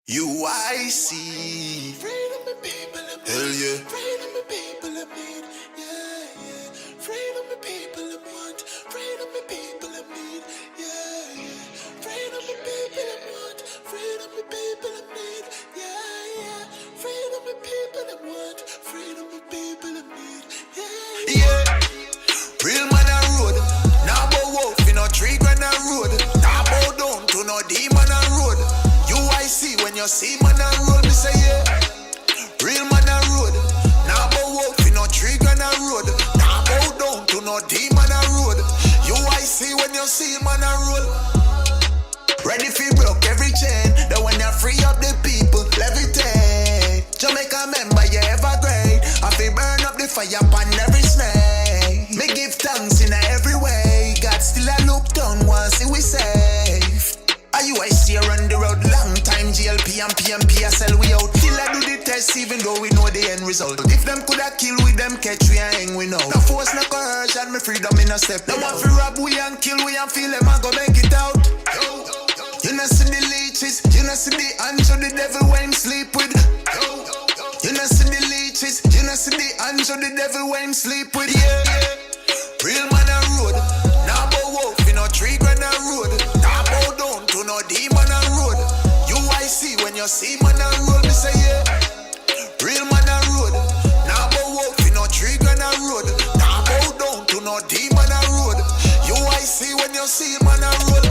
UIC. Freedom the people of need. Hell yeah. Freedom the people of need. Yeah, yeah. Freedom the people of want. Freedom the people of need. Yeah, yeah. Freedom the people of want. Freedom the people of need. Yeah, yeah. Freedom the people of want. Freedom the people of need. Yeah, Yeah. Real man a road. Now bow wolf in a tree grand a road. Now bow down to no demon a road. UIC when you see man a road, me say yeah. Real man a road. Now bow wolf in a tree grand a road. Now bow down to no demon a road. UIC when you see man a road. Ready for broke every chain. That when you free up the people, levitate. Jamaica member, you ever great. I feel burn up the fire upon every snake. Me give thanks in every way. God still a look down once we safe. UIC run the road long time. GLP and PMP I sell we out. Till I do the test even though we know the end result. If them coulda kill with them catch we and hang we know. No force no coercion, me freedom in a step. No one fi rob we and kill we and feel them I go make it out. You know see the leeches, you know see the hands of the devil when him sleep with. You know see the leeches, you know see the hands of the devil when him sleep with. Yeah, real man a road. Now bow wolf in a tree grand a road. Now bow down to no demon a road. UIC when you see man a road, me say yeah. Real man a road. Now bow wolf in a tree grand a road. Now bow down to no demon a road. UIC when you see man a road.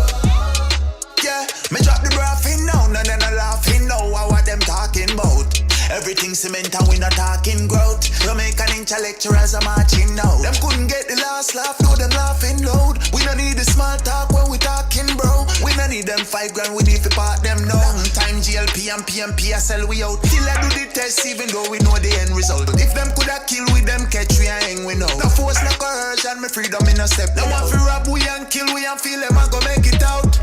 Yeah, me drop the braffing now, and then I laughing now. What them talking about? Everything cement and we not talking growth. Jamaican intellectuals are marching now. Them couldn't get the last laugh, no them laughing loud. We don't need the small talk when we talking, bro. We don't need them 5 grand, we need to part them now. Long time GLP and PMP I sell we out. Till I do the test even though we know the end result. If them coulda kill with them catch we and hang we know. No force no coercion, me freedom in a step. No one fi rob we and kill we and feel them I go make it out.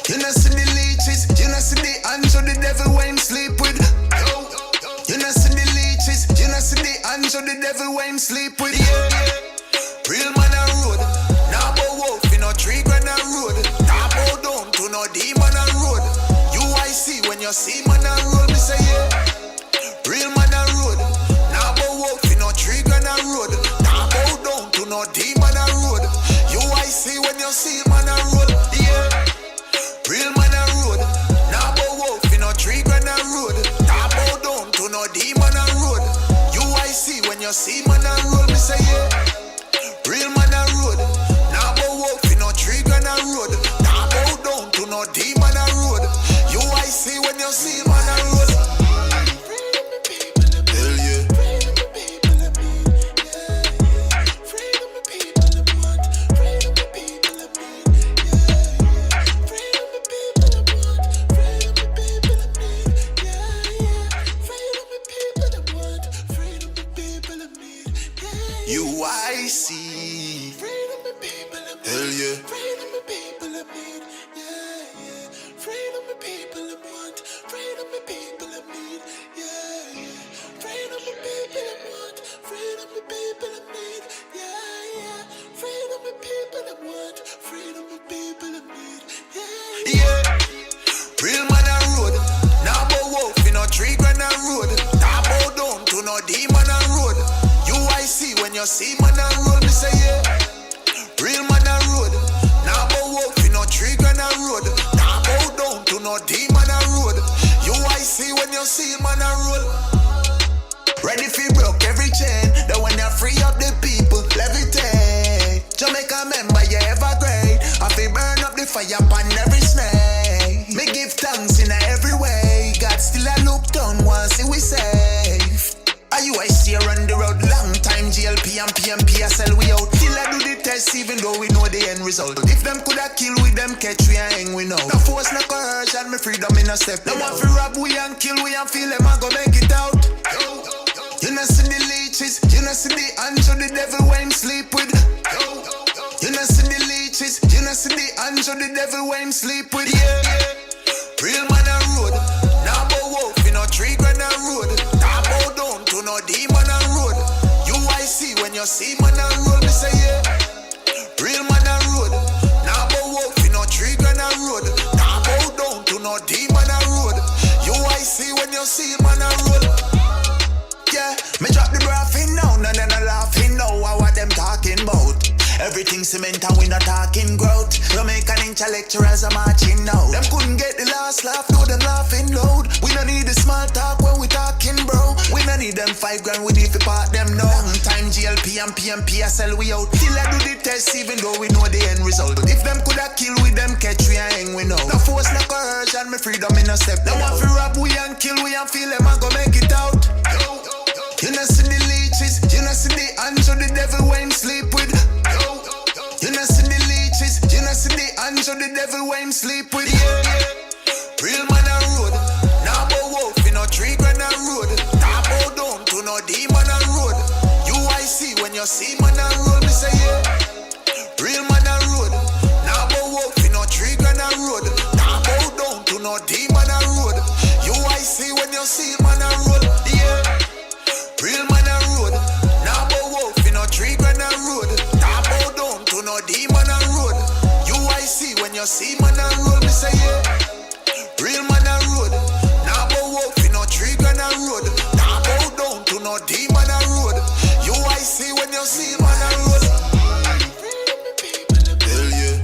You know see the leeches, you know see the hands of the devil when him sleep with. You know see the leeches, you know see the hands of the devil when him sleep with. Yeah, real man a road. Now bow wolf in a tree grand a road. Now bow down to no demon a road. UIC when you see man a road, me say yeah. Real man a road. Now bow wolf in a tree grand a road. Now bow down to no demon a road. UIC when you see man a road, yeah. Real man a road. Now bow wolf in a tree grand a road. Now bow down to no demon a road. UIC when you see man a road, me say yeah. Real man a road. Now bow wolf in a tree grand a road. Now bow down to no demon a road. UIC when you see man a road. freedom the people of need. Hell yeah. Freedom the people of need. Yeah, yeah. Freedom the people of want. Freedom the people of need. Yeah, yeah. Freedom the people of want. Freedom the people of need. Yeah, yeah. Freedom the people of want. Freedom the people of need. Yeah, yeah. UIC. Freedom the people of need. Hell yeah. Freedom the people of need. Yeah, yeah. Freedom the people of want. Freedom the people of need. Yeah, yeah. Freedom the people of want. Freedom the people of need. Yeah, yeah. Freedom the people of want. Freedom the people of need. Yeah, Yeah, real man a road. Now bow wolf in a tree grand a road. Now bow down to no demon a road. UIC when you see man a road, me say yeah. Real man a road. Now bow wolf in a tree grand a road. Now bow down to no demon a road. UIC when you see man a road. Ready for broke every chain. That when you free up the people, levitate. Jamaica member, you ever great. I feel burn up the fire upon every snake. Me give thanks in every way. God still a look down once we safe. UIC run the road long time. GLP and PMP I sell we out. Till I do the test even though we know the end result. If them coulda kill with them catch we and hang we know. No force no coercion, me freedom in a step. No one fi rob we and kill we and feel them I go make it out. You know see the leeches, you know see the hands of the devil when him sleep with. You know see the leeches, you know see the hands of the devil when him sleep with. Yeah, real man a road. Now bow wolf in a tree grand a road. Now bow down to no demon a road. UIC when you see man a road, me say yeah. Real man a road. Now bow wolf in a tree grand a road. Now bow down to no demon a road. development and we not talking growth. Jamaican intellectuals are marching now. Them couldn't get the last laugh, no them laughing loud. We don't need the small talk when we talking, bro. We don't need them 5 grand, we need to part them now. Long time GLP and PMP, I sell we out. Till I do the test, even though we know the end result. But if them coulda kill with them catch, we and hang we know. The force like coercion, me freedom in a step. They want to rob we and kill we and feel them and go make it out. You know see the leeches, you know see the hands of the devil when him sleep with. You know see the leeches, you know see the hands of the devil when him sleep with. Real man a road, now bow wolf in a 3 grand a road. Now bow down to no demon a road. UIC when you see man a road, me say yeah. Real man a road, now bow wolf in a 3 grand a road. Now bow down to no demon a road. UIC when you see man a road, yeah. Real man a road, now bow wolf in a 3 grand a road. Now bow down to no demon a road. UIC when you see man a road, me say yeah. Real man a road, now bow wolf in a 3 grand a road. Now bow down to no demon a road. UIC when you see man a road. Hell yeah.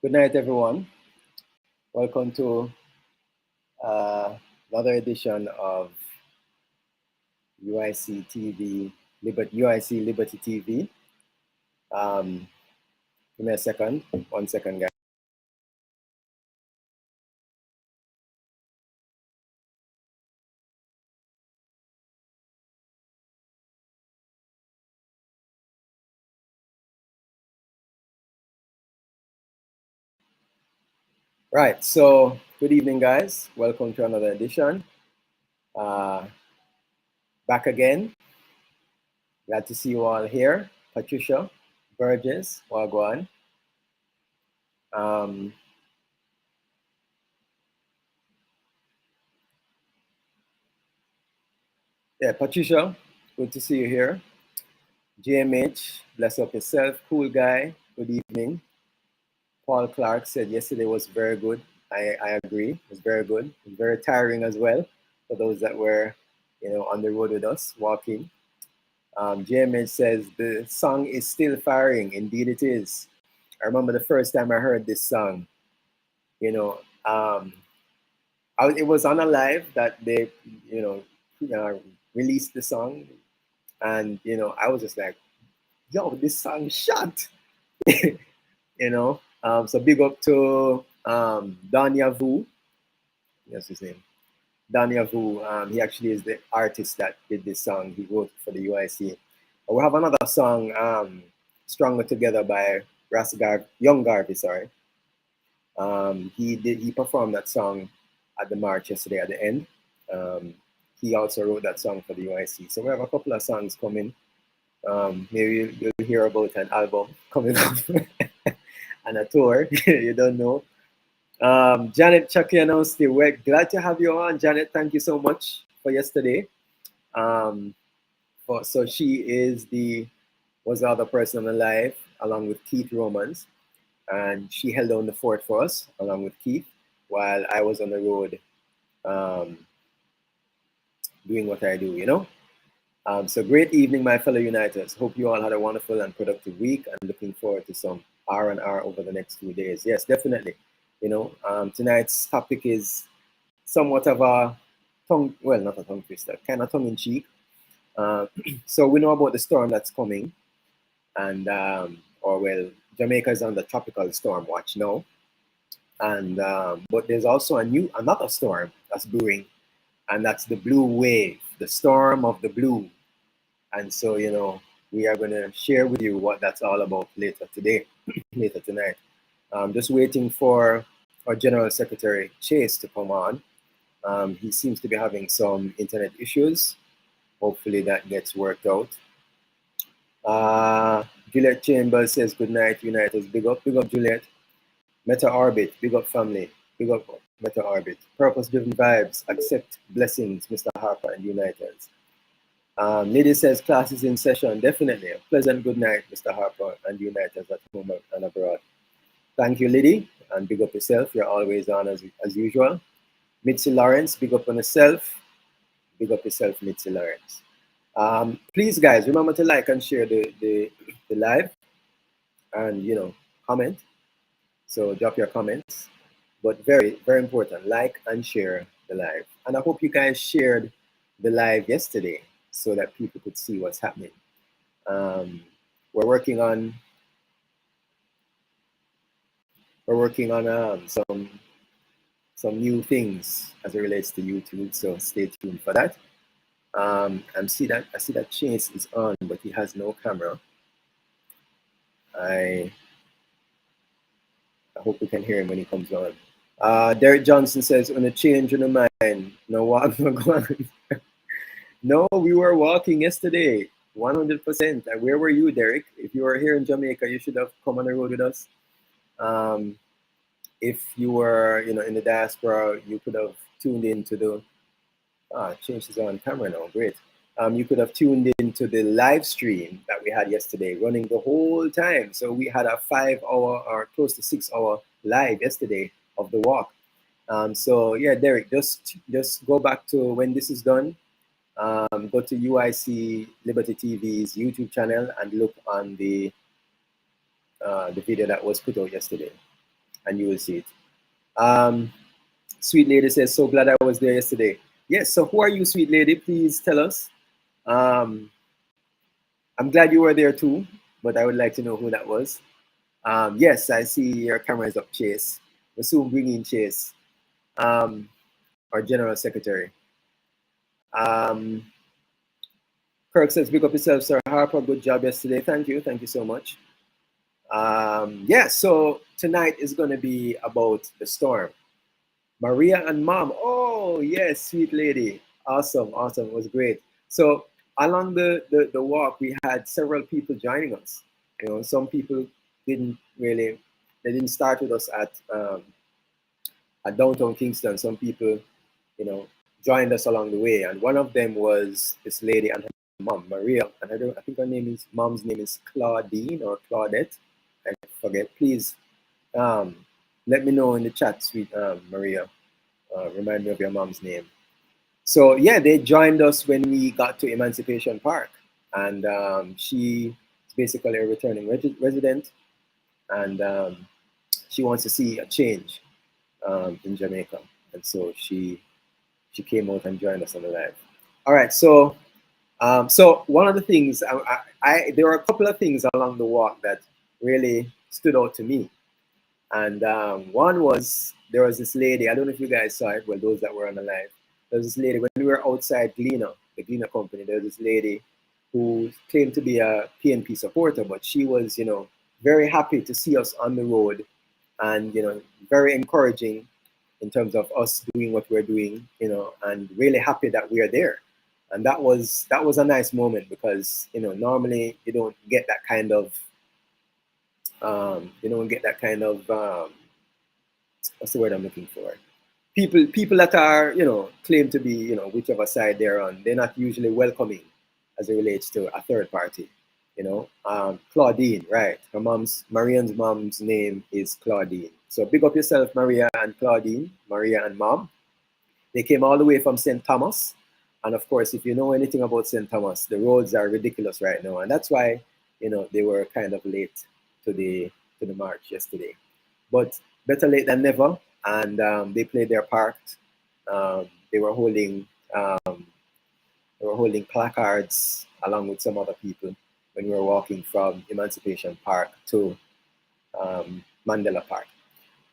Good night, everyone. Welcome to another edition of UIC TV, UIC Liberty TV. Give me a second, 1 second, guys. Right, so good evening, guys. Welcome to another edition. Back again. Glad to see you all here. Patricia, Burgess, Wagwan. Yeah, Patricia, good to see you here. JMH, bless up yourself. Cool guy, good evening. Paul Clark said yesterday was very good. I agree, it was very good. It was very tiring as well for those that were, on the road with us, walking. JMH says the song is still firing. Indeed it is. I remember the first time I heard this song, it was on a live that they, released the song. And, I was just like, yo, this song shot, So big up to Danya Vu. That's his name. Danya Vu. He actually is the artist that did this song. He wrote for the UIC. We have another song, Stronger Together by Young Garvey, sorry. He performed that song at the march yesterday at the end. He also wrote that song for the UIC. So we have a couple of songs coming. Maybe you'll hear about an album coming up and a tour. You don't know. Janet Chucky announced it. We're glad to have you on, Janet. Thank you so much for yesterday. So she was the other person alive along with Keith Romans, and she held down the fort for us along with Keith while I was on the road doing what I do, So great evening, my fellow Uniteds. Hope you all had a wonderful and productive week, and looking forward to some R&R over the next few days. Yes, definitely. Tonight's topic is somewhat of a not a tongue twister, kind of tongue-in-cheek. So we know about the storm that's coming, and Jamaica is on the tropical storm watch now, and but there's also another storm that's brewing, and that's the blue wave, the storm of the blue. And so we are going to share with you what that's all about later tonight. Just waiting for our General Secretary Chase to come on. He seems to be having some internet issues. Hopefully that gets worked out. Juliet Chambers says, good night, Uniteds. Big up, Juliet. Meta Orbit, big up family. Big up Meta Orbit. Purpose driven vibes, accept blessings, Mr. Harper and Uniteds. Lady says, class is in session. Definitely. A pleasant good night, Mr. Harper and Uniteds at home and abroad. Thank you, Liddy, and big up yourself. You're always on as usual. Mitzi Lawrence, big up on yourself. Big up yourself, Mitzi Lawrence. Please, guys, remember to like and share the live, and comment. So drop your comments. But very, very important, like and share the live. And I hope you guys shared the live yesterday so that people could see what's happening. We're working on some new things as it relates to YouTube, so stay tuned for that. And I see that Chase is on, but he has no camera. I hope we can hear him when he comes on. Derek Johnson says, on a change in the mind, no walk, no go on. No, we were walking yesterday, 100%. And where were you, Derek? If you were here in Jamaica, you should have come on the road with us. If you were, in the diaspora, you could have tuned into the Change is on camera now. Great. You could have tuned into the live stream that we had yesterday, running the whole time. So we had a 5-hour or close to 6-hour live yesterday of the walk. So yeah, Derek, just go back to when this is done. Go to UIC Liberty TV's YouTube channel and look on the video that was put out yesterday, and you will see it. Sweet Lady says, so glad I was there yesterday. Yes, so who are you, Sweet Lady? Please tell us. I'm glad you were there too, but I would like to know who that was. Yes, I see your camera is up, Chase. We'll soon bring in Chase, our General Secretary. Kirk says, big up yourself, Sir Harper. Good job yesterday. Thank you so much. Yeah, so tonight is going to be about the storm. Maria and Mom. Oh, yes, Sweet Lady. Awesome. It was great. So along the walk, we had several people joining us. Some people didn't start with us at downtown Kingston. Some people, joined us along the way. And one of them was this lady and her mom, Maria. And I think mom's name is Claudine or Claudette. I forget. Please let me know in the chat, sweet Maria. Remind me of your mom's name. So yeah, they joined us when we got to Emancipation Park, and she is basically a returning resident, and she wants to see a change in Jamaica, and so she came out and joined us on the live. All right, so one of the things there were a couple of things along the walk that really stood out to me. And one was, there was this lady, I don't know if you guys saw it, well, those that were on the live. There was this lady, when we were outside Gleaner, the Gleaner company, there was this lady who claimed to be a PNP supporter, but she was, very happy to see us on the road and, very encouraging in terms of us doing what we're doing, and really happy that we are there. And that was a nice moment because, normally you don't get that kind of, what's the word I'm looking for? People that are, claim to be, whichever side they're on, they're not usually welcoming as it relates to a third party, Claudine, right? Marian's mom's name is Claudine. So big up yourself, Maria and Claudine, Maria and Mom. They came all the way from St. Thomas. And of course, if you know anything about St. Thomas, the roads are ridiculous right now. And that's why, they were kind of late to the march yesterday. But better late than never. And they played their part. They were holding placards along with some other people when we were walking from Emancipation Park to Mandela Park.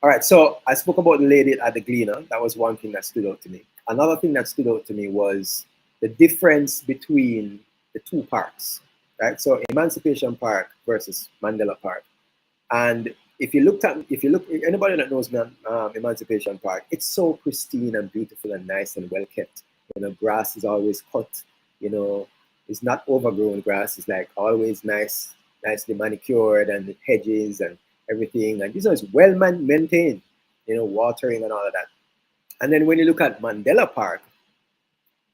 All right, so I spoke about the lady at the Gleaner. That was one thing that stood out to me. Another thing that stood out to me was the difference between the two parks, right? So Emancipation Park versus Mandela Park. And if you look, anybody that knows Emancipation Park, it's so pristine and beautiful and nice and well kept. You know, grass is always cut. You know, it's not overgrown grass. It's like always nicely manicured, and the hedges and everything. And this is well maintained. You know, watering and all of that. And then when you look at Mandela Park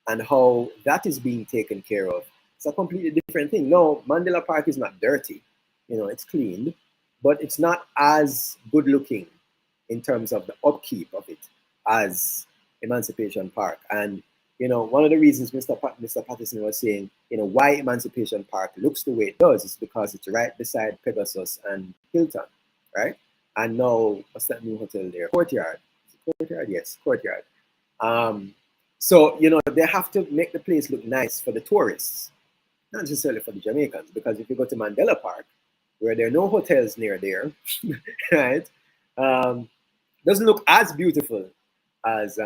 and how that is being taken care of, it's a completely different thing. No, Mandela Park is not dirty. You know, it's cleaned, but it's not as good looking in terms of the upkeep of it as Emancipation Park. And, you know, one of the reasons Mr. Patterson was saying, you know, why Emancipation Park looks the way it does is because it's right beside Pegasus and Hilton, right? And now, what's that new hotel there? Courtyard. Courtyard, yes, Courtyard. So, you know, they have to make the place look nice for the tourists, not necessarily for the Jamaicans, because if you go to Mandela Park, where there are no hotels near there, right, doesn't look as beautiful as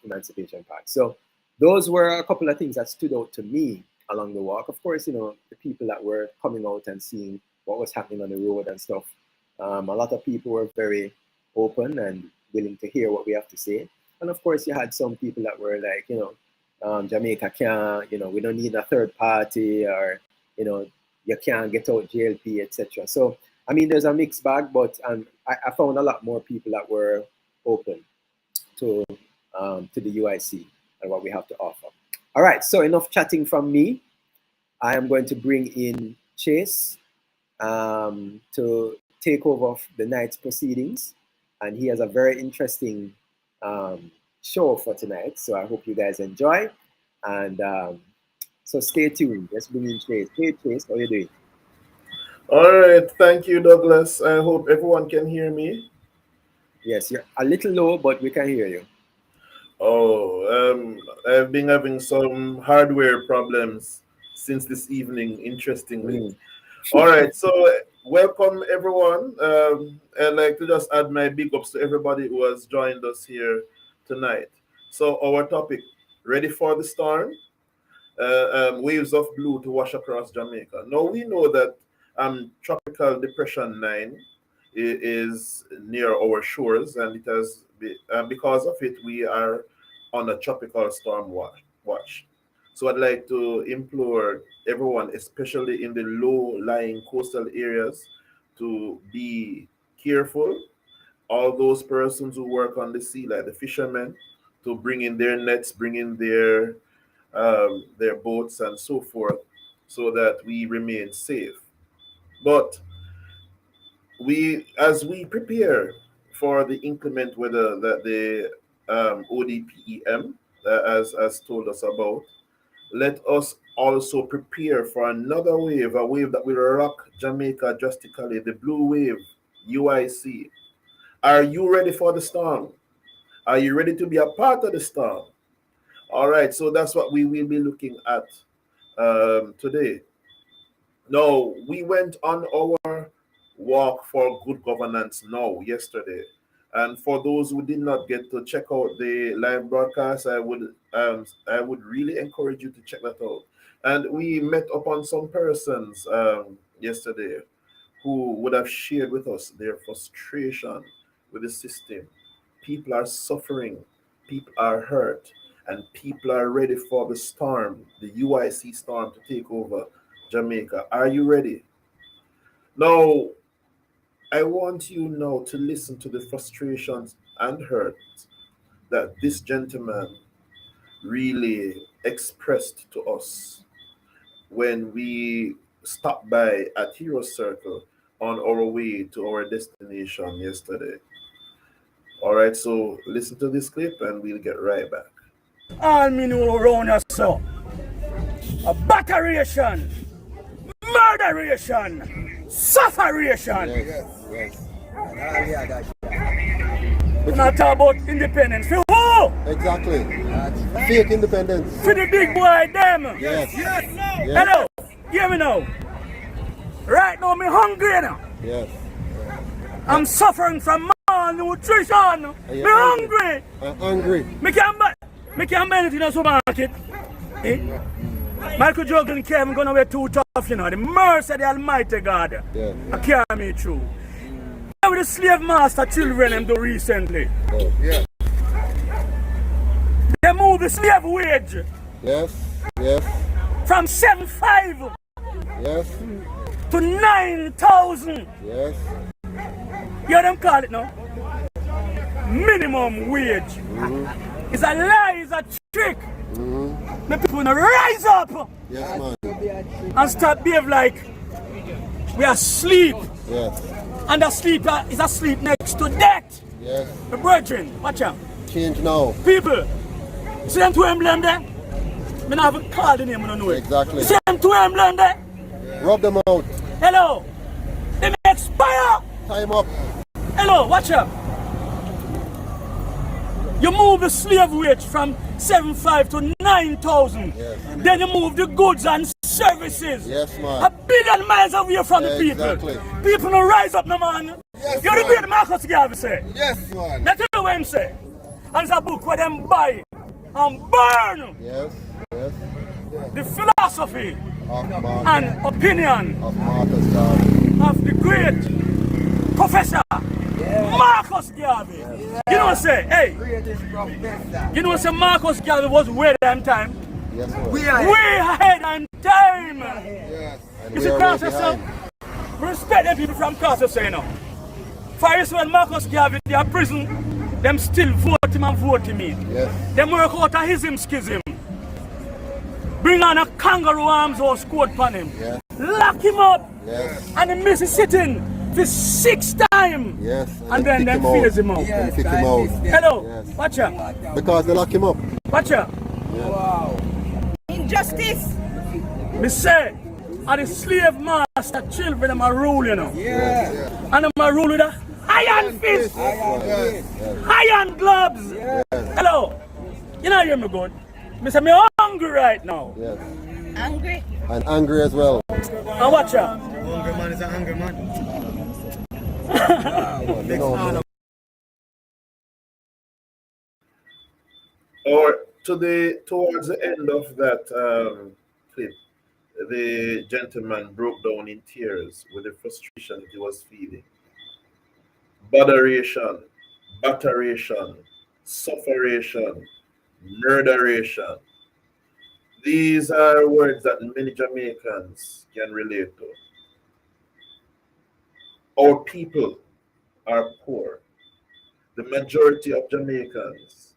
Emancipation Park. So those were a couple of things that stood out to me along the walk. Of course, you know, the people that were coming out and seeing what was happening on the road and stuff. A lot of people were very open and willing to hear what we have to say. And of course, you had some people that were like, you know, Jamaica can't, you know, we don't need a third party, or, you know, you can't get out JLP, etc. So, I mean, there's a mixed bag, but I found a lot more people that were open to the UIC and what we have to offer. All right, so enough chatting from me. I am going to bring in Chase to take over the night's proceedings, and he has a very interesting show for tonight. So I hope you guys enjoy, and so stay tuned. Let's bring in Chase. Hey Chase, how are you doing? All right, thank you, Douglas. I hope everyone can hear me. Yes, you're a little low, but we can hear you. Oh, I've been having some hardware problems since this evening, interestingly. All right, so welcome everyone. I'd like to just add my big ups to everybody who has joined us here tonight. So our topic, ready for the storm? Waves of blue to wash across Jamaica. Now we know that Tropical Depression 9 is near our shores, and it has because of it we are on a tropical storm watch. So I'd like to implore everyone, especially in the low-lying coastal areas, to be careful. All those persons who work on the sea, like the fishermen, to bring in their nets, bring in their boats and so forth, so that we remain safe. But as we prepare for the inclement weather that the ODPEM has told us about, let us also prepare for another wave, a wave that will rock Jamaica drastically, the blue wave, UIC. Are you ready for the storm? Are you ready to be a part of the storm? All right, so that's what we will be looking at today. Now, we went on our walk for good governance yesterday. And for those who did not get to check out the live broadcast, I would really encourage you to check that out. And we met upon some persons yesterday who would have shared with us their frustration with the system. People are suffering, people are hurt, and people are ready for the storm, the UIC storm, to take over Jamaica. Are you ready? Now, I want you now to listen to the frustrations and hurt that this gentleman really expressed to us when we stopped by at Hero Circle on our way to our destination yesterday. All right, so listen to this clip and we'll get right back. All me know around us, so a batteration, murderation, sufferation. We're not talking about independence. For who? Exactly. Fake independence. For the big boy, them. Yes. Hello, hear me now. Right now, I'm hungry now. Yes. I'm suffering from malnutrition. I'm hungry. I'm hungry. Me can't buy anything in the supermarket. Michael Jordan came gonna be too tough, you know. The mercy of the Almighty God. Yeah. I carry me through. With the slave master children them do recently. Oh. Yeah. They move the slave wage Yes. Yes. from 7,500 Yes. to 9,000. Yes. You know them call it now? Minimum wage. It's a lie, it's a trick. The people wanna rise up Yes, man. and start behave like we are asleep. Yes. And the sleep is asleep next to death. Yes. The brethren, watch out. Change now. People, see them two emblem there? I don't have a call the name, I don't know it. Exactly. See them two emblem there? Rub them out. Hello. They may expire. Time up. Hello, watch out. You move the slave wage from 7,500 to 9,000. Yes. Then you move the goods and services. Yes, man. 1 billion miles away from the people. Exactly. People no rise up, no man. Yes, You're the man. great Marcus Garvey say. Yes, man. That's what him say. And it's a book where them buy and burn Yes. Yes. the philosophy Of Marcus. and opinion Of Marcus Garvey. of the great Professor Marcus Garvey. You know what I say? Hey, you know what I say? Marcus Garvey was way damn time. Yes, man. Way ahead on time. Yes. And You we see, are cross way yourself. behind. Respect the people from cross yourself, you know. For instance, when Marcus Garvey they are prison, them still vote him and vote him in. Yes. Them work out a hism schism. Bring on a kangaroo arms or squad upon him. Yes. Lock him up. Yes. And he misses sitting for 6 times. Yes. And then kick them phase him out. Then kick him out. Hello, Yes. watch out. Because they lock him up. Watch out. Injustice. Me say, and the slave master children them a rule, you know. Yes. And them a rule with a iron fist, Yes. Yes. iron gloves. Hello. You know hear me good? Me say me hungry right now. Yes. Angry. And angry as well. And watch out. Hungry man is a hungry man. You know, man. Or towards the end of that clip, the gentleman broke down in tears with the frustration he was feeling. Botheration, batteration, sufferation, murderation. These are words that many Jamaicans can relate to. Our people are poor. The majority of Jamaicans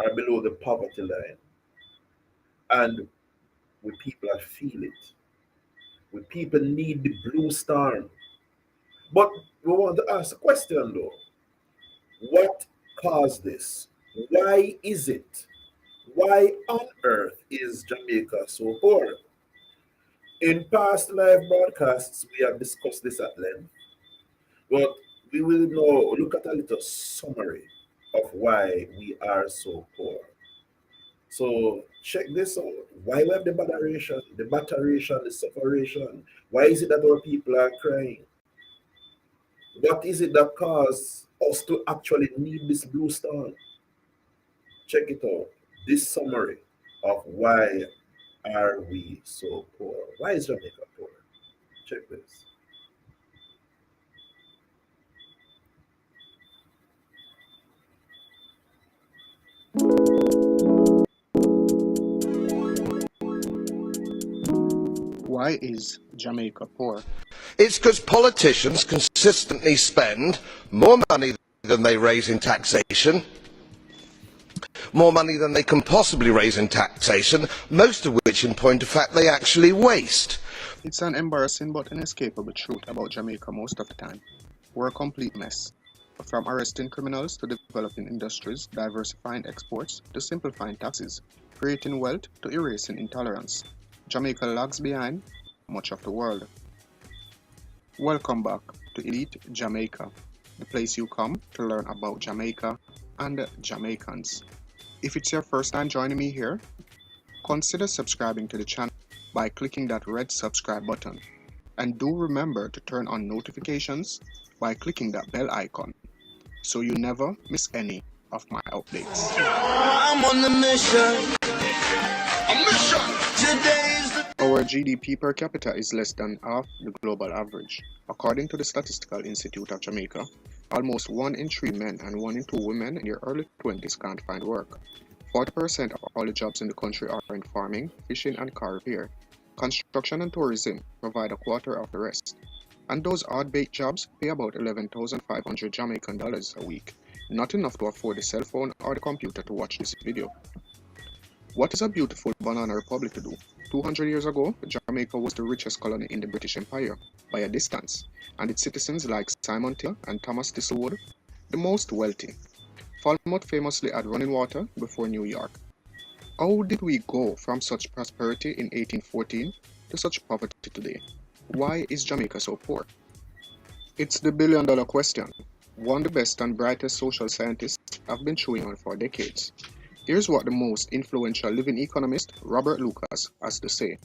are below the poverty line. And we people feel it. We people need the blue storm. But we want to ask a question though. What caused this? Why is it? Why on earth is Jamaica so poor? In past live broadcasts, we have discussed this at length. But we will now look at a little summary of why we are so poor. So check this out. Why we have the batteration, the sufferation? Why is it that our people are crying? What is it that caused us to actually need this blue storm? Check it out. This summary of why are we so poor? Why is Jamaica poor? Check this. Why is Jamaica poor? It's because politicians consistently spend more money than they raise in taxation, more money than they can possibly raise in taxation, most of which, in point of fact, they actually waste. It's an embarrassing but inescapable truth about Jamaica most of the time. We're a complete mess. From arresting criminals to developing industries, diversifying exports to simplifying taxes, creating wealth to erasing intolerance. Jamaica lags behind much of the world. Welcome back to Elite Jamaica, the place you come to learn about Jamaica and Jamaicans. If it's your first time joining me here, consider subscribing to the channel by clicking that red subscribe button. And do remember to turn on notifications by clicking that bell icon so you never miss any of my updates. I'm on the mission. A mission. Today's Our GDP per capita is less than half the global average. According to the Statistical Institute of Jamaica, almost 1 in 3 men and 1 in 2 women in their early 20s can't find work. 40% of all the jobs in the country are in farming, fishing, and car repair. Construction and tourism provide a quarter of the rest. And those odd-baked jobs pay about 11,500 Jamaican dollars a week, not enough to afford the cell phone or the computer to watch this video. What is a beautiful banana republic to do? 200 years ago, Jamaica was the richest colony in the British Empire, by a distance, and its citizens like Simon Taylor and Thomas Thistlewood, the most wealthy. Falmouth famously had running water before New York. How did we go from such prosperity in 1814 to such poverty today? Why is Jamaica so poor? It's the billion-dollar question, one the best and brightest social scientists have been chewing on for decades. Here's what the most influential living economist, Robert Lucas, has to say.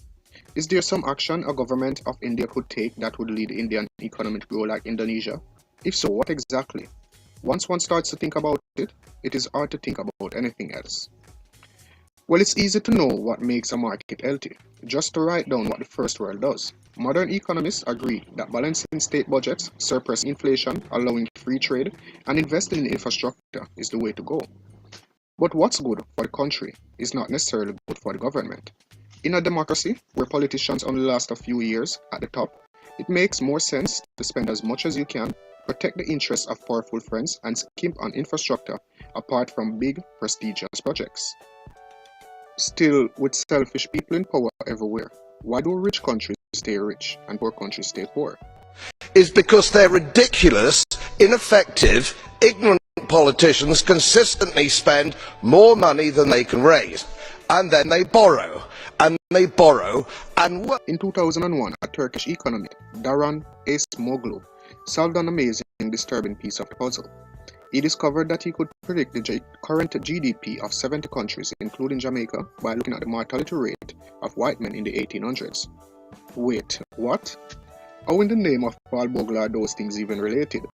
Is there some action a government of India could take that would lead Indian economy to grow like Indonesia? If so, what exactly? Once one starts to think about it, it is hard to think about anything else. Well, it's easy to know what makes a market healthy, just to write down what the first world does. Modern economists agree that balancing state budgets, suppressing inflation, allowing free trade, and investing in infrastructure is the way to go. But what's good for the country is not necessarily good for the government. In a democracy where politicians only last a few years at the top, it makes more sense to spend as much as you can, protect the interests of powerful friends, and skimp on infrastructure apart from big, prestigious projects. Still, with selfish people in power everywhere, why do rich countries stay rich and poor countries stay poor? Is because they're ridiculous, ineffective, ignorant politicians consistently spend more money than they can raise, and then they borrow, and they borrow, and in 2001, a Turkish economist, Daran Acemoglu, solved an amazing, disturbing piece of the puzzle. He discovered that he could predict the current GDP of 70 countries, including Jamaica, by looking at the mortality rate of white men in the 1800s. Wait, what? How in the name of Paul Bogle are those things even related?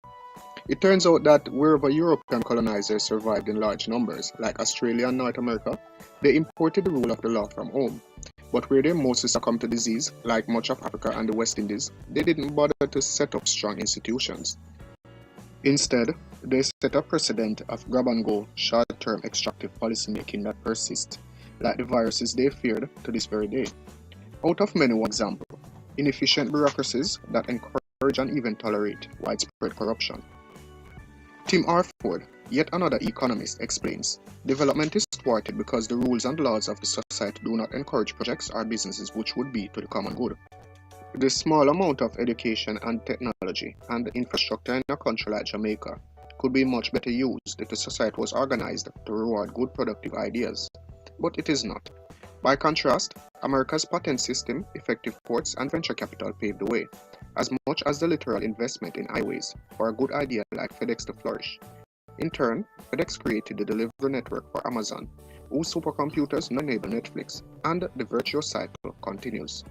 It turns out that wherever European colonizers survived in large numbers, like Australia and North America, they imported the rule of the law from home. But where they mostly succumbed to disease, like much of Africa and the West Indies, they didn't bother to set up strong institutions. Instead, they set a precedent of grab-and-go, short-term extractive policymaking that persists, like the viruses they feared to this very day. Out of many, one example, inefficient bureaucracies that encourage and even tolerate widespread corruption. Tim Arford, yet another economist, explains, development is thwarted because the rules and laws of the society do not encourage projects or businesses which would be to the common good. The small amount of education and technology and infrastructure in a country like Jamaica could be much better used if the society was organized to reward good productive ideas, but it is not. By contrast, America's patent system, effective ports, and venture capital paved the way, as much as the literal investment in highways for a good idea like FedEx to flourish. In turn, FedEx created the delivery network for Amazon, whose supercomputers now enable Netflix, and the virtuous cycle continues.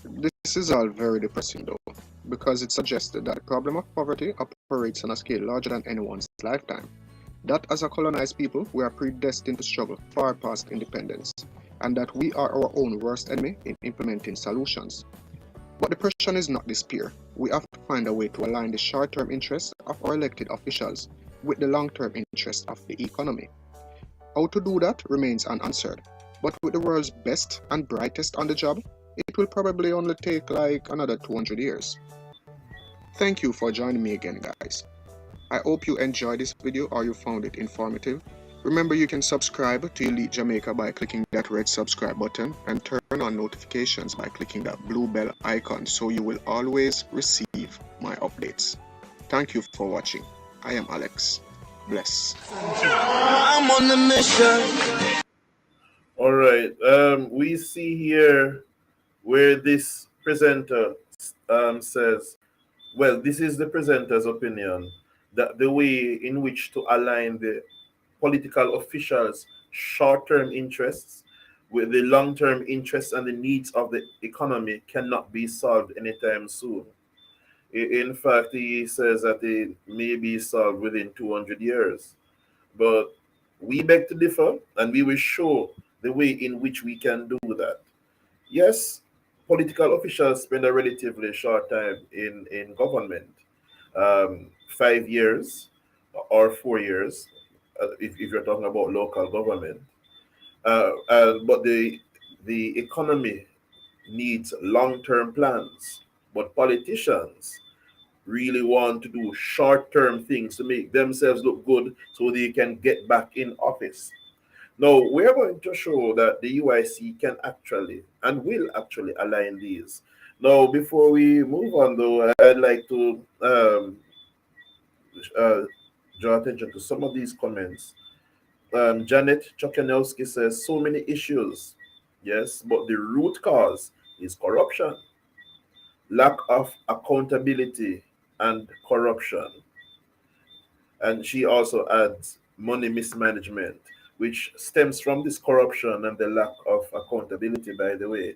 This is all very depressing though, because it suggests that the problem of poverty operates on a scale larger than anyone's lifetime. That as a colonized people, we are predestined to struggle far past independence, and that we are our own worst enemy in implementing solutions. But depression is not despair. We have to find a way to align the short-term interests of our elected officials with the long-term interests of the economy. How to do that remains unanswered, but with the world's best and brightest on the job, it will probably only take like another 200 years. Thank you for joining me again, guys. I hope you enjoyed this video or you found it informative. Remember, you can subscribe to Elite Jamaica by clicking that red subscribe button and turn on notifications by clicking that blue bell icon so you will always receive my updates. Thank you for watching. I am Alex. Bless. I'm on the mission. All right. We see here where this presenter says, well, this is the presenter's opinion, that the way in which to align the political officials' short-term interests with the long-term interests and the needs of the economy cannot be solved anytime soon. In fact, he says that it may be solved within 200 years. But we beg to differ, and we will show the way in which we can do that. Yes, political officials spend a relatively short time in government, 5 years or 4 years, if you're talking about local government. But the economy needs long-term plans. But politicians really want to do short-term things to make themselves look good so they can get back in office. Now, we're going to show that the UIC can actually and will actually align these. Now, before we move on, though, I'd like to uh, draw attention to some of these comments. Janet Chokanowski says, so many issues. Yes, but the root cause is corruption, lack of accountability, and corruption. And she also adds money mismanagement, which stems from this corruption and the lack of accountability, by the way.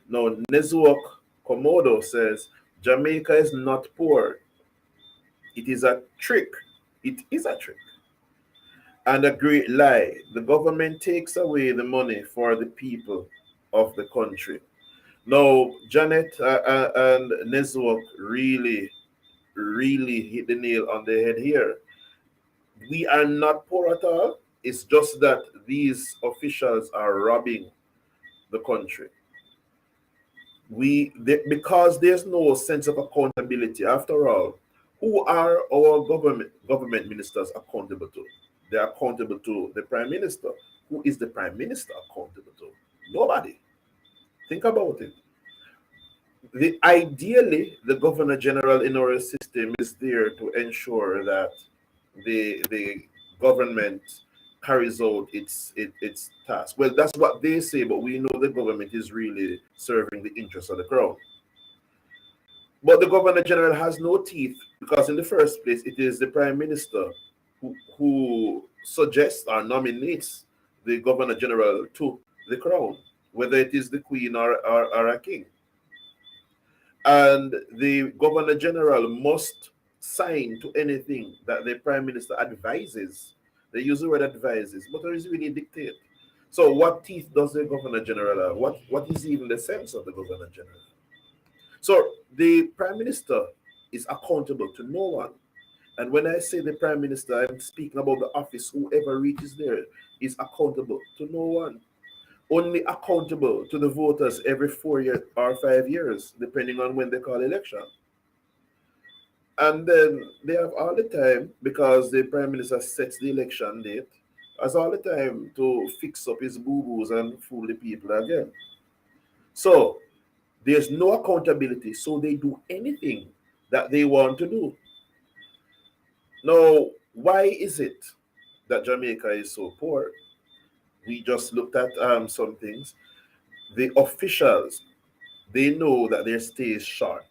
Now, Nezuok Komodo says, Jamaica is not poor. It is a trick. It is a trick. And a great lie. The government takes away the money for the people of the country. Now, Janet and Nezuok really, really hit the nail on the head here. We are not poor at all. It's just that these officials are robbing the country. Because there's no sense of accountability. After all, who are our government ministers accountable to? They're accountable to the prime minister. Who is the prime minister accountable to? Nobody. Think about it. Ideally, the governor general in our system is there to ensure that the government carries out its task. Well, that's what they say, but we know the government is really serving the interests of the crown. But the governor general has no teeth because, in the first place, it is the prime minister who suggests or nominates the governor general to the crown, whether it is the queen or a king. And the governor general must sign to anything that the prime minister advises. They use the word advises, but there is really dictate. So what teeth does the governor general have? What is even the sense of the governor general? So the prime minister is accountable to no one. And when I say the prime minister, I'm speaking about the office. Whoever reaches there is accountable to no one. Only accountable to the voters every 4 years or 5 years, depending on when they call election. And then they have all the time, because the prime minister sets the election date, has all the time to fix up his boo-boos and fool the people again. So there's no accountability, so they do anything that they want to do. Now, why is it that Jamaica is so poor? We just looked at some things. The officials, they know that their stay is short,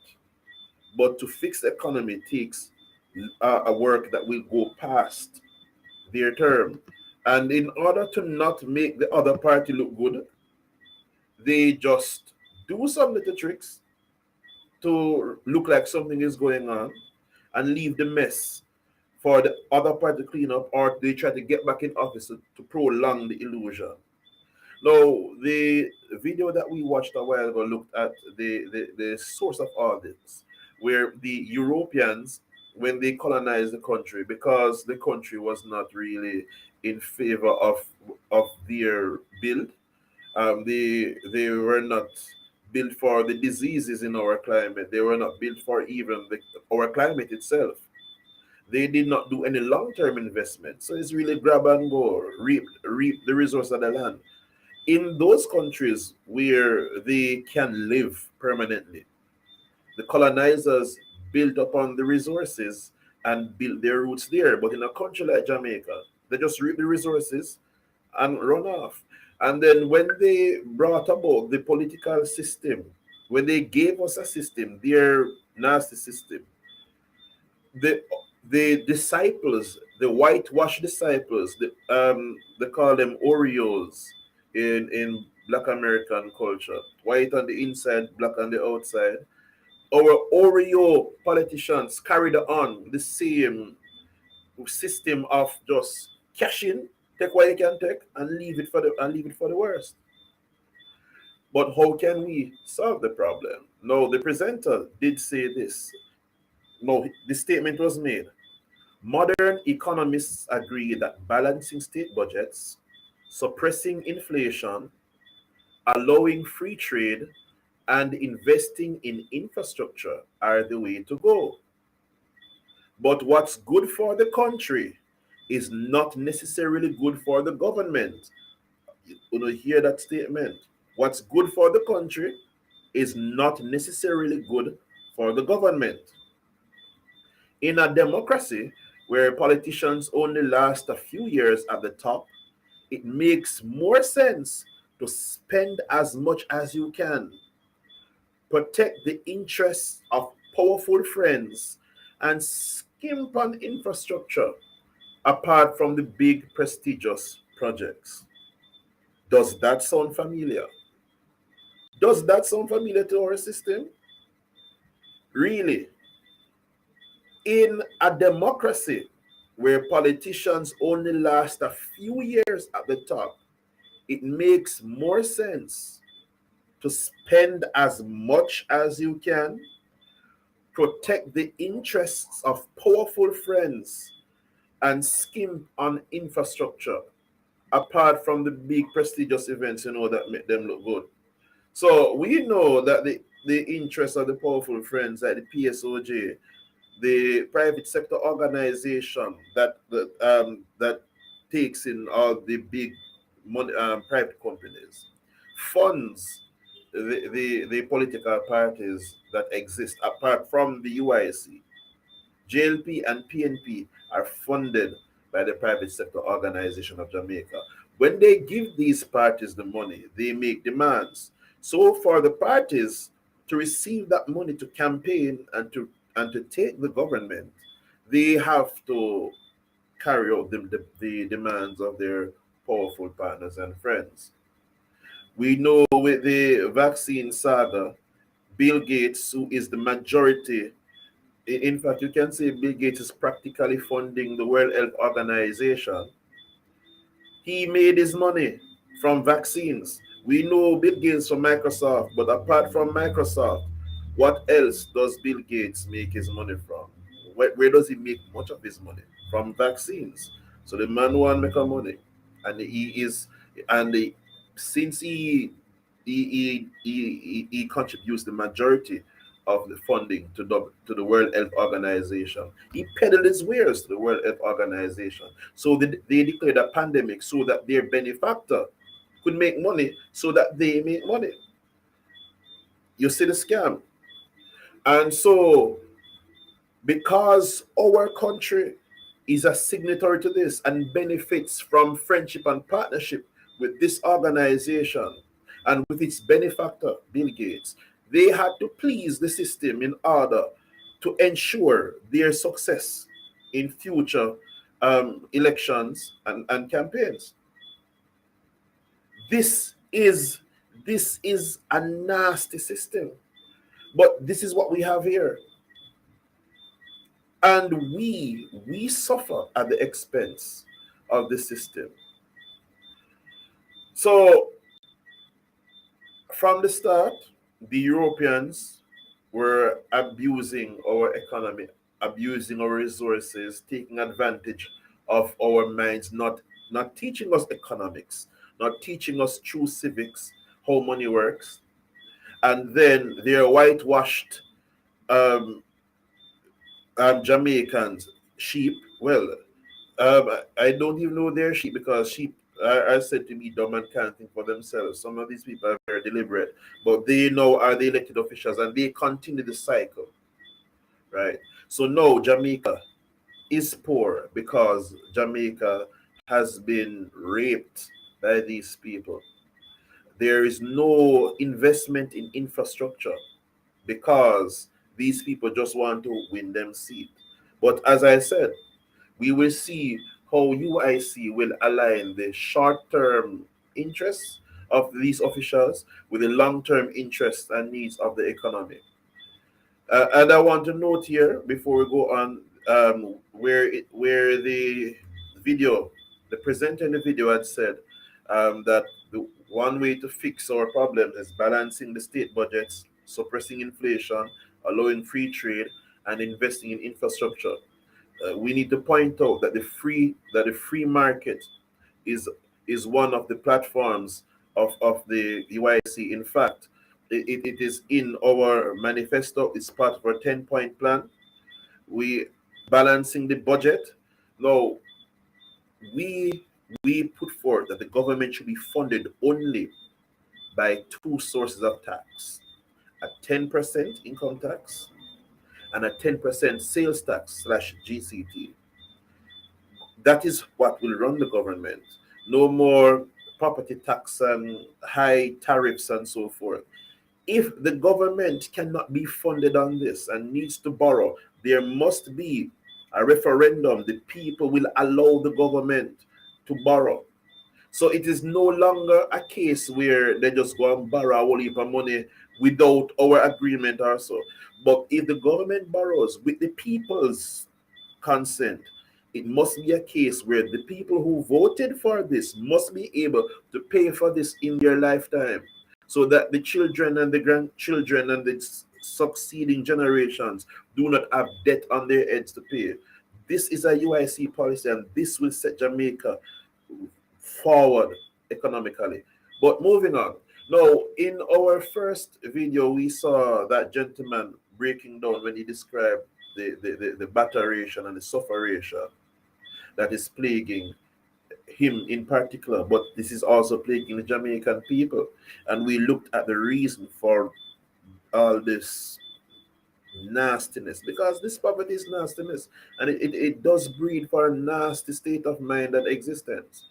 but to fix the economy takes a work that will go past their term. And in order to not make the other party look good, they just do some little tricks to look like something is going on and leave the mess for the other party to clean up, or they try to get back in office to prolong the illusion. Now, the video that we watched a while ago looked at the source of all this, where the Europeans, when they colonized the country, because the country was not really in favor of their build, they were not built for the diseases in our climate. They were not built for even our climate itself. They did not do any long-term investment. So it's really grab and go, reap the resource of the land. In those countries where they can live permanently, the colonizers built upon the resources and built their roots there. But in a country like Jamaica, they just reap the resources and run off. And then when they brought about the political system, when they gave us a system, their nasty system, the disciples, the whitewashed disciples, they call them Oreos in Black American culture. White on the inside, black on the outside. Our Oreo politicians carried on the same system of just cash in, take what you can take, and leave it for the worst. But how can we solve the problem? No, the presenter did say this. No, the statement was made. Modern economists agree that balancing state budgets, suppressing inflation, allowing free trade, and investing in infrastructure are the way to go. But what's good for the country is not necessarily good for the government. You know, hear that statement. What's good for the country is not necessarily good for the government. In a democracy where politicians only last a few years at the top, it makes more sense to spend as much as you can, protect the interests of powerful friends, and skimp on infrastructure apart from the big prestigious projects. Does that sound familiar? Does that sound familiar to our system? Really? In a democracy where politicians only last a few years at the top, it makes more sense to spend as much as you can, protect the interests of powerful friends, and skimp on infrastructure apart from the big prestigious events, you know, that make them look good. So we know that the interests of the powerful friends like the PSOJ, the private sector organization that takes in all the big money, private companies, funds the political parties that exist apart from the UIC. JLP and PNP are funded by the private sector organization of Jamaica. When they give these parties the money, they make demands. So for the parties to receive that money to campaign and to take the government, they have to carry out the demands of their powerful partners and friends. We know with the vaccine saga, Bill Gates, who is the majority, in fact, you can say Bill Gates is practically funding the World Health Organization. He made his money from vaccines. We know Bill Gates from Microsoft, but apart from Microsoft, what else does Bill Gates make his money from? Where does he make much of his money? From vaccines. So the man want to make a money, and he is, and since he contributes the majority of the funding to the World Health Organization. He peddled his wares to the World Health Organization. So they declared a pandemic so that their benefactor could make money so that they make money. You see the scam. And so, because our country is a signatory to this and benefits from friendship and partnership with this organization and with its benefactor, Bill Gates, they had to please the system in order to ensure their success in future elections and campaigns. This is a nasty system, but this is what we have here, and we suffer at the expense of the system. So from the start, the Europeans were abusing our economy, abusing our resources, taking advantage of our minds, not teaching us economics, not teaching us true civics, how money works. And then their whitewashed um, Jamaicans, sheep. Well, I don't even know their sheep because sheep are said to be dumb and can't think for themselves. Some of these people are very deliberate, but they know are the elected officials and they continue the cycle, right? So now Jamaica is poor because Jamaica has been raped by these people. There is no investment in infrastructure because these people just want to win them seat. But as I said, we will see how UIC will align the short-term interests of these officials with the long-term interests and needs of the economy. And I want to note here before we go on, where the video, the presenter in the video had said, that the one way to fix our problems is balancing the state budgets, suppressing inflation, allowing free trade, and investing in infrastructure. We need to point out that the free market is one of the platforms of the UIC. In fact, it is in our manifesto. It's part of our 10-point plan. We balancing the budget. Now, we put forth that the government should be funded only by two sources of tax: a 10% income tax and a 10% sales tax / GCT. That is what will run the government. No more property tax and high tariffs and so forth. If the government cannot be funded on this and needs to borrow, there must be a referendum. The people will allow the government to borrow. So it is no longer a case where they just go and borrow a whole heap of money without our agreement or so. But if the government borrows with the people's consent, it must be a case where the people who voted for this must be able to pay for this in their lifetime, so that the children and the grandchildren and the succeeding generations do not have debt on their heads to pay. This is a UIC policy, and this will set Jamaica forward economically. But moving on. Now, in our first video, we saw that gentleman breaking down when he described the batteration and the sufferation that is plaguing him in particular, but this is also plaguing the Jamaican people. And we looked at the reason for all this nastiness, because this poverty is nastiness, and it does breed for a nasty state of mind and existence.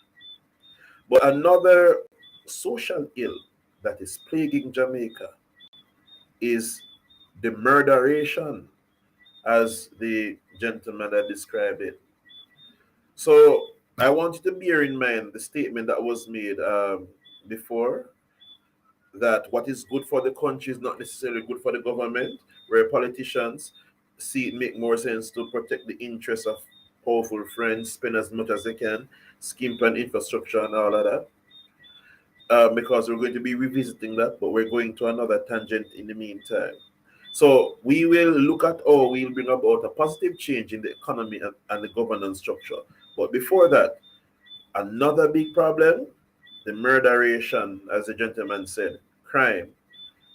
But another social ill that is plaguing Jamaica is the murderation, as the gentleman that described it. So I want you to bear in mind the statement that was made before, that what is good for the country is not necessarily good for the government, where politicians see it make more sense to protect the interests of powerful friends, spend as much as they can, skimp on infrastructure and all of that. Because we're going to be revisiting that, but we're going to another tangent in the meantime. So we will look at how we'll bring about a positive change in the economy and the governance structure. But before that, another big problem, the murderation, as the gentleman said, crime.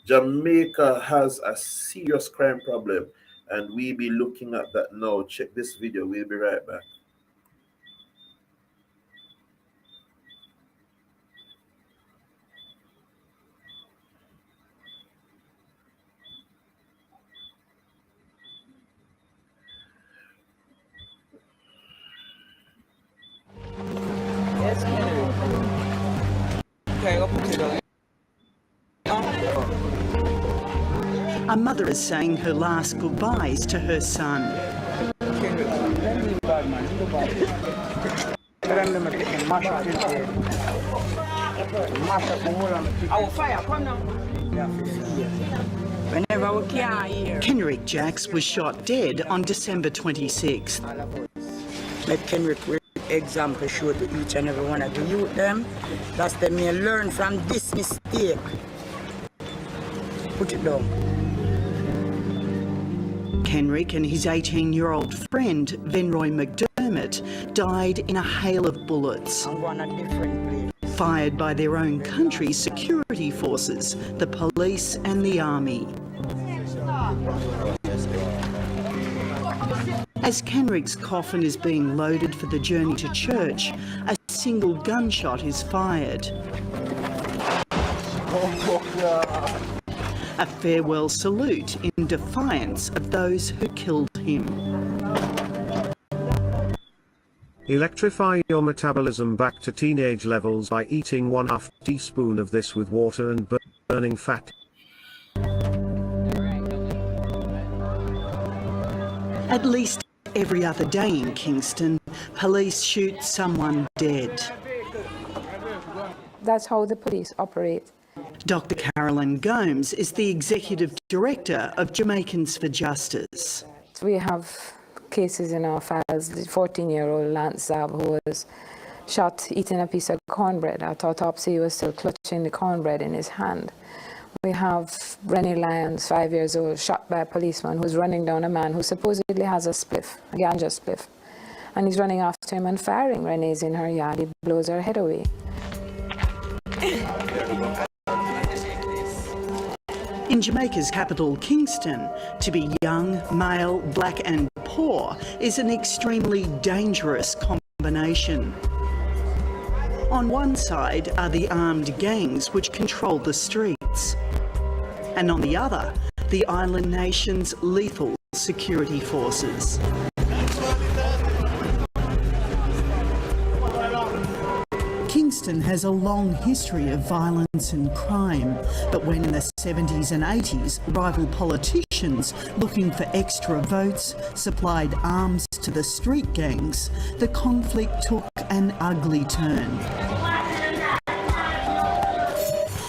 Jamaica has a serious crime problem, and we'll be looking at that now. Check this video. We'll be right back. A mother is saying her last goodbyes to her son. Kenrick Jacks was shot dead on December 26th. Let Kenrick example show to each and every one of the youth them, that they may learn from this mistake. Put it down. Kenrick and his 18-year-old friend, Venroy McDermott, died in a hail of bullets, fired by their own country's security forces, the police and the army. As Kenrick's coffin is being loaded for the journey to church, a single gunshot is fired. A farewell salute in defiance of those who killed him. Electrify your metabolism back to teenage levels by eating 1/2 teaspoon of this with water and burning fat. At least every other day in Kingston, police shoot someone dead. That's how the police operate. Dr. Carolyn Gomes is the Executive Director of Jamaicans for Justice. We have cases in our files. The 14-year-old Lance Zab, who was shot eating a piece of cornbread. At autopsy, he was still clutching the cornbread in his hand. We have Rennie Lyons, 5 years old, shot by a policeman who's running down a man who supposedly has a spliff, a ganja spliff. And he's running after him and firing. Renee's in her yard. He blows her head away. In Jamaica's capital, Kingston, to be young, male, black and poor is an extremely dangerous combination. On one side are the armed gangs which control the streets, and on the other, the island nation's lethal security forces. Kingston has a long history of violence and crime, but when in the 70s and 80s, rival politicians looking for extra votes supplied arms to the street gangs, the conflict took an ugly turn.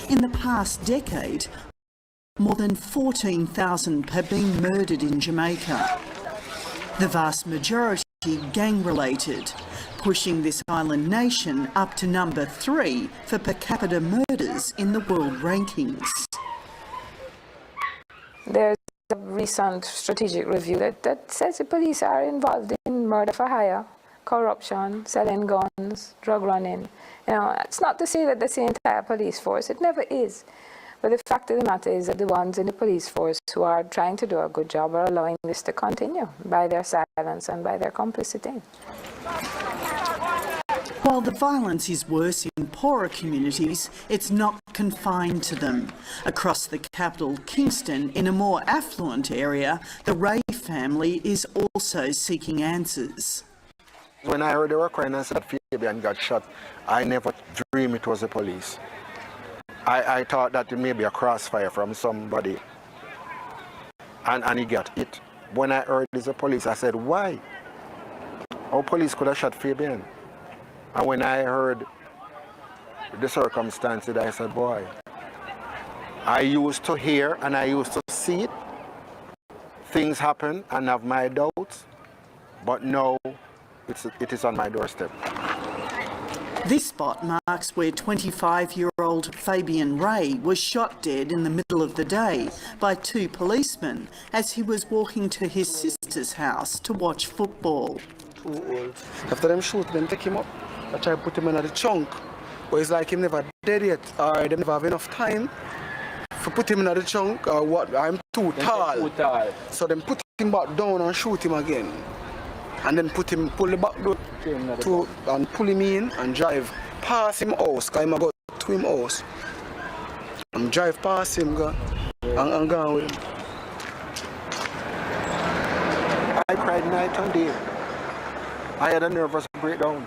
In the past decade, more than 14,000 have been murdered in Jamaica. The vast majority gang-related, pushing this island nation up to number 3 for per capita murders in the world rankings. There's a recent strategic review that says the police are involved in murder for hire, corruption, selling guns, drug running. You know, it's not to say that that's the entire police force. It never is. But the fact of the matter is that the ones in the police force who are trying to do a good job are allowing this to continue by their silence and by their complicity. While the violence is worse in poorer communities, it's not confined to them. Across the capital, Kingston, in a more affluent area, the Ray family is also seeking answers. When I heard they were crying and said Fabian got shot, I never dreamed it was the police. I thought that it may be a crossfire from somebody, and he got hit. When I heard it's the police, I said, why? Our police could have shot Fabian. And when I heard the circumstances, I said, boy, I used to hear and I used to see it. Things happen and have my doubts, but now it is on my doorstep. This spot marks where 25-year-old Fabian Ray was shot dead in the middle of the day by 2 policemen as he was walking to his sister's house to watch football. After them shoot, them take him up. I try to put him in the trunk, but it's like him never dead yet, or they never have enough time to put him in the trunk, or what, I'm too tall. So them put him back down and shoot him again. And then pull the back door and pull him in and drive past him house, because I'm go to him house. And drive past him and go with him. I cried night and day. I had a nervous breakdown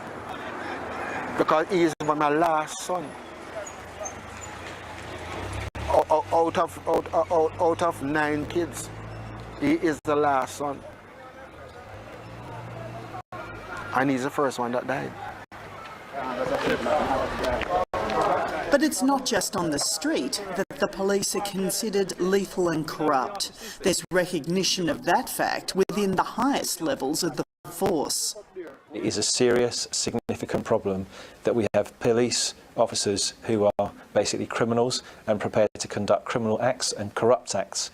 because he is my last son. Out of 9 kids, he is the last son. And he's the first one that died. But it's not just on the street that the police are considered lethal and corrupt. There's recognition of that fact within the highest levels of the force. It is a serious, significant problem that we have police officers who are basically criminals and prepared to conduct criminal acts and corrupt acts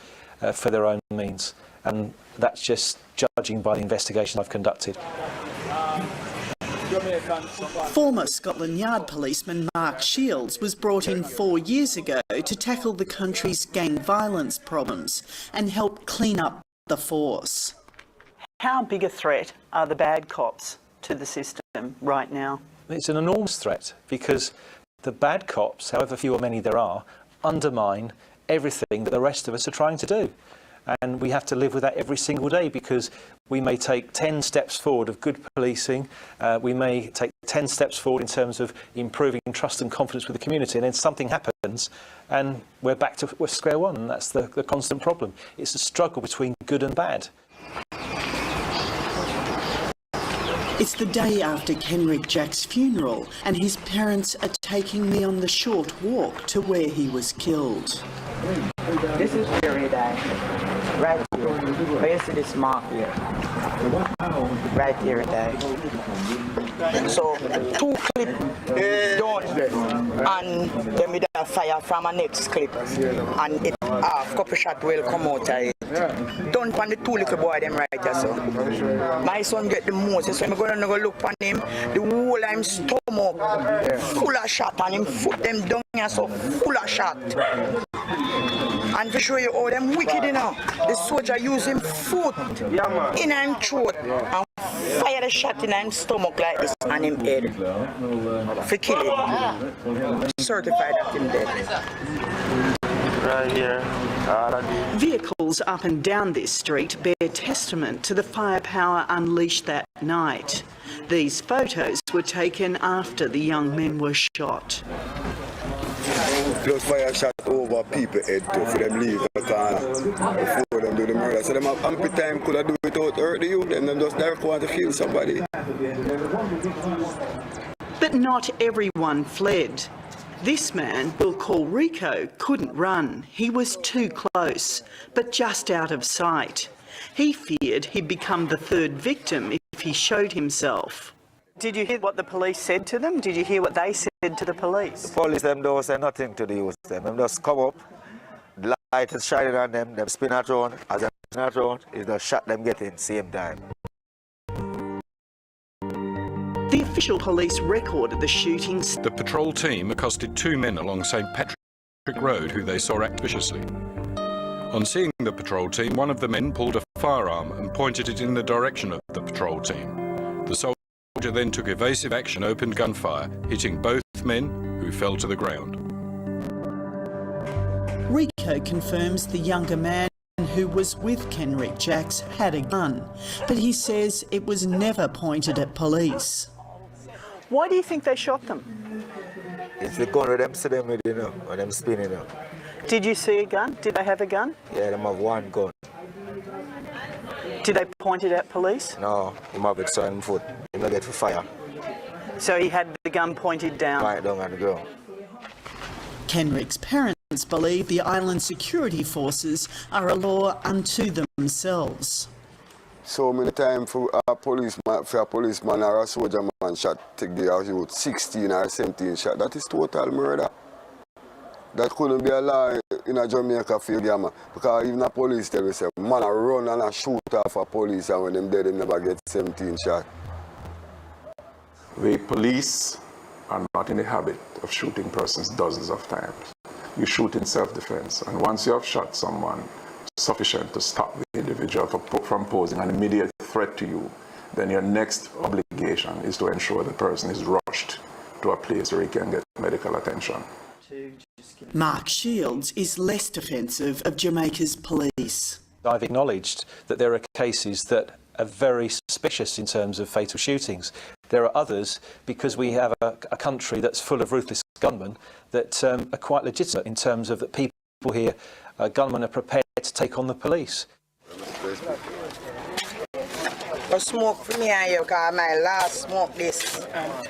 for their own means. And that's just judging by the investigation I've conducted. Former Scotland Yard policeman Mark Shields was brought in 4 years ago to tackle the country's gang violence problems and help clean up the force. How big a threat are the bad cops to the system right now? It's an enormous threat because the bad cops, however few or many there are, undermine everything that the rest of us are trying to do. And we have to live with that every single day because we may take 10 steps forward of good policing, we may take 10 steps forward in terms of improving trust and confidence with the community, and then something happens and we're back to square one, and that's the constant problem. It's a struggle between good and bad. It's the day after Kenrick Jack's funeral and his parents are taking me on the short walk to where he was killed. This is Jerry Day. Right here. Where you see this mark here? Right here it died. So 2 clips down and then with a fire from a next clip and it half couple shot will come out of it. Don't pan the 2 little boy them right there, so. My son get the most, so I'm going to go look on him. The whole of him stomach full of shot and him foot them down here so full of shot. And to show you how them wicked enough, the soldier use him foot in him throat and fire the shot in him stomach like this and him head. For kill him. Certified that him dead. Right here. Vehicles up and down this street bear testament to the firepower unleashed that night. These photos were taken after the young men were shot. Plus fire shot over people head too for them leave the corner before them do the murder. So them have ample time could have do it without hurt the youth, them just never want to kill somebody. But not everyone fled. This man, we'll call Rico, couldn't run. He was too close, but just out of sight. He feared he'd become the 3rd victim if he showed himself. Did you hear what the police said to them? Did you hear what they said to the police? The police them don't say nothing to the youth. Them just come up, the light is shining on them spin around. As they spin around, it's just shot them getting same time. The official police record of the shootings. The patrol team accosted 2 men along St Patrick Road who they saw act viciously. On seeing the patrol team, one of the men pulled a firearm and pointed it in the direction of the patrol team. The soldier then took evasive action, opened gunfire, hitting both men who fell to the ground. Rico confirms the younger man who was with Kenrick Jacks had a gun, but he says it was never pointed at police. Why do you think they shot them? It's the gun with them see them with, you know, or them spinning up. Did you see a gun? Did they have a gun? Yeah, them have 1 gun. Did they point it at police? No, him have it so him foot. Him not get for fire. So he had the gun pointed down? Right down on the ground. Kenrick's parents believe the island security forces are a law unto themselves. So many times for a policeman or a soldier man shot, take the youth 16 or 17 shot. That is total murder. That couldn't be a law in Jamaica for you, because even a police tell you, say, man, I run and I shoot off a police, and when them dead, they never get 17 shot. The police are not in the habit of shooting persons dozens of times. You shoot in self-defense, and once you have shot someone sufficient to stop the individual from posing an immediate threat to you, then your next obligation is to ensure the person is rushed to a place where he can get medical attention. Mark Shields is less defensive of Jamaica's police. I've acknowledged that there are cases that are very suspicious in terms of fatal shootings. There are others, because we have a country that's full of ruthless gunmen, that are quite legitimate in terms of that people here, gunmen are prepared to take on the police. A smoke for me and you, because my last smoke this.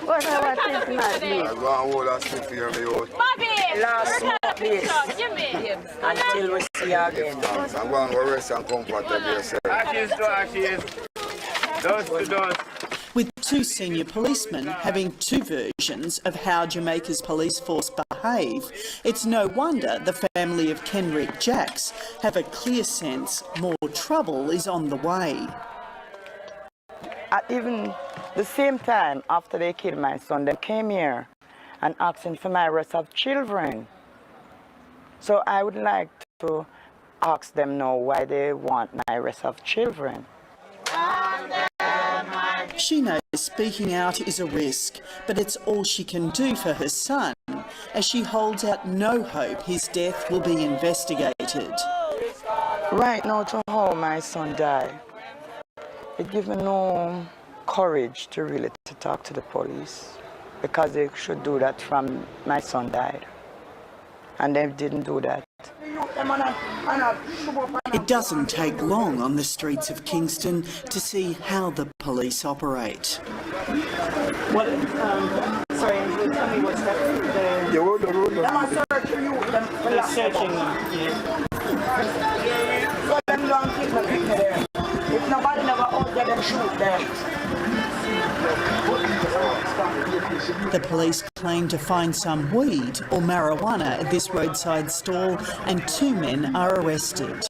What I think I go and hold a stick here, me out. Last smoke this. Until we see you again. I'm going to go rest and comfortable yourself. With 2 senior policemen having 2 versions of how Jamaica's police force behave, it's no wonder the family of Kenrick Jacks have a clear sense more trouble is on the way. At even the same time after they killed my son, they came here and asking for my arrest of children. So I would like to ask them now why they want my arrest of children. She knows speaking out is a risk, but it's all she can do for her son, as she holds out no hope his death will be investigated. Right now, to how my son died, it gives me no courage to really talk to the police, because they should do that from my son died, and they didn't do that. It doesn't take long on the streets of Kingston to see how the police operate. What, sorry, tell me what's happening there. They're searching them, yeah. The police claim to find some weed or marijuana at this roadside stall, and 2 men are arrested.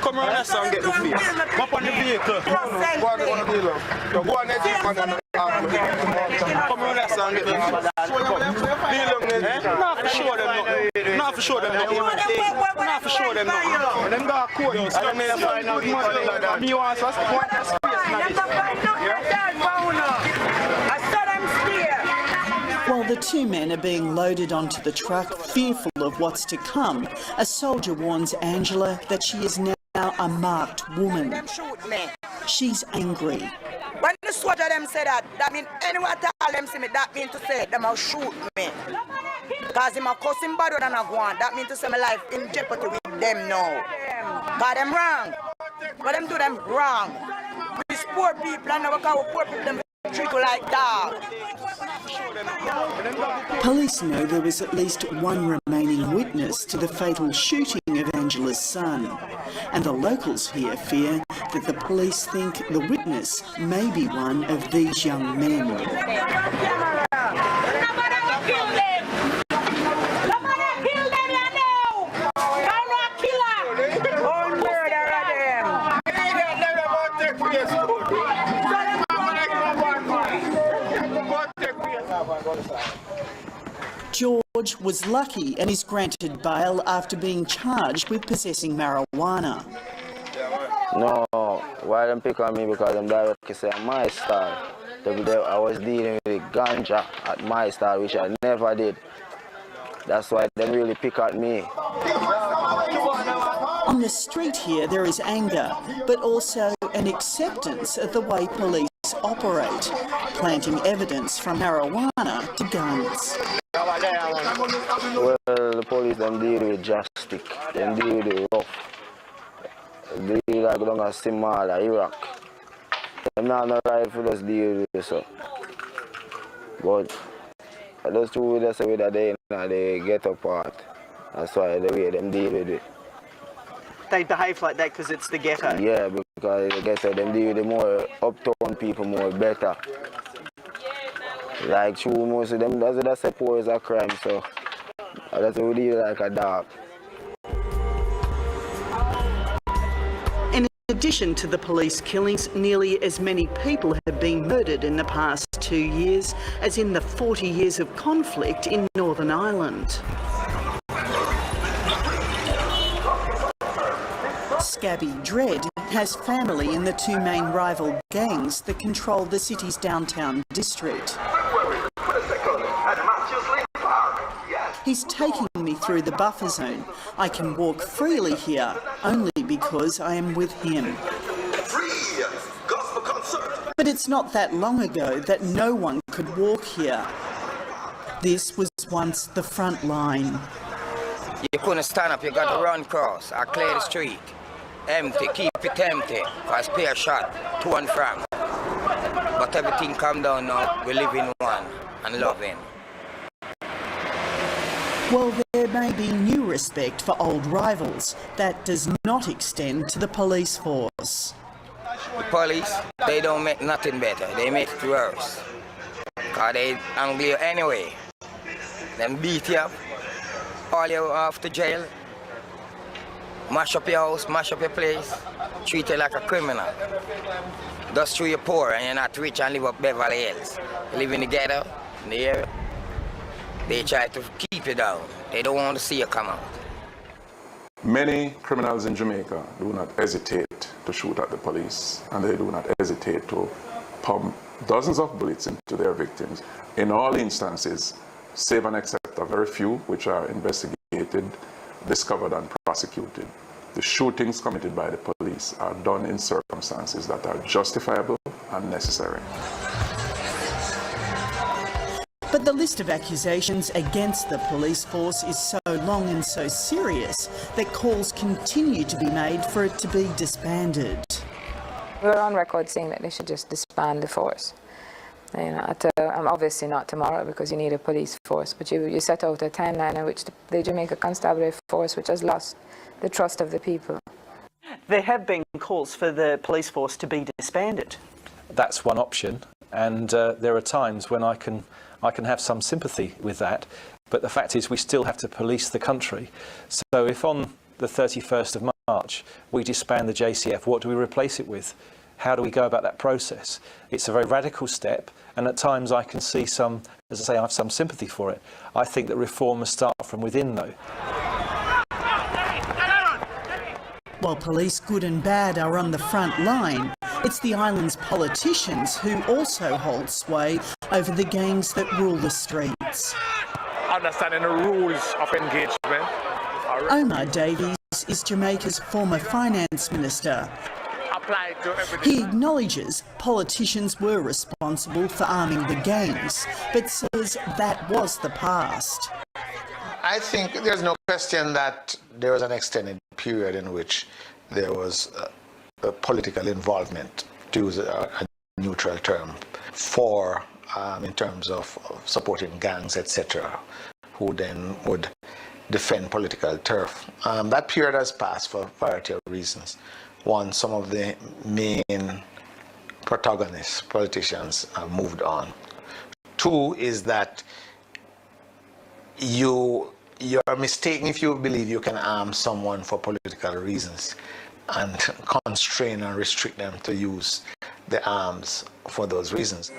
Come around that song, get the face. Up on the vehicle. Go on that vehicle. Come around that song, get the face. Not for sure them nothing. Not for sure them nothing. Not for sure them nothing. Them got court. Me want us to want that space. While the 2 men are being loaded onto the truck, fearful of what's to come, a soldier warns Angela that she is now a marked woman. She's angry. When the soldier them say that mean anyone tell them see me, that mean to say them will shoot me. Because him a cuss him better than I want. That mean to say my life in jeopardy with them now. Because them wrong. But them do them wrong. We poor people and now we call poor people them treat you like dogs. Police know there was at least 1 remaining witness to the fatal shooting of Angela's son, and the locals here fear that the police think the witness may be one of these young men. George was lucky and is granted bail after being charged with possessing marijuana. No, why them pick on me? Because them directly say my style. I was dealing with ganja at my style, which I never did. That's why they really pick at me. On the street here there is anger, but also an acceptance of the way police operate, planting evidence from marijuana to guns. Well, the police them deal with drastic, them deal with it rough. They deal like down at Somalia, Iraq. Them not no rifle, just deal with it so. But those two with us with that they get apart. That's why the way them deal with it. They behave like that because it's the ghetto? Yeah, because the ghetto, them deal with the more uptown people more better. Like true, most of them, that's a poor is a crime, so that's what we deal like a dog. In addition to the police killings, nearly as many people have been murdered in the past 2 years as in the 40 years of conflict in Northern Ireland. Scabby Dread has family in the 2 main rival gangs that control the city's downtown district. He's taking me through the buffer zone. I can walk freely here, only because I am with him. But it's not that long ago that no one could walk here. This was once the front line. You couldn't stand up, you got to run across or clear the street. Empty, keep it empty, because pay a shot, to and from. But everything calm down now, we live in one and loving. Well, there may be new respect for old rivals. That does not extend to the police force. The police, they don't make nothing better, they make it worse. Because they angry you anyway. Them beat you up, haul you off to jail, mash up your house, mash up your place, treat you like a criminal. Just through you're poor and you're not rich and live up Beverly Hills. You live in the ghetto, in the area. They try to keep you down. They don't want to see you come out. Many criminals in Jamaica do not hesitate to shoot at the police, and they do not hesitate to pump dozens of bullets into their victims. In all instances, save and except a very few which are investigated, discovered and prosecuted, the shootings committed by the police are done in circumstances that are justifiable and necessary. But the list of accusations against the police force is so long and so serious that calls continue to be made for it to be disbanded. We're on record saying that they should just disband the force. You know, obviously not tomorrow because you need a police force, but you set out a timeline in which the Jamaica Constabulary Force, which has lost the trust of the people. There have been calls for the police force to be disbanded. That's one option, and there are times when I can have some sympathy with that, but the fact is we still have to police the country. So if on the 31st of March we disband the JCF, what do we replace it with? How do we go about that process? It's a very radical step, and at times I can see some, as I say, I have some sympathy for it. I think that reform must start from within, though. While police good and bad are on the front line, it's the island's politicians who also hold sway over the gangs that rule the streets. Understanding the rules of engagement. Omar Davies is Jamaica's former finance minister. He acknowledges politicians were responsible for arming the gangs, but says that was the past. I think there's no question that there was an extended period in which there was a political involvement, to use a neutral term, for in terms of supporting gangs, etc., who then would defend political turf. That period has passed for a variety of reasons. One, some of the main protagonists, politicians, have moved on. Two is that you're mistaken if you believe you can arm someone for political reasons and constrain and restrict them to use the arms for those reasons.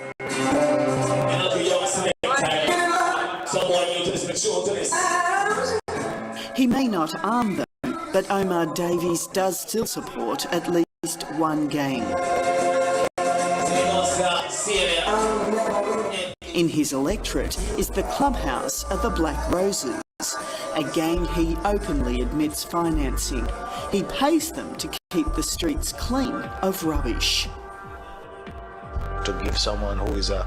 He may not arm them, but Omar Davies does still support at least one gang. In his electorate is the clubhouse of the Black Roses, a gang he openly admits financing. He pays them to keep the streets clean of rubbish. To give someone who is a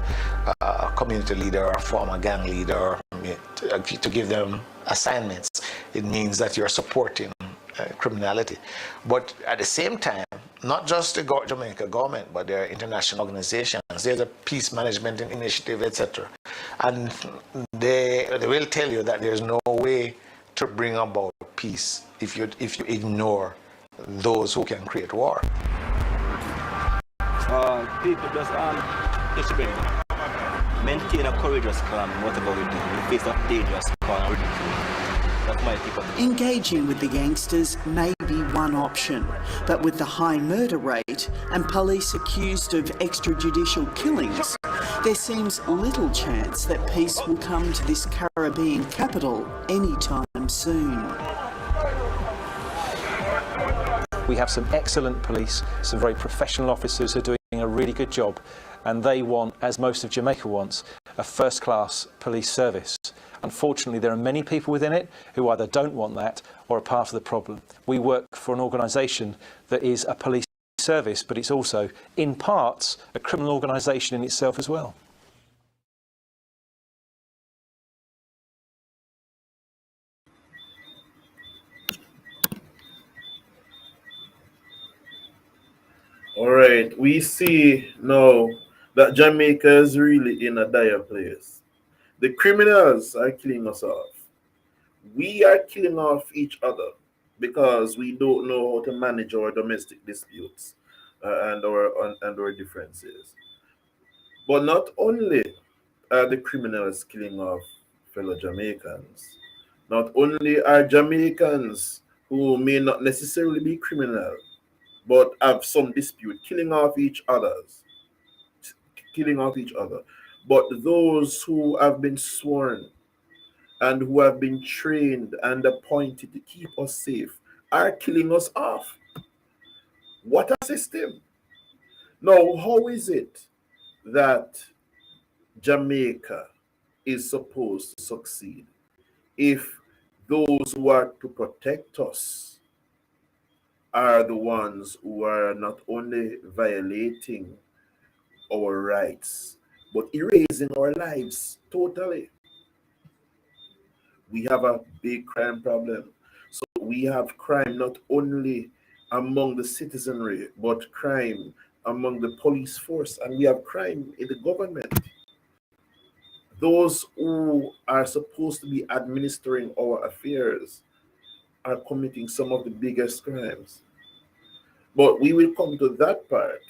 community leader or a former gang leader, to give them assignments, it means that you're supporting criminality. But at the same time, not just the Jamaica government, but there are international organizations. There's a peace management initiative, etc. And they will tell you that there's no way to bring about peace if you ignore those who can create war. People just maintain a courageous calm, whatever we do. We face a dangerous calm. That's my tip. Engaging with the gangsters may be one option, but with the high murder rate and police accused of extrajudicial killings, there seems little chance that peace will come to this Caribbean capital anytime soon. We have some excellent police, some very professional officers who are doing a really good job, and they want, as most of Jamaica wants, a first-class police service. Unfortunately, there are many people within it who either don't want that or are part of the problem. We work for an organisation that is a police service, but it's also, in parts, a criminal organisation in itself as well. All right, we see now that Jamaica is really in a dire place. The criminals are killing us off. We are killing off each other because we don't know how to manage our domestic disputes and our differences. But not only are the criminals killing off fellow Jamaicans, not only are Jamaicans who may not necessarily be criminal, but have some dispute, killing off each other. But those who have been sworn and who have been trained and appointed to keep us safe are killing us off. What a system. Now, how is it that Jamaica is supposed to succeed if those who are to protect us are the ones who are not only violating our rights, but erasing our lives totally? We have a big crime problem. So we have crime not only among the citizenry, but crime among the police force, and we have crime in the government. Those who are supposed to be administering our affairs are committing some of the biggest crimes. But we will come to that part.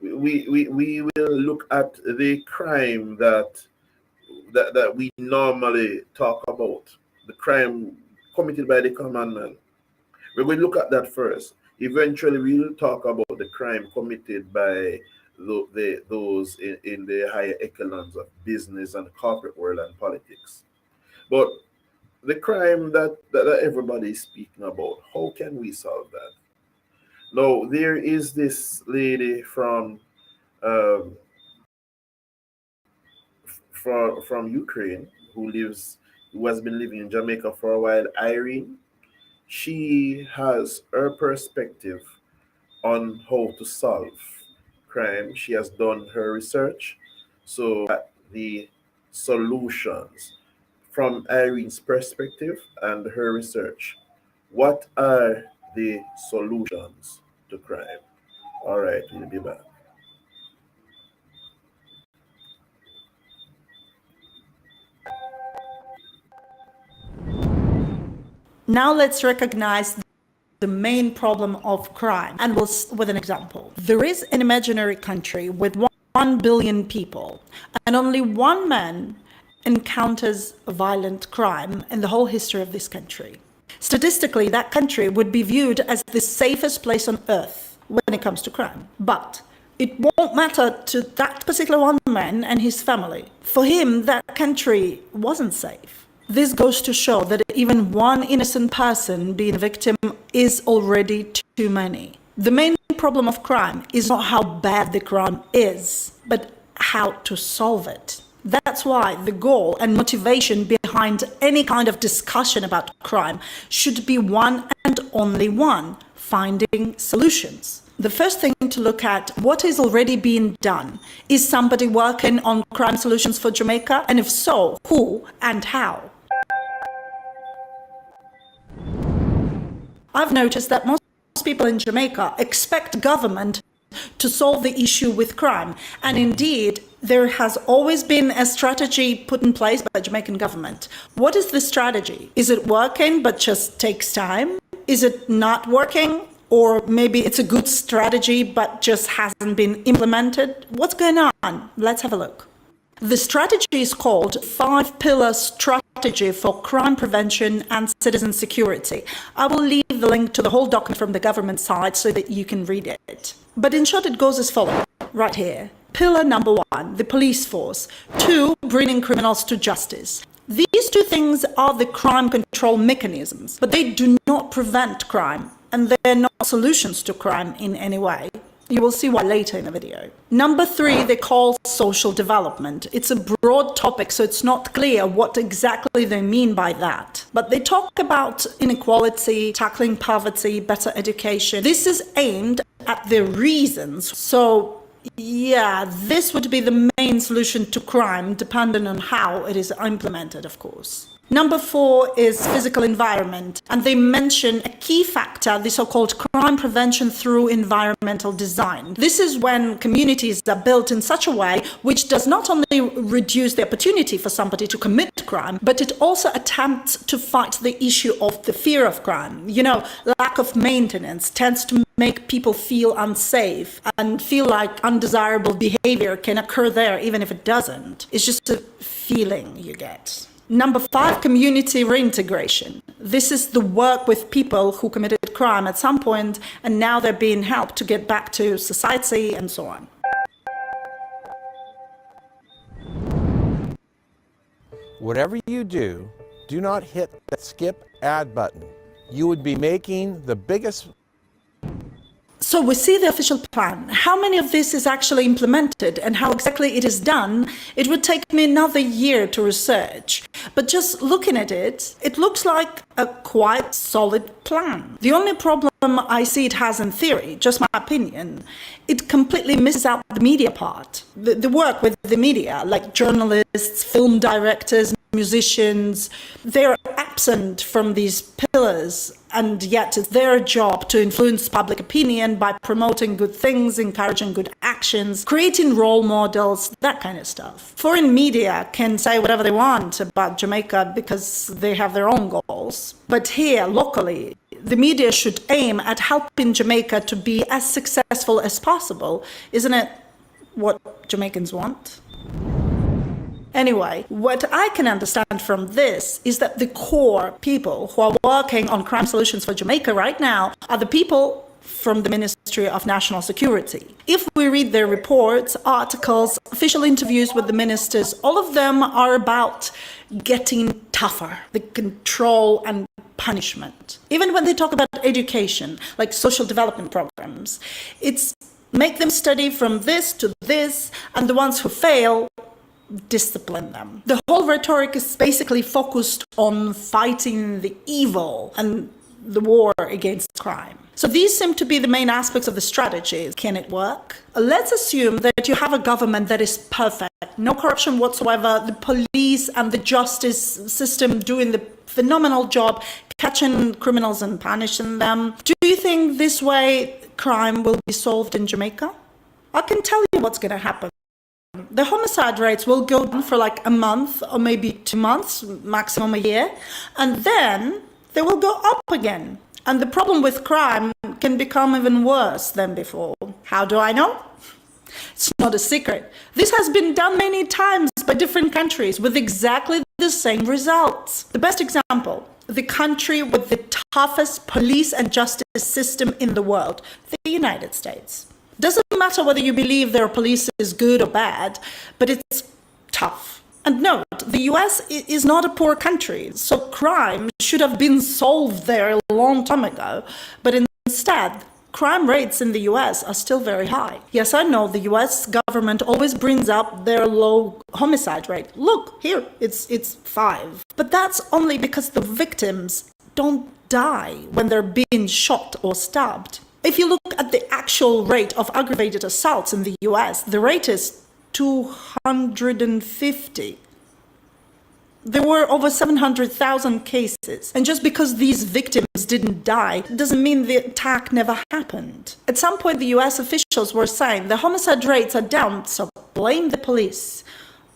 We will look at the crime that we normally talk about, the crime committed by the common man. We're going to look at that first. Eventually, we'll talk about the crime committed by those in the higher echelons of business and corporate world and politics. But the crime that everybody is speaking about, how can we solve that? Now, there is this lady from Ukraine who has been living in Jamaica for a while, Irene. She has her perspective on how to solve crime. She has done her research. So the solutions from Irene's perspective and her research, what are the solutions to crime? All right, we'll be back. Now let's recognize the main problem of crime, and we'll with an example. There is an imaginary country with 1 billion people, and only one man encounters a violent crime in the whole history of this country. Statistically, that country would be viewed as the safest place on earth when it comes to crime. But it won't matter to that particular one man and his family. For him, that country wasn't safe. This goes to show that even one innocent person being a victim is already too many. The main problem of crime is not how bad the crime is, but how to solve it. That's why the goal and motivation behind any kind of discussion about crime should be one and only one: finding solutions. The first thing to look at, what is already being done. Is somebody working on crime solutions for Jamaica? And if so, who and how? I've noticed that most people in Jamaica expect government to solve the issue with crime. And indeed, there has always been a strategy put in place by the Jamaican government. What is the strategy? Is it working but just takes time? Is it not working? Or maybe it's a good strategy but just hasn't been implemented? What's going on? Let's have a look. The strategy is called 5-Pillar Strategy for Crime Prevention and Citizen Security. I will leave the link to the whole document from the government side so that you can read it. But in short, it goes as follows, right here. Pillar number 1, the police force. 2, bringing criminals to justice. These two things are the crime control mechanisms, but they do not prevent crime, and they're not solutions to crime in any way. You will see why later in the video. Number 3, they call social development. It's a broad topic, so it's not clear what exactly they mean by that. But they talk about inequality, tackling poverty, better education. This is aimed at the reasons. So, yeah, this would be the main solution to crime, depending on how it is implemented, of course. Number 4 is physical environment, and they mention a key factor, the so-called crime prevention through environmental design. This is when communities are built in such a way which does not only reduce the opportunity for somebody to commit crime, but it also attempts to fight the issue of the fear of crime. You know, lack of maintenance tends to make people feel unsafe and feel like undesirable behavior can occur there even if it doesn't. It's just a feeling you get. Number 5, community reintegration. This is the work with people who committed crime at some point and now they're being helped to get back to society and so on. Whatever you do, do not hit that skip ad button. You would be making the biggest... So we see the official plan. How many of this is actually implemented and how exactly it is done? It would take me another year to research. But just looking at it, it looks like a quite solid plan. The only problem I see it has in theory, just my opinion, it completely misses out the media part. The work with the media, like journalists, film directors, musicians, they're absent from these pillars. and yet it's their job to influence public opinion by promoting good things, encouraging good actions, creating role models, that kind of stuff. Foreign media can say whatever they want about Jamaica because they have their own goals. But here, locally, the media should aim at helping Jamaica to be as successful as possible. Isn't it what Jamaicans want? Anyway, what I can understand from this is that the core people who are working on crime solutions for Jamaica right now are the people from the Ministry of National Security. If we read their reports, articles, official interviews with the ministers, all of them are about getting tougher, the control and punishment. Even when they talk about education, like social development programs, it's make them study from this to this, and the ones who fail, discipline them. The whole rhetoric is basically focused on fighting the evil and the war against crime. So these seem to be the main aspects of the strategy. Can it work? Let's assume that you have a government that is perfect, no corruption whatsoever, the police and the justice system doing the phenomenal job catching criminals and punishing them. Do you think this way crime will be solved in Jamaica? I can tell you what's going to happen. The homicide rates will go down for like a month or maybe 2 months, maximum a year, and then they will go up again. And the problem with crime can become even worse than before. How do I know? It's not a secret. This has been done many times by different countries with exactly the same results. The best example, the country with the toughest police and justice system in the world, the United States. Doesn't matter whether you believe their police is good or bad, but it's tough. And note, the US is not a poor country, so crime should have been solved there a long time ago. But instead, crime rates in the US are still very high. Yes, I know the US government always brings up their low homicide rate. Look, here, it's 5. But that's only because the victims don't die when they're being shot or stabbed. If you look at the actual rate of aggravated assaults in the US, the rate is 250. There were over 700,000 cases. And just because these victims didn't die doesn't mean the attack never happened. At some point, the US officials were saying the homicide rates are down, so blame the police.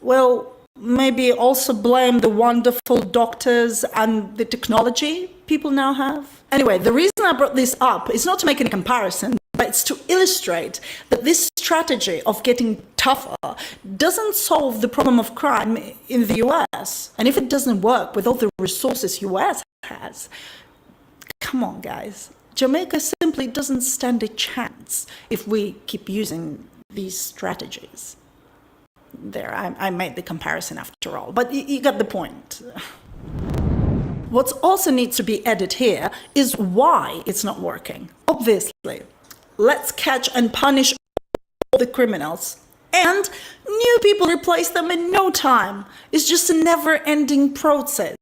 Well, maybe also blame the wonderful doctors and the technology people now have. Anyway, the reason I brought this up is not to make any comparison, but it's to illustrate that this strategy of getting tougher doesn't solve the problem of crime in the US. And if it doesn't work with all the resources US has, come on, guys. Jamaica simply doesn't stand a chance if we keep using these strategies. There, I made the comparison after all, but you got the point. What also needs to be added here is why it's not working. Obviously, let's catch and punish all the criminals, and new people replace them in no time. It's just a never-ending process.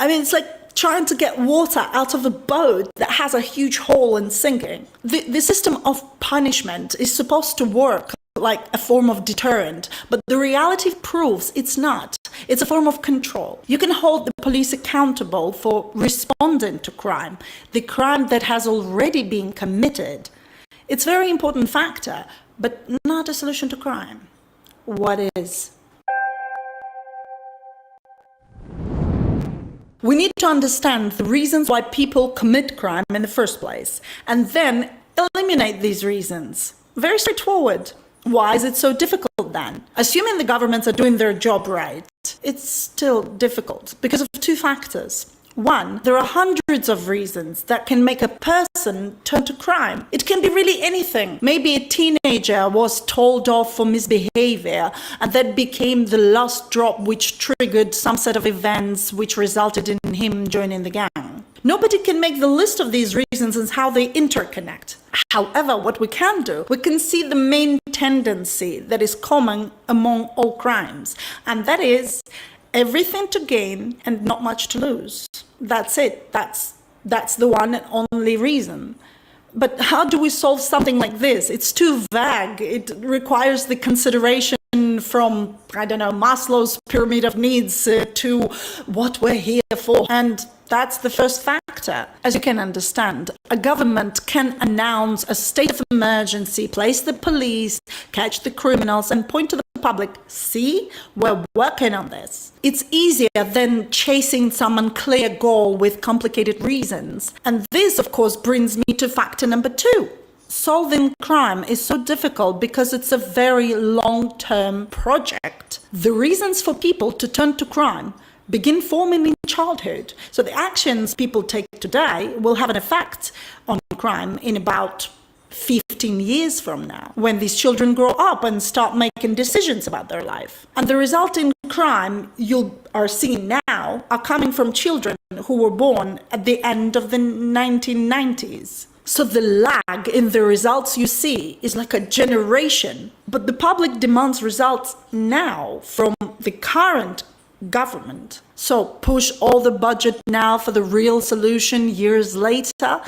I mean, it's like trying to get water out of a boat that has a huge hole and sinking. The system of punishment is supposed to work like a form of deterrent, but the reality proves it's not. It's a form of control. You can hold the police accountable for responding to crime, the crime that has already been committed. It's a very important factor, but not a solution to crime. What is? We need to understand the reasons why people commit crime in the first place, and then eliminate these reasons. Very straightforward. Why is it so difficult then? Assuming the governments are doing their job right, it's still difficult because of 2 factors. One, there are hundreds of reasons that can make a person turn to crime. It can be really anything. Maybe a teenager was told off for misbehavior, and that became the last drop which triggered some set of events which resulted in him joining the gang. Nobody can make the list of these reasons and how they interconnect. However, what we can do, we can see the main tendency that is common among all crimes, and that is everything to gain and not much to lose. That's it. That's the one and only reason. But how do we solve something like this? It's too vague. It requires the consideration from, I don't know, Maslow's pyramid of needs to what we're here for. And That's the first factor. As you can understand, a government can announce a state of emergency, place the police, catch the criminals, and point to the public, see, we're working on this. It's easier than chasing some unclear goal with complicated reasons. And this, of course, brings me to factor number 2. Solving crime is so difficult because it's a very long-term project. The reasons for people to turn to crime begin forming in childhood. So the actions people take today will have an effect on crime in about 15 years from now, when these children grow up and start making decisions about their life. And the resulting crime you are seeing now are coming from children who were born at the end of the 1990s. So the lag in the results you see is like a generation. But the public demands results now from the current government. So push all the budget now for the real solution years later.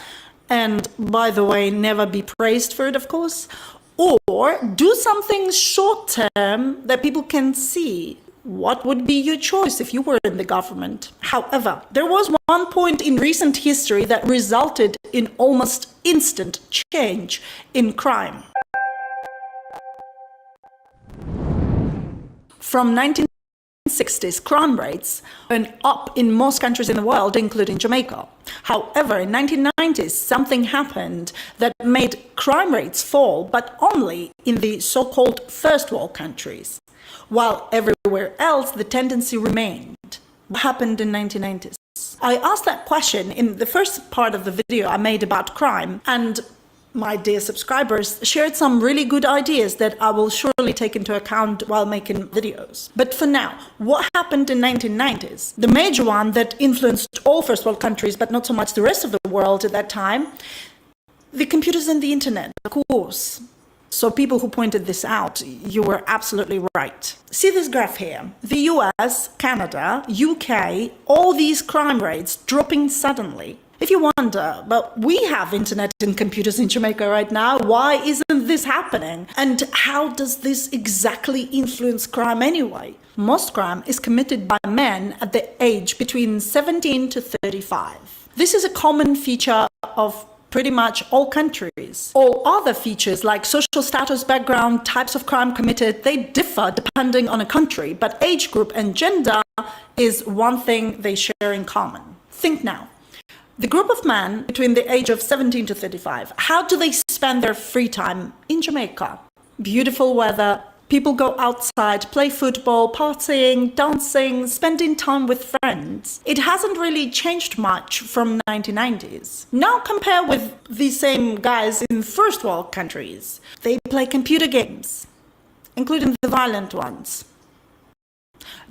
And by the way, never be praised for it, of course. Or do something short term that people can see. What would be your choice if you were in the government? However, there was one point in recent history that resulted in almost instant change in crime. From 1960s, crime rates went up in most countries in the world, including Jamaica. However, in 1990s, something happened that made crime rates fall, but only in the so-called first world countries. While everywhere else, the tendency remained. What happened in 1990s? I asked that question in the first part of the video I made about crime, and my dear subscribers shared some really good ideas that I will surely take into account while making videos. But for now, what happened in 1990s? The major one that influenced all first world countries, but not so much the rest of the world at that time, the computers and the internet, of course. So people who pointed this out, you were absolutely right. See this graph here. The US, Canada, UK, all these crime rates dropping suddenly. If you wonder, but we have internet and computers in Jamaica right now, why isn't this happening? And how does this exactly influence crime anyway? Most crime is committed by men at the age between 17 to 35. This is a common feature of pretty much all countries. All other features like social status, background, types of crime committed, they differ depending on a country, but age group and gender is one thing they share in common. Think now. The group of men between the age of 17 to 35, how do they spend their free time in Jamaica? Beautiful weather, people go outside, play football, partying, dancing, spending time with friends. It hasn't really changed much from 1990s. Now compare with these same guys in first world countries. They play computer games, including the violent ones.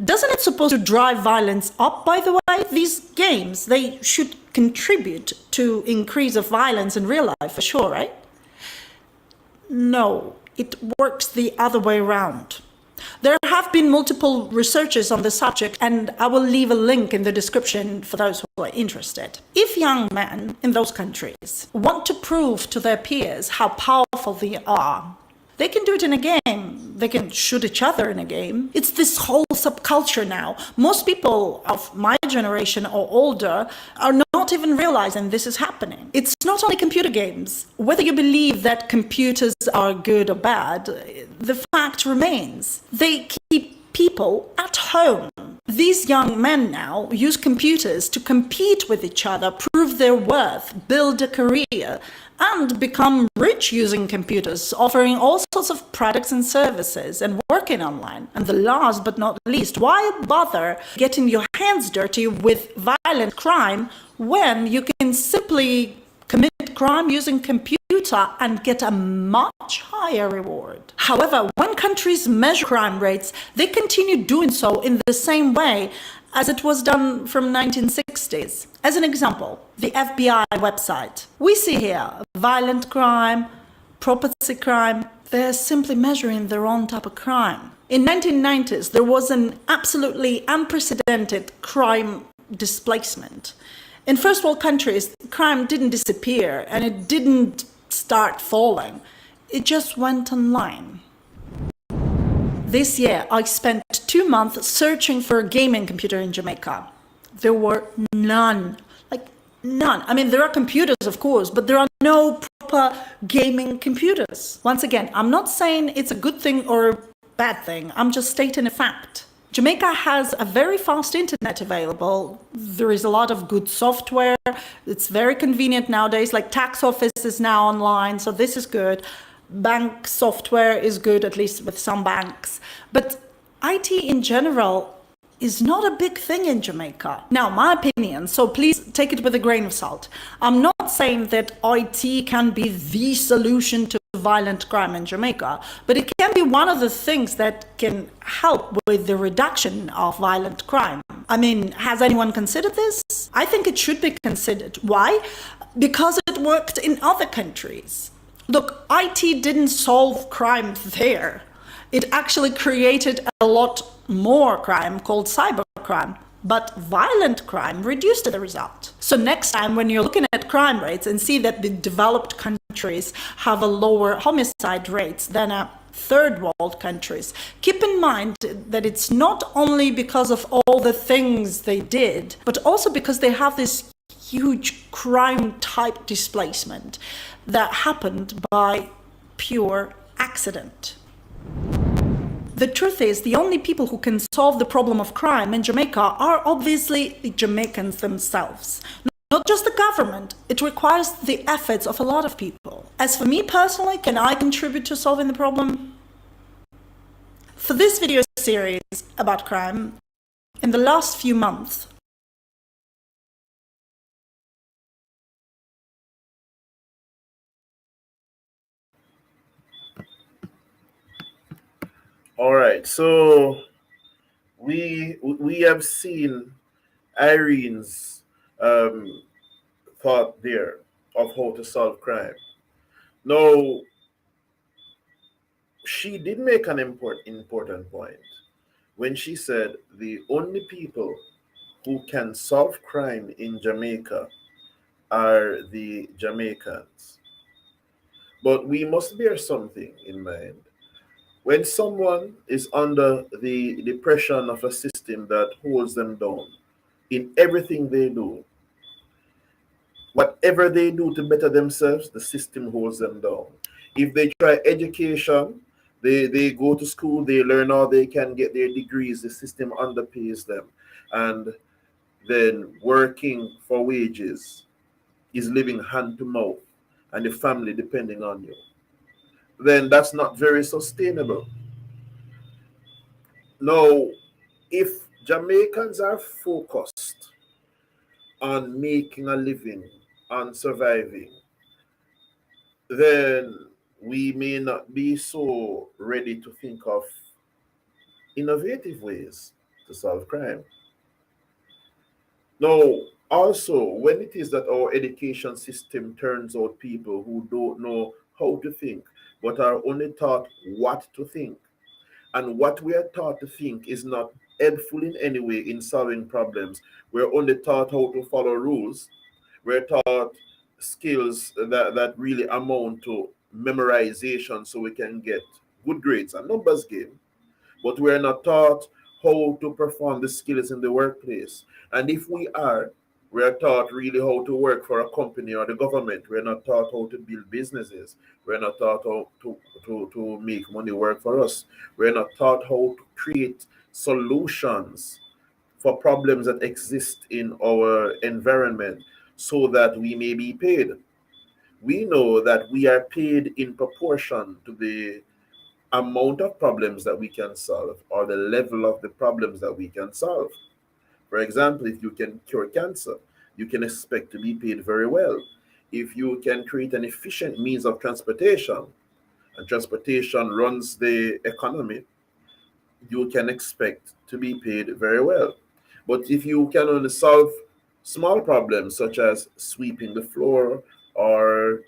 Doesn't it supposed to drive violence up, by the way? These games, they should contribute to increase of violence in real life, for sure, right? No, it works the other way around. There have been multiple researches on the subject, and I will leave a link in the description for those who are interested. If young men in those countries want to prove to their peers how powerful they are, they can do it in a game. They can shoot each other in a game. It's this whole subculture now. Most people of my generation or older are not even realizing this is happening. It's not only computer games. Whether you believe that computers are good or bad, the fact remains. They keep people at home. These young men now use computers to compete with each other, prove their worth, build a career, and become rich using computers, offering all sorts of products and services and working online. And the last but not least, why bother getting your hands dirty with violent crime when you can simply commit crime using computer and get a much higher reward? However, when countries measure crime rates, they continue doing so in the same way as it was done from 1960s. As an example, the FBI website. We see here violent crime, property crime. They're simply measuring their own type of crime. In 1990s, there was an absolutely unprecedented crime displacement. In first world countries, crime didn't disappear and it didn't start falling. It just went online. This year, I spent 2 months searching for a gaming computer in Jamaica. there were none. Like, none. I mean, there are computers, of course, but there are no proper gaming computers. Once again, I'm not saying it's a good thing or a bad thing. I'm just stating a fact. Jamaica has a very fast internet available. There is a lot of good software. It's very convenient nowadays. Like, tax office is now online, so this is good. Bank software is good, at least with some banks. But IT in general is not a big thing in Jamaica. Now, my opinion, so please take it with a grain of salt. I'm not saying that IT can be the solution to violent crime in Jamaica, but it can be one of the things that can help with the reduction of violent crime. I mean, has anyone considered this? I think it should be considered. Why? Because it worked in other countries. Look, IT didn't solve crime there. It actually created a lot more crime called cybercrime, but violent crime reduced the result. So next time when you're looking at crime rates and see that the developed countries have a lower homicide rates than third world countries, keep in mind that it's not only because of all the things they did, but also because they have this huge crime type displacement that happened by pure accident. The truth is, the only people who can solve the problem of crime in Jamaica are obviously the Jamaicans themselves. Not just the government, it requires the efforts of a lot of people. As for me personally, can I contribute to solving the problem? For this video series about crime, in the last few months, All right, so we have seen Irene's thought there of how to solve crime. Now, she did make an important point when she said the only people who can solve crime in Jamaica are the Jamaicans. But we must bear something in mind. When someone is under the depression of a system that holds them down in everything they do, whatever they do to better themselves, the system holds them down. If they try education, they go to school, they learn all they can, get their degrees, the system underpays them. And then working for wages is living hand to mouth and the family depending on you. Then that's not very sustainable. Now, if Jamaicans are focused on making a living, on surviving, then we may not be so ready to think of innovative ways to solve crime. Now, also, when it is that our education system turns out people who don't know how to think, but are only taught what to think, and what we are taught to think is not helpful in any way in solving problems. We're only taught how to follow rules. We're taught skills that really amount to memorization so we can get good grades, a numbers game. But we're not taught how to perform the skills in the workplace. And if we are, we're taught really how to work for a company or the government. We're not taught how to build businesses. We're not taught how to make money work for us. We're not taught how to create solutions for problems that exist in our environment so that we may be paid. We know that we are paid in proportion to the amount of problems that we can solve or the level of the problems that we can solve. For example, if you can cure cancer, you can expect to be paid very well. If you can create an efficient means of transportation, and transportation runs the economy, you can expect to be paid very well. But if you can only solve small problems such as sweeping the floor or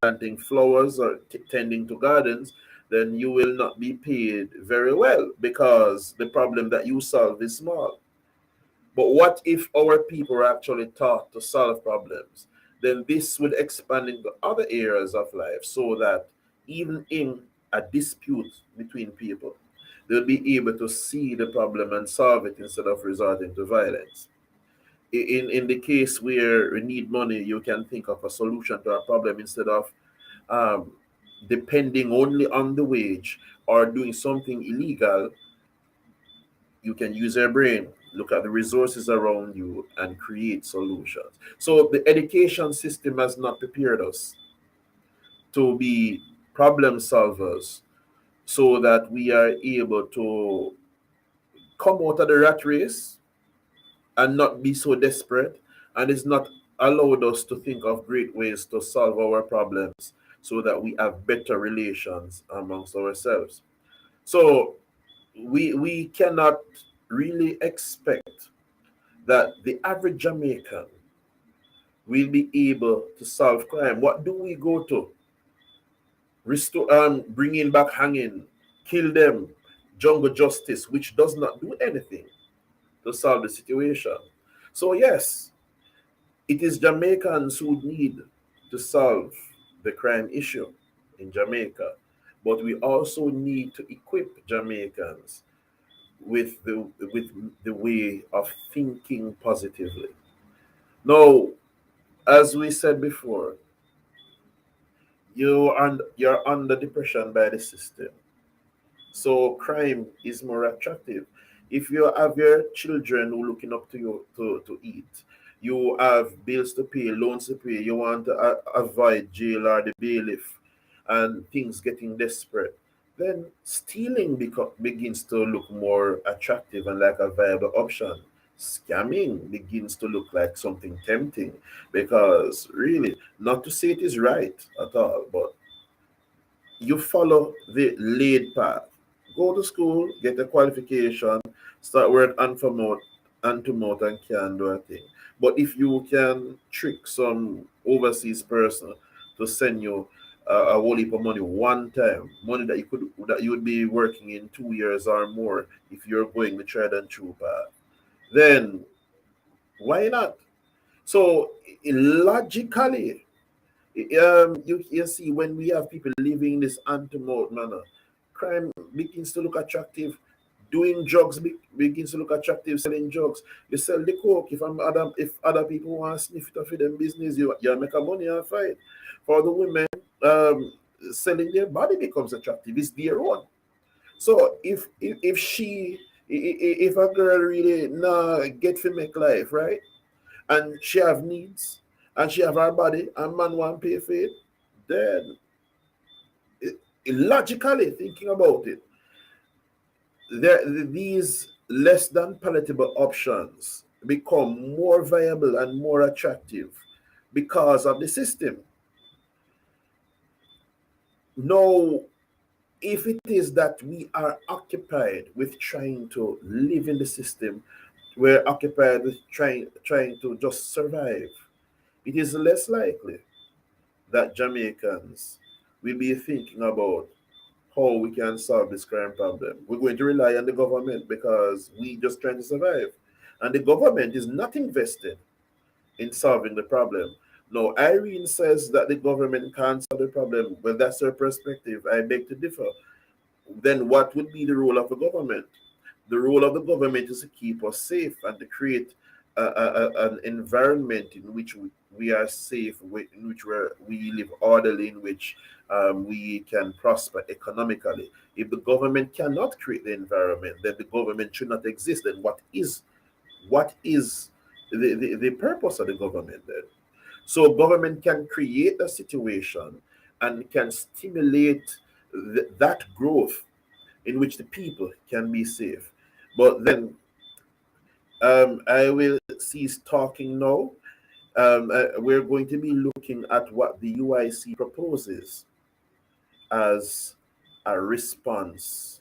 planting flowers or tending to gardens, then you will not be paid very well because the problem that you solve is small. But what if our people are actually taught to solve problems? Then this would expand into other areas of life so that even in a dispute between people, they'll be able to see the problem and solve it instead of resorting to violence. In the case where you need money, you can think of a solution to a problem instead of depending only on the wage or doing something illegal. You can use your brain, look at the resources around you, and create solutions. So the education system has not prepared us to be problem solvers so that we are able to come out of the rat race and not be so desperate, and it's not allowed us to think of great ways to solve our problems so that we have better relations amongst ourselves. So we cannot really expect that the average Jamaican will be able to solve crime. What do we go to? Restore, bringing back hanging, kill them, jungle justice, which does not do anything to solve the situation. So yes, it is Jamaicans who need to solve the crime issue in Jamaica, but we also need to equip Jamaicans with the way of thinking positively. Now, as we said before, you're under depression by the system. So crime is more attractive. If you have your children who are looking up to you to eat, you have bills to pay, loans to pay, you want to avoid jail or the bailiff, and things getting desperate, then stealing begins to look more attractive and like a viable option. Scamming begins to look like something tempting, because really, not to say it is right at all, but you follow the laid path. Go to school, get a qualification, start work hand for mouth, hand to mouth, and can do a thing. But if you can trick some overseas person to send you a whole heap of money one time, money that you would be working in 2 years or more if you're going the tried and true path, then why not? So logically, you see, when we have people living in this hand-to-mouth manner, crime begins to look attractive. Doing drugs begins to look attractive. Selling drugs, you sell the coke. If other people want to sniff it off in them business, you make a money and fight. For the women, selling their body becomes attractive. It's their own. So if a girl really get to make life right, and she have needs, and she have her body, and man want to pay for it, then logically thinking about it, these less than palatable options become more viable and more attractive because of the system. Now, if it is that we are occupied with trying to live in the system, we're occupied with trying to just survive, it is less likely that Jamaicans will be thinking about how we can solve this crime problem. We're going to rely on the government because we just trying to survive. And the government is not invested in solving the problem. Now, Irene says that the government can't solve the problem. Well, that's her perspective. I beg to differ. Then what would be the role of the government? The role of the government is to keep us safe and to create an environment in which we are safe, in which we live orderly, in which we can prosper economically. If the government cannot create the environment, then the government should not exist. Then what is the purpose of the government then? So government can create a situation and can stimulate that growth in which the people can be safe. But then I will cease talking now. We're going to be looking at what the UIC proposes as a response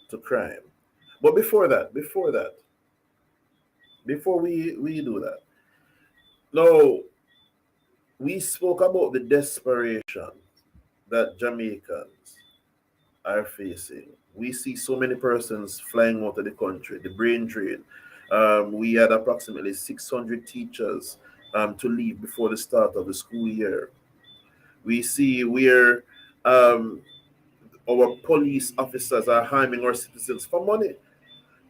to crime. But before we do that, now we spoke about the desperation that Jamaicans are facing. We see so many persons flying out of the country, the brain drain. We had approximately 600 teachers to leave before the start of the school year. We see where our police officers are harming our citizens for money.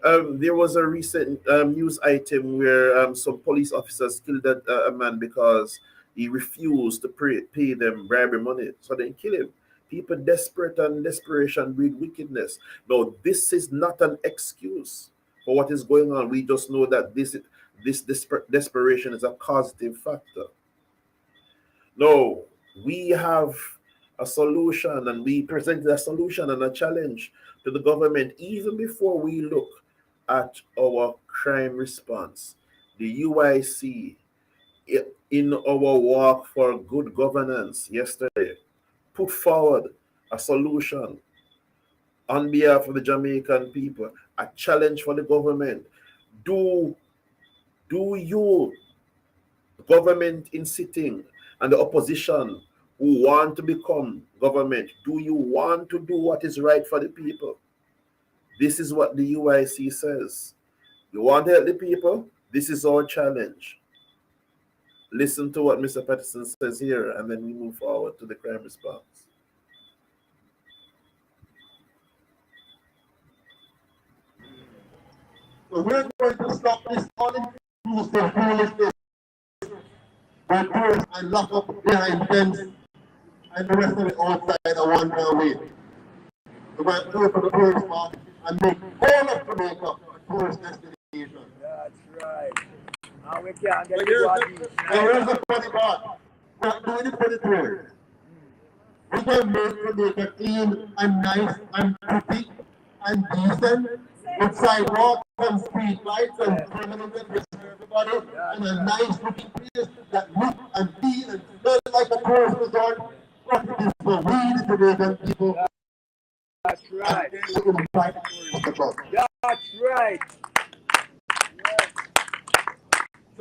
There was a recent news item where some police officers killed a man because he refused to pay them bribery money, so they kill him. People desperate, and desperation breed wickedness. Now, this is not an excuse for what is going on. We just know that this desperation is a causative factor. No, we have a solution, and we presented a solution and a challenge to the government even before we look at our crime response. The UIC, in our walk for good governance yesterday, put forward a solution on behalf of the Jamaican people, a challenge for the government. Do you, the government in sitting, and the opposition who want to become government, do you want to do what is right for the people? This is what the UIC says. You want to help the people? This is our challenge. Listen to what Mr. Patterson says here, and then we move forward to the crime response. So we're going to stop this all-inclusive foolishness by tourists and lock up behind fence and the rest of it outside a one-way. We're going to go for the tourist market and make all of Jamaica a tourist destination. That's right. And we can't get here's the funny part. We're not doing it for the tourists. We're going to make Jamaica clean and nice and pretty and decent, with sidewalks and street lights and permanent address for everybody, and a nice looking place that look and feel and smell like a tourist resort. What it is for we, the Jamaican people. That's right. That's right.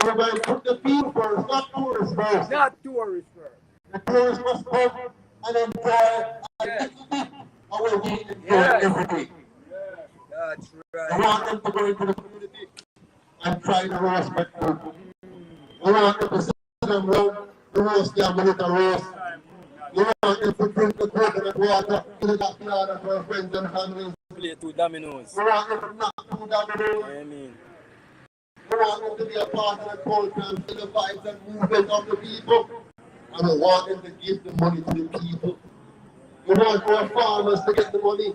So we're going to put the people first, not tourists first. Not tourists first. The tourists must come and enjoy a little bit of what we enjoy every day. That's right. I want them to go into the community and try the roast breakfast. I want them to sit them around the roast gamble with a roast. You want them to drink the coconut water in the backyard of our friends and families. Play 2 dominoes. You want them to knock 2 dominoes. Amen. You want them to be a part of the culture and feel the vibes and movement of the people. And I want them to give the money to the people. You want our farmers to get the money.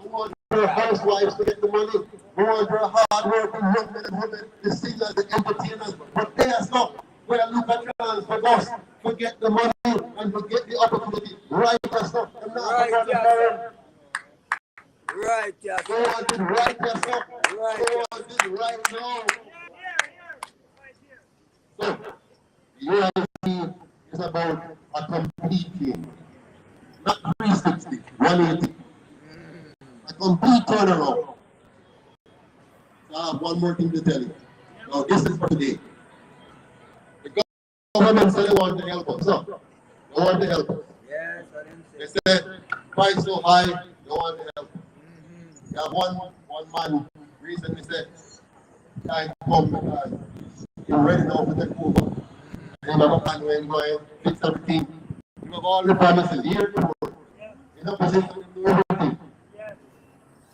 You want our housewives to get the money. We want our hard-working young men and women, the singers, the entertainers. But there's not where Lucas for us to get the money and to get the opportunity. Right, that's not right, yes. We want it right, yes, sir. Right. We want it right now. So, UIC is about a complete team. Not 360, 180. A complete turnaround. So I have one more thing to tell you. Now, this is for today. The government said they want to help us. No, they want to help us. Yes, they said, price so high, they want to help us. You have one man recently said, time come because you're ready now to take over. You have a plan where you're going to fix everything. You have all the promises here to work. In a position to do everything.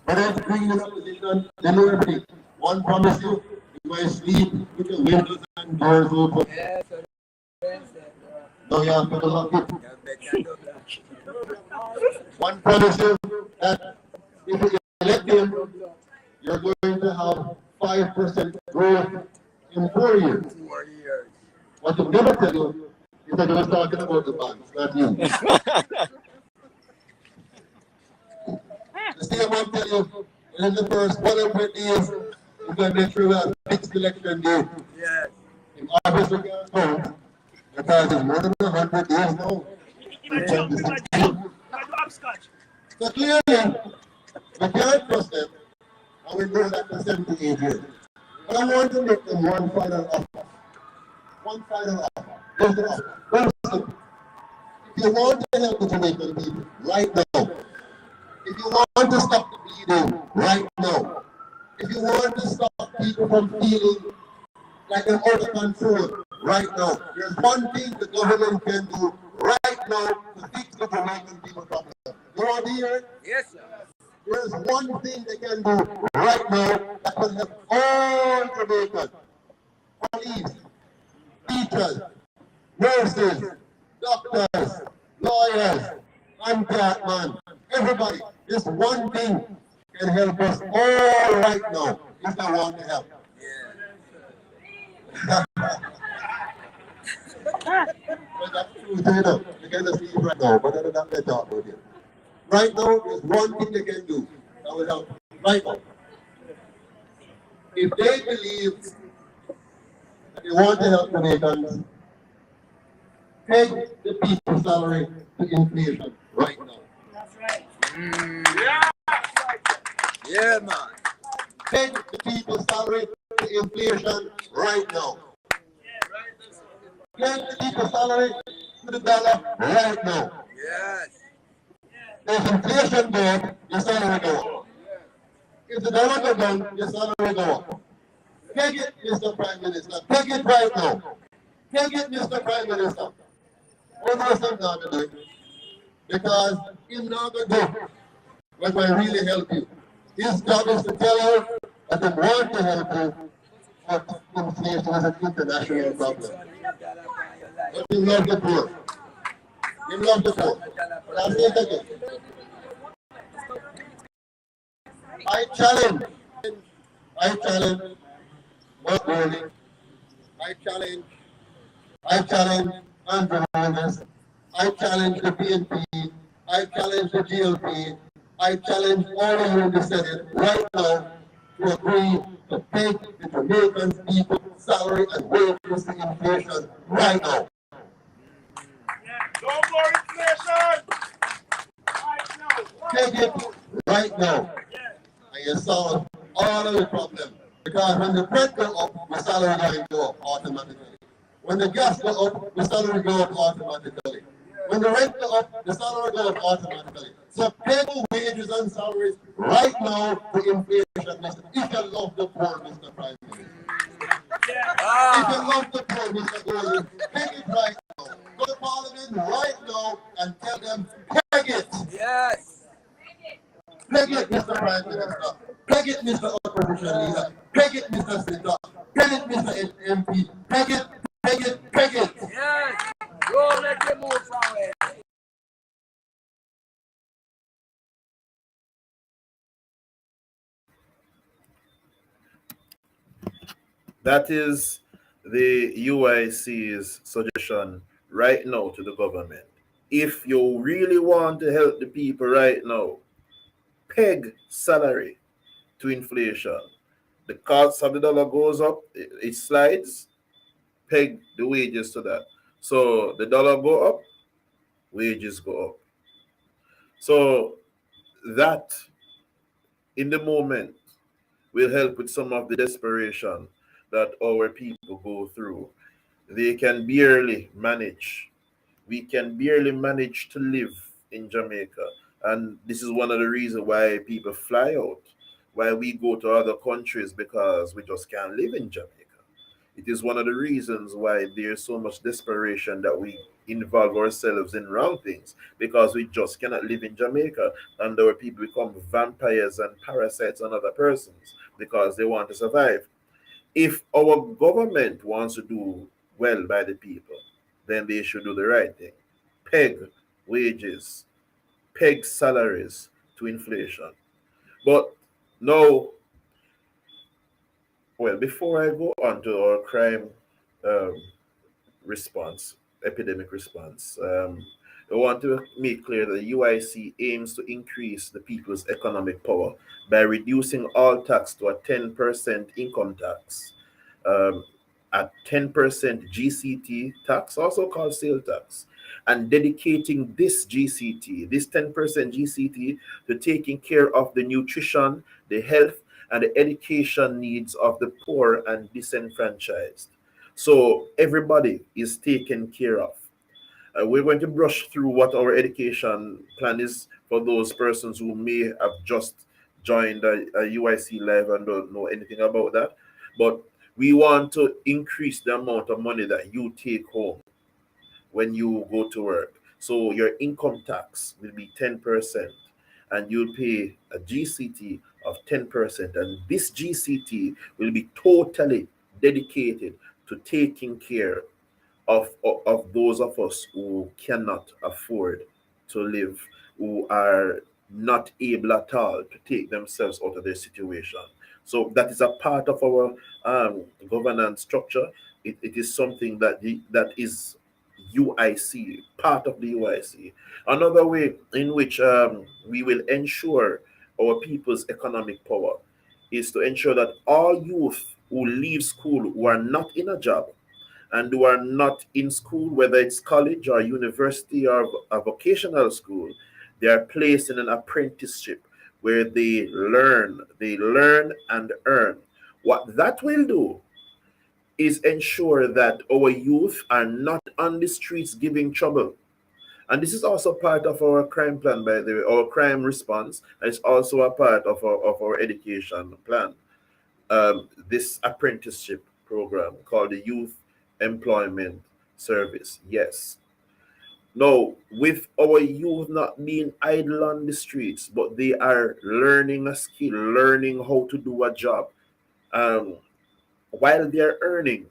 But as being in a position, they know everything. One promise you, you're going to sleep with the windows and doors open. Yes, no, you have to lock it. One promise you that if you elect him, you're going to have 5% growth in 4 years. 4 years. What they never tell you is that you're talking about the banks, not you. The same one tell you, in the first 100 days, you're going to make sure we have a fixed election day. Yes. In August, we can't count, because it's more than 100 days now. So clearly, we can't trust them, and we know that for 78 years. But I want to make them one final offer. One final offer. Here's the offer. First, if you want to help the Jamaican people right now, if you want to stop the bleeding right now, if you want to stop people from feeling like they're out of control right now, there's one thing the government can do right now to fix the Jamaican people problem. You want to hear it? Yes, sir. There's one thing they can do right now that will help all Jamaicans. Police, teachers, nurses, doctors, lawyers, and man, everybody. This one thing can help us all right now if they want to help. But that's true, you know. You cannot see it right now, but other than that, talk about it. Right now, there's one thing they can do that will help right now. If they believe that they want to help Jamaicans, peg the people's salary to inflation right now. That's right. Yeah, man. Peg the people's salary to inflation right now. Peg the people's salary to the dollar right now. Yes. If inflation go up, your salary go up. If the dollar go down, your salary go up. Peg it, Mr. Prime Minister. Peg it right now. Peg it, Mr. Prime Minister. One more thing not to do. Because he's not going to do what will really help you. His job is to tell you that they want to help you, but inflation is an international problem. But he loves the poor. He loves the poor. But I'll say it again. I challenge Mark Bowley. I challenge Andrew Holness. I challenge the PNP. I challenge the GLP. I challenge all of you in the Senate right now to agree to pay the Jamaican people's salary and wages to inflation right now. No more inflation! Take it right now. And you solve all of the problems. Because when the bread go up, the salary going to go up automatically. When the gas go up, the salary go up automatically. When the rent go up, the salary go up automatically. So pay the wages and salaries right now for inflation. If you love the poor, Mr. Prime Minister. If you love the poor, Mr. Golden, peg it right now. Go to Parliament right now and tell them, peg it. Yes. Peg it, Mr. Prime Minister. Peg it, Mr. Opposition Leader. Peg it, Mr. Senator. Peg it, Mr. MP. Peg it, peg it, peg it. Yes. Go, let them move forward. That is the UIC's suggestion right now to the government. If you really want to help the people right now, peg salary to inflation. The cost of the dollar goes up, it slides, peg the wages to that. So the dollar go up, wages go up. So that, in the moment, will help with some of the desperation that our people go through. They can barely manage. We can barely manage to live in Jamaica. And this is one of the reasons why people fly out, why we go to other countries, because we just can't live in Jamaica. It is one of the reasons why there's so much desperation that we involve ourselves in wrong things, because we just cannot live in Jamaica, and our people become vampires and parasites on other persons because they want to survive. If our government wants to do well by the people, then they should do the right thing. Peg wages, peg salaries to inflation. But no, well, before I go on to our crime response, epidemic response, I want to make clear that the UIC aims to increase the people's economic power by reducing all tax to a 10% income tax, a 10% GCT tax, also called sale tax, and dedicating this GCT, this 10% GCT, to taking care of the nutrition, the health, and the education needs of the poor and disenfranchised. So everybody is taken care of. We're going to brush through what our education plan is for those persons who may have just joined a UIC Live and don't know anything about that. But we want to increase the amount of money that you take home when you go to work. So your income tax will be 10%, and you'll pay a GCT of 10%. And this GCT will be totally dedicated to taking care of those of us who cannot afford to live, who are not able at all to take themselves out of their situation. So that is a part of our governance structure. It is something that that is UIC, part of the UIC. Another way in which we will ensure our people's economic power is to ensure that all youth who leave school who are not in a job and who are not in school, whether it's college or university or a vocational school, they are placed in an apprenticeship where they learn and earn. What that will do is ensure that our youth are not on the streets giving trouble. And this is also part of our crime plan, by the way, our crime response. And it's also a part of our education plan. This apprenticeship program called the Youth Employment Service. Yes. Now, with our youth not being idle on the streets, but they are learning a skill, learning how to do a job, while they're earning,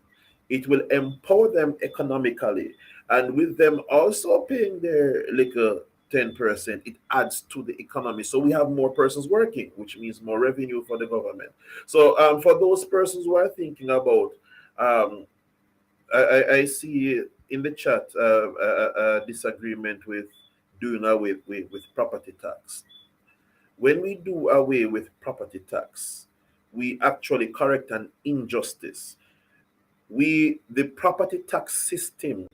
it will empower them economically. And with them also paying their little 10%, it adds to the economy. So we have more persons working, which means more revenue for the government. So for those persons who are thinking about, I see in the chat a disagreement with doing away with property tax. When we do away with property tax, we actually correct an injustice. The property tax system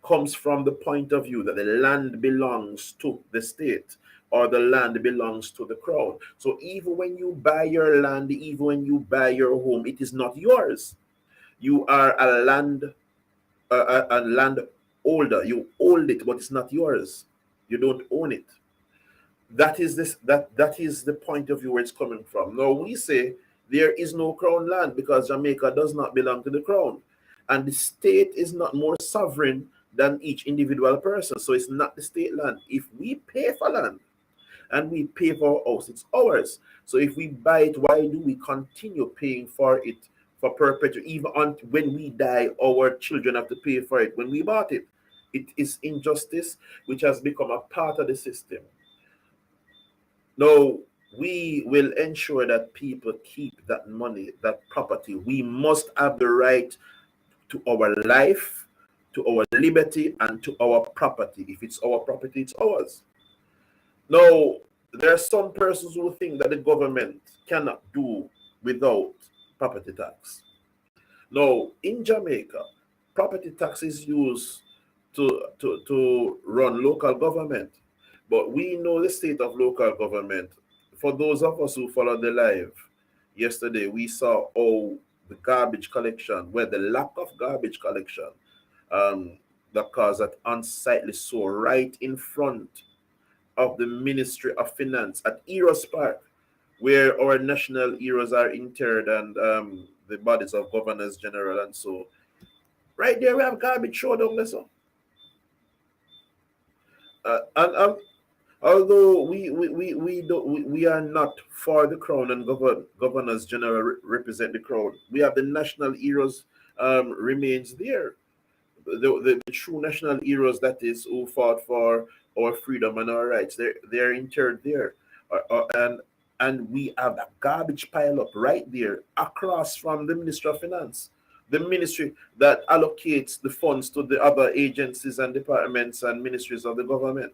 comes from the point of view that the land belongs to the state or the land belongs to the crown. So even when you buy your land, even when you buy your home, it is not yours. You are a land holder. You hold it, but it's not yours. You don't own it. That is that is the point of view where it's coming from. Now we say there is no crown land because Jamaica does not belong to the crown, and the state is not more sovereign than each individual person. So it's not the state land. If we pay for land and we pay for our house, it's ours. So if we buy it, why do we continue paying for it for perpetuity? Even when we die, our children have to pay for it when we bought it. It is injustice which has become a part of the system. Now, we will ensure that people keep that money, that property. We must have the right to our life, to our liberty, and to our property. If it's our property, it's ours. Now, there are some persons who think that the government cannot do without property tax. Now, in Jamaica, property tax is used to run local government. But we know the state of local government. For those of us who followed the live yesterday, we saw the garbage collection, where the lack of garbage collection that caused that unsightly sore right in front of the Ministry of Finance at Eros Park, where our national heroes are interred and the bodies of governors general. And so right there we have garbage show down there. So. Although we are not for the crown and governors general represent the crown, we have the national heroes remains there. The true national heroes, that is, who fought for our freedom and our rights, they're interred there. And we have a garbage pile up right there across from the Ministry of Finance, the ministry that allocates the funds to the other agencies and departments and ministries of the government.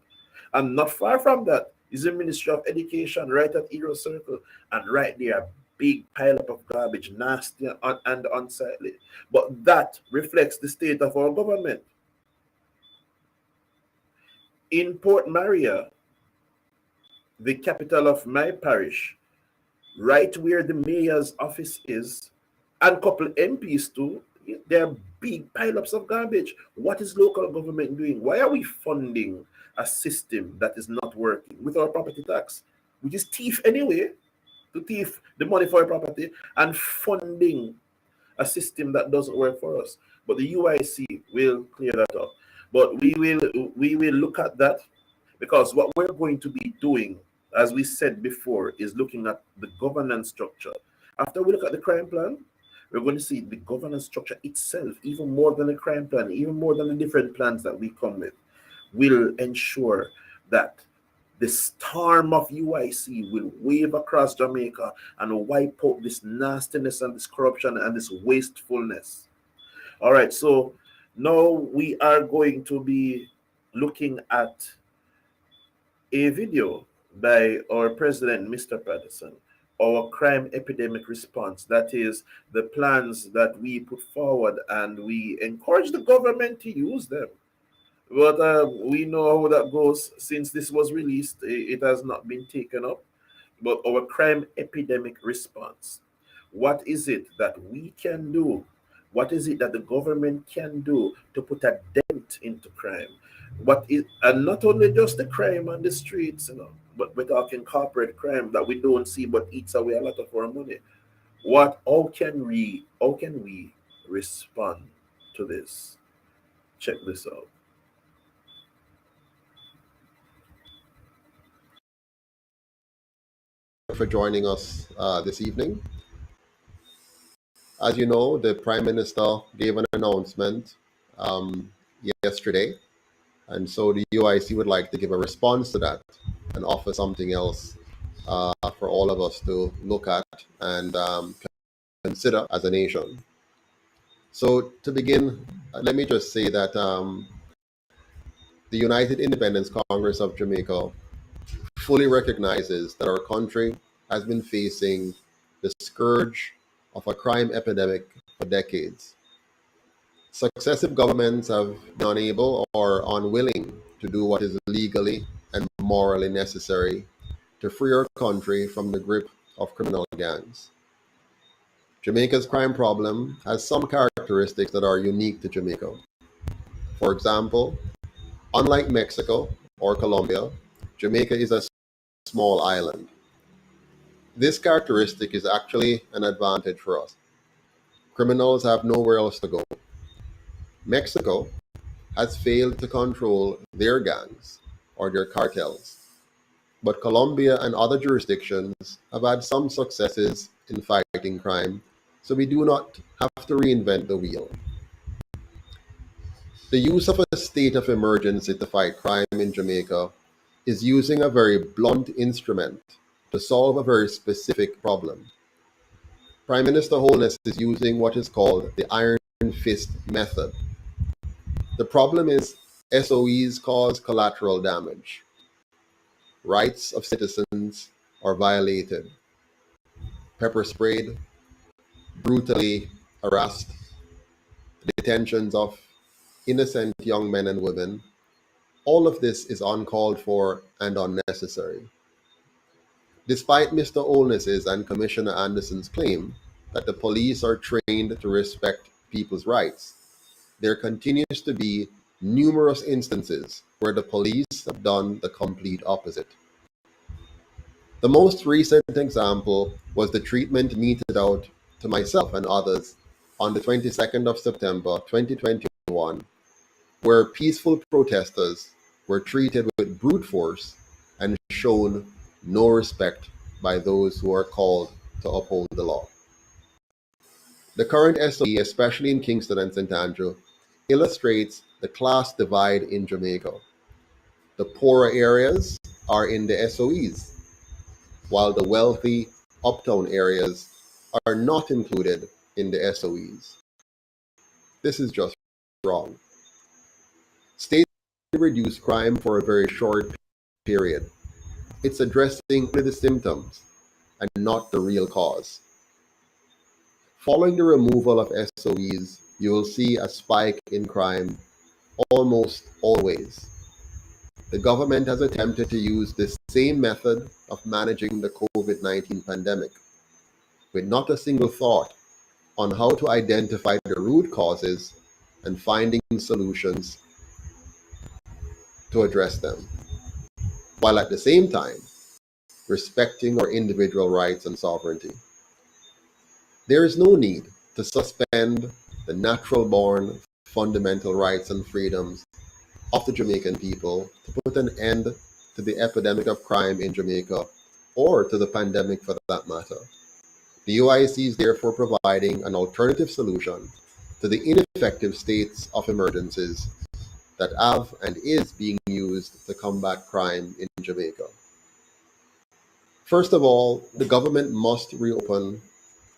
And not far from that is the Ministry of Education, right at Hero Circle. And right there, a big pile up of garbage, nasty and unsightly. But that reflects the state of our government. In Port Maria, the capital of my parish, right where the mayor's office is, and a couple MPs too, there are big pileups of garbage. What is local government doing? Why are we funding a system that is not working with our property tax, which is thief anyway, to thief the money for our property, and funding a system that doesn't work for us? But the UIC will clear that up. But we will look at that, because what we're going to be doing, as we said before, is looking at the governance structure. After we look at the crime plan, we're going to see the governance structure itself, even more than the crime plan, even more than the different plans that we come with, will ensure that the storm of UIC will wave across Jamaica and wipe out this nastiness and this corruption and this wastefulness. All right, so now we are going to be looking at a video by our president, Mr. Patterson, our crime epidemic response. That is the plans that we put forward, and we encourage the government to use them. But we know how that goes. Since this was released, it has not been taken up. But our crime epidemic response, what is it that we can do? What is it that the government can do to put a dent into crime? And not only just the crime on the streets, but we're talking corporate crime that we don't see but eats away a lot of our money. How can we respond to this? Check this out. For joining us this evening. As you know, the Prime Minister gave an announcement yesterday, and so the UIC would like to give a response to that and offer something else for all of us to look at and consider as a nation. So to begin, let me just say that the United Independence Congress of Jamaica fully recognizes that our country has been facing the scourge of a crime epidemic for decades. Successive governments have been unable or unwilling to do what is legally and morally necessary to free our country from the grip of criminal gangs. Jamaica's crime problem has some characteristics that are unique to Jamaica. For example, unlike Mexico or Colombia, Jamaica is a small island. This characteristic is actually an advantage for us. Criminals have nowhere else to go. Mexico has failed to control their gangs or their cartels, but Colombia and other jurisdictions have had some successes in fighting crime, so we do not have to reinvent the wheel. The use of a state of emergency to fight crime in Jamaica is using a very blunt instrument to solve a very specific problem. Prime Minister Holness is using what is called the iron fist method. The problem is SOEs cause collateral damage. Rights of citizens are violated, pepper sprayed, brutally harassed, detentions of innocent young men and women. All of this is uncalled for and unnecessary. Despite Mr. Holness's and Commissioner Anderson's claim that the police are trained to respect people's rights, there continues to be numerous instances where the police have done the complete opposite. The most recent example was the treatment meted out to myself and others on the 22nd of September 2021, where peaceful protesters were treated with brute force and shown no respect by those who are called to uphold the law. The current SOE, especially in Kingston and St. Andrew, illustrates the class divide in Jamaica. The poorer areas are in the SOEs, while the wealthy uptown areas are not included in the SOEs. This is just wrong. States reduce crime for a very short period. It's addressing the symptoms and not the real cause. Following the removal of SOEs, you will see a spike in crime almost always. The government has attempted to use this same method of managing the COVID-19 pandemic, with not a single thought on how to identify the root causes and finding solutions to address them, while at the same time respecting our individual rights and sovereignty. There is no need to suspend the natural-born fundamental rights and freedoms of the Jamaican people to put an end to the epidemic of crime in Jamaica, or to the pandemic for that matter. The UIC is therefore providing an alternative solution to the ineffective states of emergencies that have and is being used to combat crime in Jamaica. First of all, the government must reopen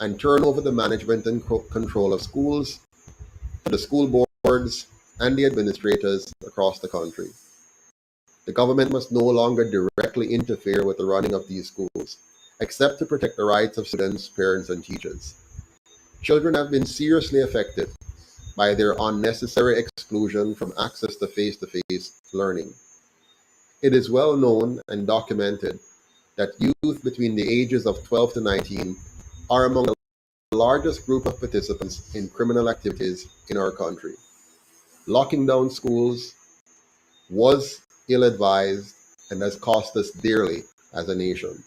and turn over the management and control of schools to the school boards and the administrators across the country. The government must no longer directly interfere with the running of these schools, except to protect the rights of students, parents, and teachers. Children have been seriously affected by their unnecessary exclusion from access to face-to-face learning. It is well known and documented that youth between the ages of 12 to 19 are among the largest group of participants in criminal activities in our country. Locking down schools was ill-advised and has cost us dearly as a nation.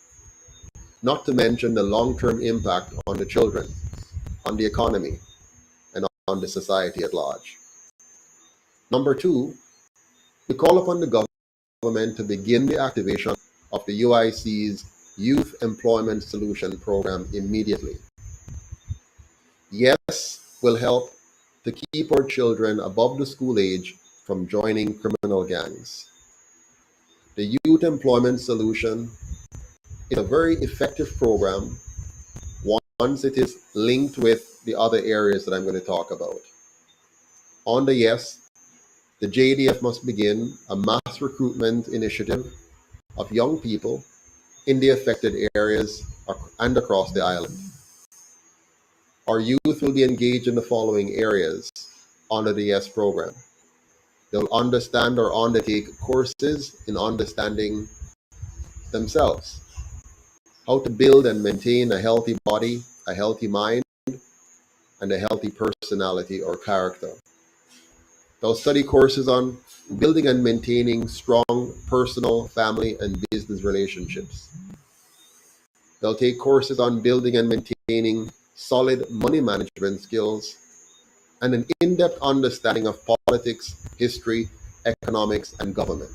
Not to mention the long-term impact on the children, on the economy, and on the society at large. Number two, we call upon the government to begin the activation of the UIC's Youth Employment Solution Program immediately. Yes will help to keep our children above the school age from joining criminal gangs. The Youth Employment Solution is a very effective program once it is linked with the other areas that I'm going to talk about. On the yes, the JDF must begin a mass recruitment initiative of young people in the affected areas and across the island. Our youth will be engaged in the following areas under the YES program. They'll understand or undertake courses in understanding themselves, how to build and maintain a healthy body, a healthy mind, and a healthy personality or character. They'll study courses on building and maintaining strong personal, family, and business relationships. They'll take courses on building and maintaining solid money management skills and an in-depth understanding of politics, history, economics, and government.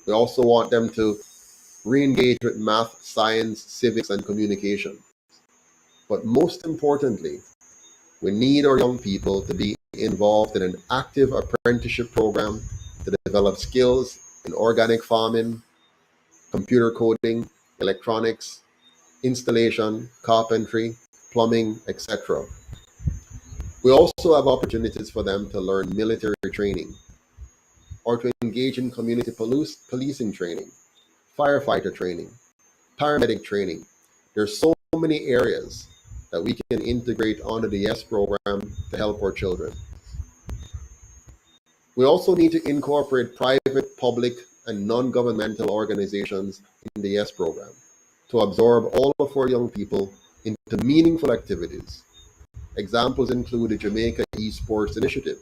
We also want them to re-engage with math, science, civics, and communication. But most importantly, we need our young people to be involved in an active apprenticeship program to develop skills in organic farming, computer coding, electronics, installation, carpentry, plumbing, etc. We also have opportunities for them to learn military training or to engage in community policing training, firefighter training, paramedic training. There's so many areas that we can integrate onto the YES program to help our children. We also need to incorporate private, public, and non-governmental organizations in the YES program to absorb all of our young people into meaningful activities. Examples include the Jamaica Esports Initiative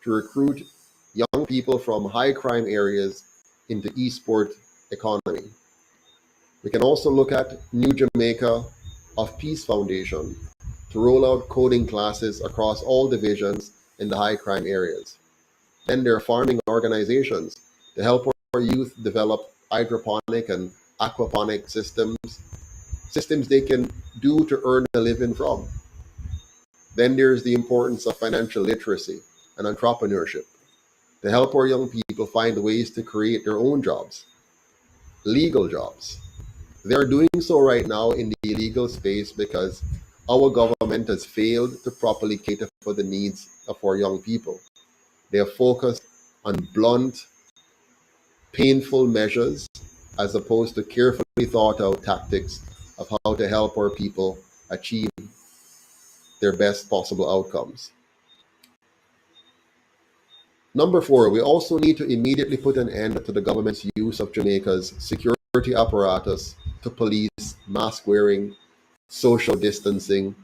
to recruit young people from high crime areas into esport economy. We can also look at New Jamaica of Peace Foundation to roll out coding classes across all divisions in the high crime areas. Then there are farming organizations to help our youth develop hydroponic and aquaponic systems they can do to earn a living from. Then there's the importance of financial literacy and entrepreneurship to help our young people find ways to create their own jobs, legal jobs. They're doing so right now in the illegal space because our government has failed to properly cater for the needs of our young people. They are focused on blunt, painful measures as opposed to carefully thought out tactics of how to help our people achieve their best possible outcomes. Number 4, we also need to immediately put an end to the government's use of Jamaica's security apparatus to police mask wearing, social distancing,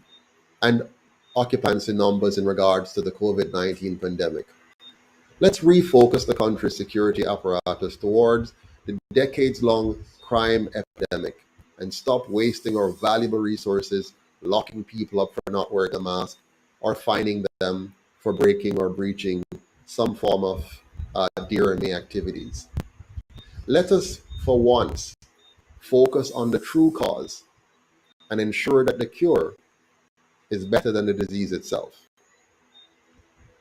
and occupancy numbers in regards to the COVID-19 pandemic. Let's refocus the country's security apparatus towards the decades-long crime epidemic and stop wasting our valuable resources locking people up for not wearing a mask or fining them for breaking or breaching some form of Dear May activities. Let us, for once, focus on the true cause and ensure that the cure is better than the disease itself.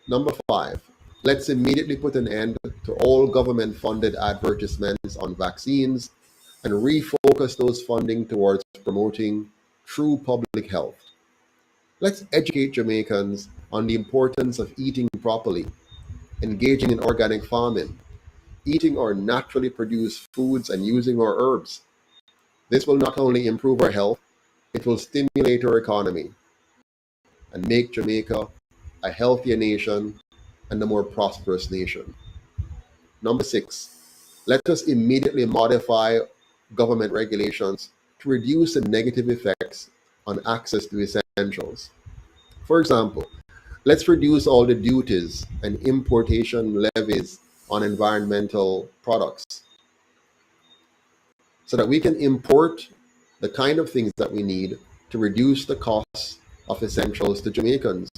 Number 5, let's immediately put an end to all government-funded advertisements on vaccines and refocus those funding towards promoting true public health. Let's educate Jamaicans on the importance of eating properly, engaging in organic farming, eating our naturally produced foods and using our herbs. This will not only improve our health, it will stimulate our economy and make Jamaica a healthier nation and a more prosperous nation. Number 6, let us immediately modify government regulations to reduce the negative effects on access to essentials. For example, let's reduce all the duties and importation levies on environmental products so that we can import the kind of things that we need to reduce the costs of essentials to Jamaicans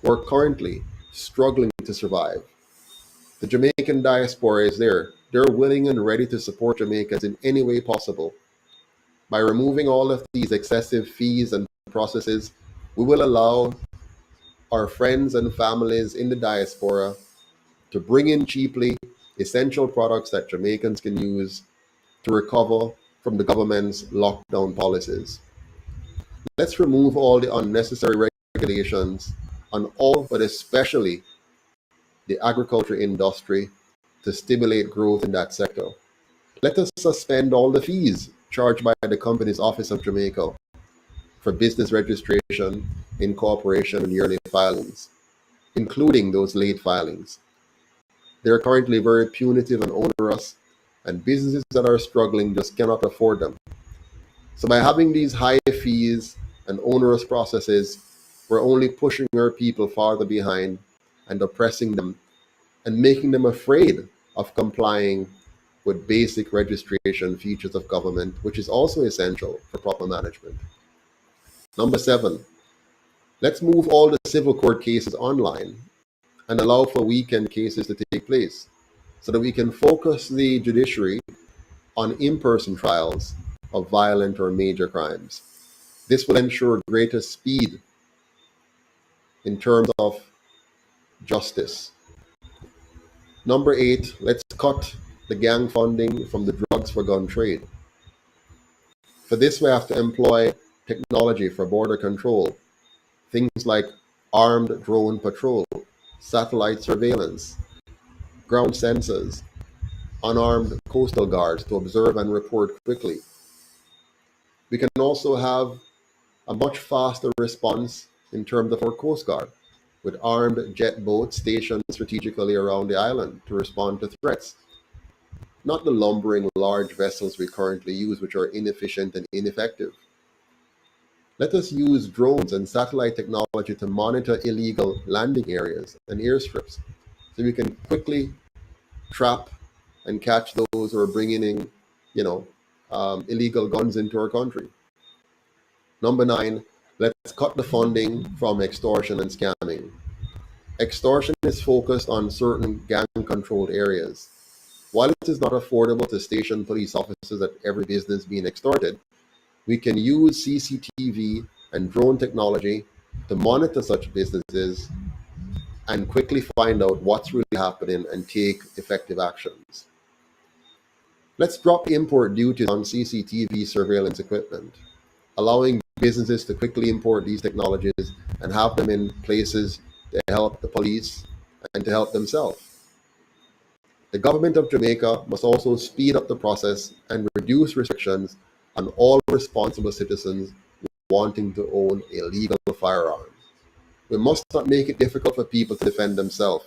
who are currently struggling to survive. The Jamaican diaspora is there. They're willing and ready to support Jamaicans in any way possible. By removing all of these excessive fees and processes, we will allow our friends and families in the diaspora to bring in cheaply essential products that Jamaicans can use to recover from the government's lockdown policies. Let's remove all the unnecessary regulations on all, but especially the agriculture industry to stimulate growth in that sector. Let us suspend all the fees charged by the Companies Office of Jamaica for business registration, incorporation, and yearly filings, including those late filings. They're currently very punitive and onerous, and businesses that are struggling just cannot afford them. So by having these high fees and onerous processes, we're only pushing our people farther behind and oppressing them and making them afraid of complying with basic registration features of government, which is also essential for proper management. Number 7, let's move all the civil court cases online and allow for weekend cases to take place so that we can focus the judiciary on in-person trials of violent or major crimes. This will ensure greater speed in terms of justice. Number 8, let's cut the gang funding from the drugs for gun trade. For this, we have to employ technology for border control, things like armed drone patrol, satellite surveillance, ground sensors, unarmed coastal guards to observe and report quickly. We can also have a much faster response in terms of our Coast Guard, with armed jet boats stationed strategically around the island to respond to threats. Not the lumbering large vessels we currently use, which are inefficient and ineffective. Let us use drones and satellite technology to monitor illegal landing areas and airstrips so we can quickly trap and catch those who are bringing in, illegal guns into our country. Number 9, let's cut the funding from extortion and scamming. Extortion is focused on certain gang-controlled areas. While it is not affordable to station police officers at every business being extorted, we can use CCTV and drone technology to monitor such businesses and quickly find out what's really happening and take effective actions. Let's drop import duties on CCTV surveillance equipment, allowing businesses to quickly import these technologies and have them in places to help the police and to help themselves. The government of Jamaica must also speed up the process and reduce restrictions on all responsible citizens wanting to own a legal firearm. We must not make it difficult for people to defend themselves,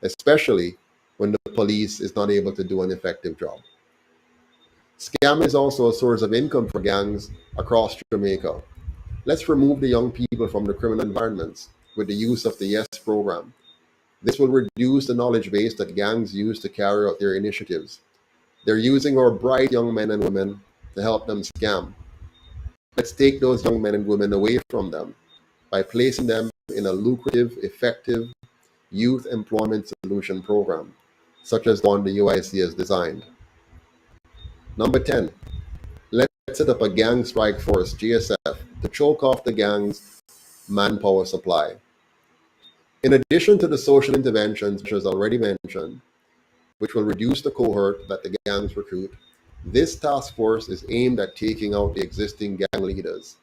especially when the police is not able to do an effective job. Scam is also a source of income for gangs across Jamaica. Let's remove the young people from the criminal environments with the use of the YES program. This will reduce the knowledge base that gangs use to carry out their initiatives. They're using our bright young men and women to help them scam. Let's take those young men and women away from them by placing them in a lucrative, effective, youth employment solution program, such as the one the UIC has designed. Number 10, let's set up a gang strike force, GSF, to choke off the gang's manpower supply. In addition to the social interventions, which was already mentioned, which will reduce the cohort that the gangs recruit, this task force is aimed at taking out the existing gang leaders.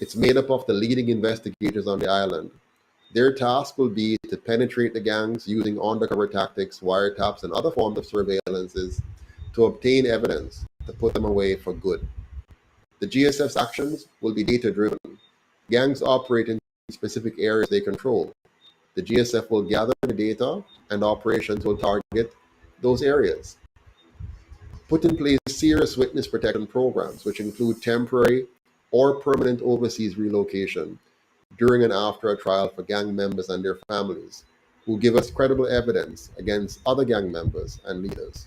It's made up of the leading investigators on the island. Their task will be to penetrate the gangs using undercover tactics, wiretaps, and other forms of surveillances to obtain evidence to put them away for good. The GSF's actions will be data-driven. Gangs operate in specific areas they control. The GSF will gather the data, and operations will target those areas. Put in place serious witness protection programs, which include temporary or permanent overseas relocation during and after a trial for gang members and their families, who give us credible evidence against other gang members and leaders.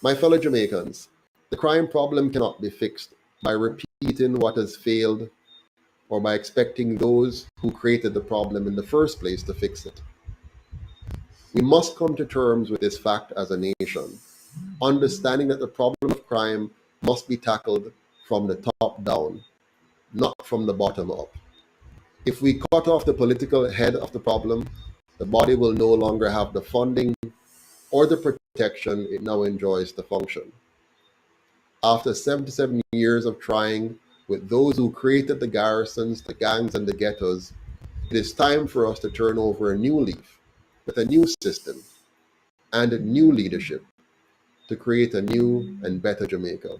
My fellow Jamaicans, the crime problem cannot be fixed by repeating what has failed or by expecting those who created the problem in the first place to fix it. We must come to terms with this fact as a nation, understanding that the problem of crime must be tackled from the top down, not from the bottom up. If we cut off the political head of the problem, the body will no longer have the funding or the protection it now enjoys to function. After 77 years of trying with those who created the garrisons, the gangs, and the ghettos, it is time for us to turn over a new leaf with a new system and a new leadership to create a new and better Jamaica.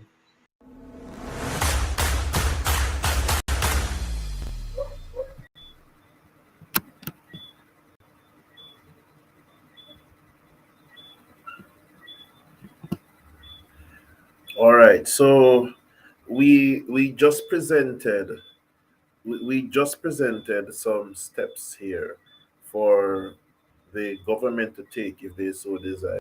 All right, so we just presented some steps here for the government to take if they so desire.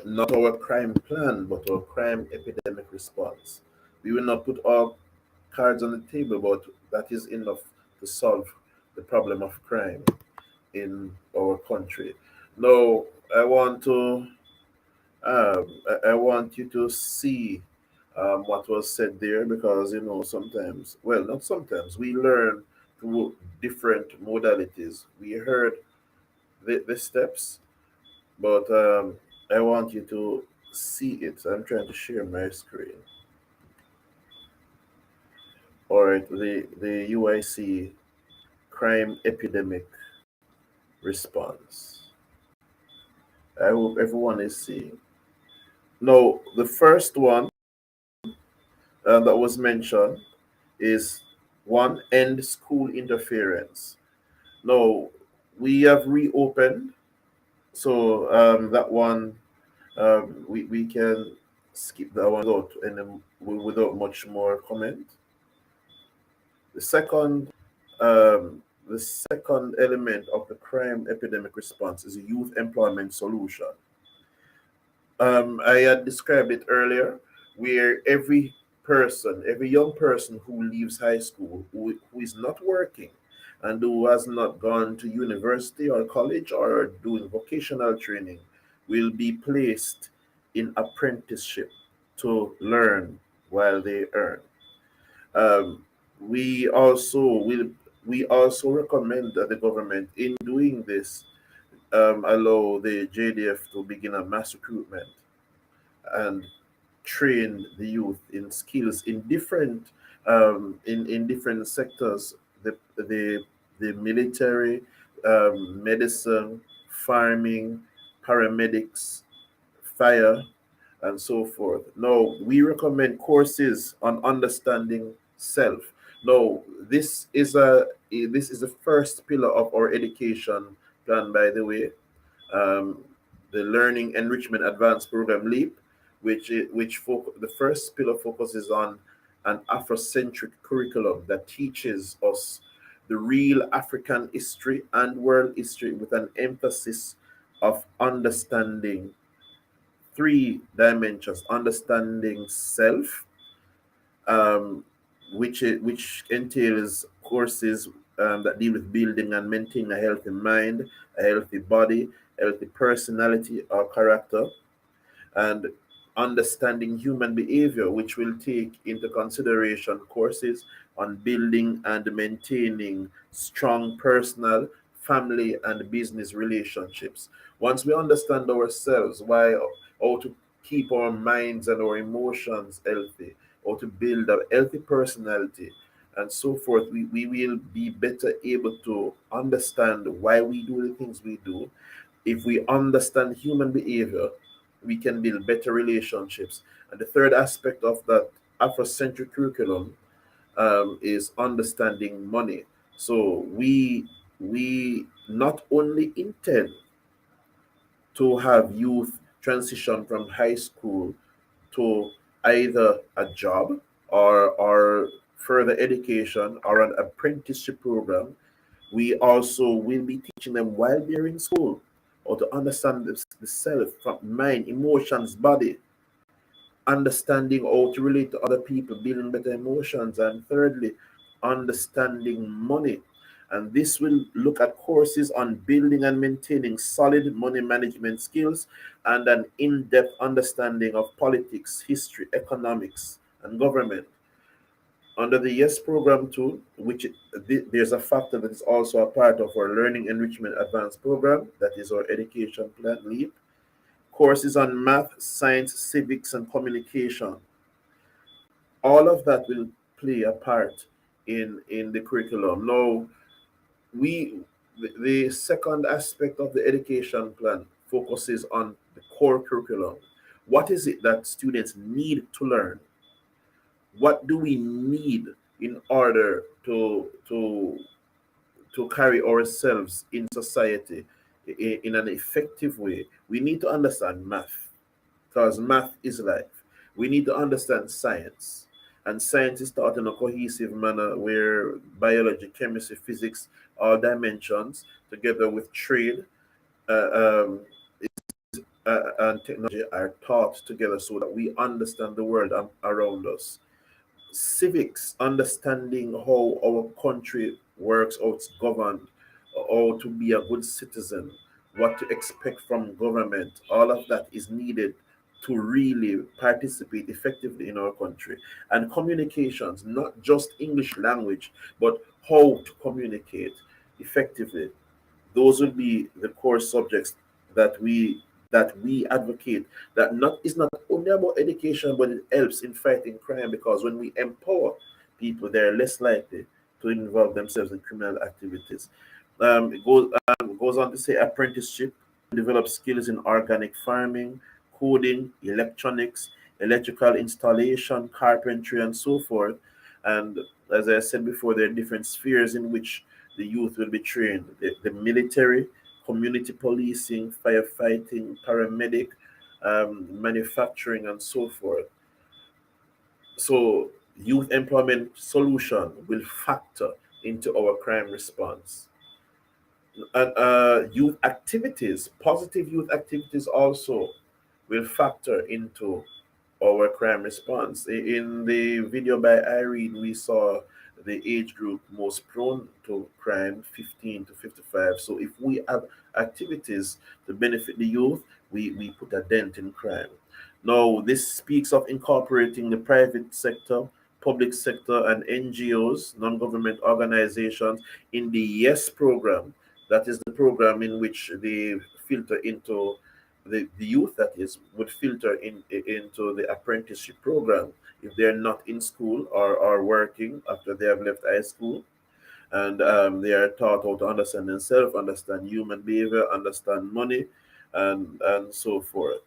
Not our crime plan, but our crime epidemic response. We will not put all cards on the table, but that is enough to solve the problem of crime in our country. Now, I want you to see what was said there, because sometimes, well, not sometimes, we learn through different modalities. We heard the steps, but I want you to see it. I'm trying to share my screen. All right, the UIC crime epidemic response. I hope everyone is seeing. Now, the first one that was mentioned is one, end school interference. Now, we have reopened, so that one we can skip that one out and without much more comment. The second element of the crime epidemic response is a youth employment solution. I had described it earlier, where every young person who leaves high school, who is not working and who has not gone to university or college or doing vocational training, will be placed in apprenticeship to learn while they earn. We also recommend that the government, in doing this, allow the JDF to begin a mass recruitment and train the youth in skills in different sectors, the military, medicine, farming, paramedics, fire, and so forth. Now, we recommend courses on understanding self. Now, this is the first pillar of our education plan, by the way, the Learning Enrichment Advanced Program LEAP, the first pillar focuses on an Afrocentric curriculum that teaches us the real African history and world history, with an emphasis of understanding 3 dimensions: understanding self, which entails courses that deal with building and maintaining a healthy mind, a healthy body, healthy personality or character, and understanding human behavior, which will take into consideration courses on building and maintaining strong personal, family, and business relationships. Once we understand ourselves, how to keep our minds and our emotions healthy, how to build a healthy personality, and so forth, we will be better able to understand why we do the things we do. If we understand human behavior, we can build better relationships. And the third aspect of that Afrocentric curriculum is understanding money. So we not only intend to have youth transition from high school to either a job or further education or an apprenticeship program. We also will be teaching them while they're in school or to understand the self, from mind, emotions, body, understanding how to relate to other people, building better emotions, and thirdly, understanding money. And this will look at courses on building and maintaining solid money management skills and an in-depth understanding of politics, history, economics, and government. Under the YES program too, there's a factor that is also a part of our Learning Enrichment Advanced program, that is our education plan LEAP. Courses on math, science, civics, and communication. All of that will play a part in the curriculum. Now, the second aspect of the education plan focuses on the core curriculum. What is it that students need to learn? What do we need in order to carry ourselves in society in an effective way? We need to understand math, because math is life. We need to understand science, and science is taught in a cohesive manner where biology, chemistry, physics, all dimensions, together with trade and technology, are taught together so that we understand the world around us. Civics, understanding how our country works, how it's governed, how to be a good citizen, what to expect from government, all of that is needed to really participate effectively in our country. And communications, not just English language, but how to communicate effectively. Those would be the core subjects that we advocate. That not is not only about education, but it helps in fighting crime, because when we empower people, they're less likely to involve themselves in criminal activities. It goes on to say apprenticeship, develop skills in organic farming, coding, electronics, electrical installation, carpentry, and so forth. And as I said before, there are different spheres in which the youth will be trained: the military, community policing, firefighting, paramedic, manufacturing, and so forth. So, youth employment solution will factor into our crime response. And youth activities, positive youth activities, also will factor into our crime response. In the video by Irene, we saw the age group most prone to crime, 15 to 55. So if we have activities to benefit the youth, we put a dent in crime. Now, this speaks of incorporating the private sector, public sector, and NGOs, non-government organizations, in the YES program. That is the program in which they filter into the youth, that is, would filter into the apprenticeship program if they're not in school or working after they have left high school. And they are taught how to understand themselves, understand human behavior, understand money, and so forth.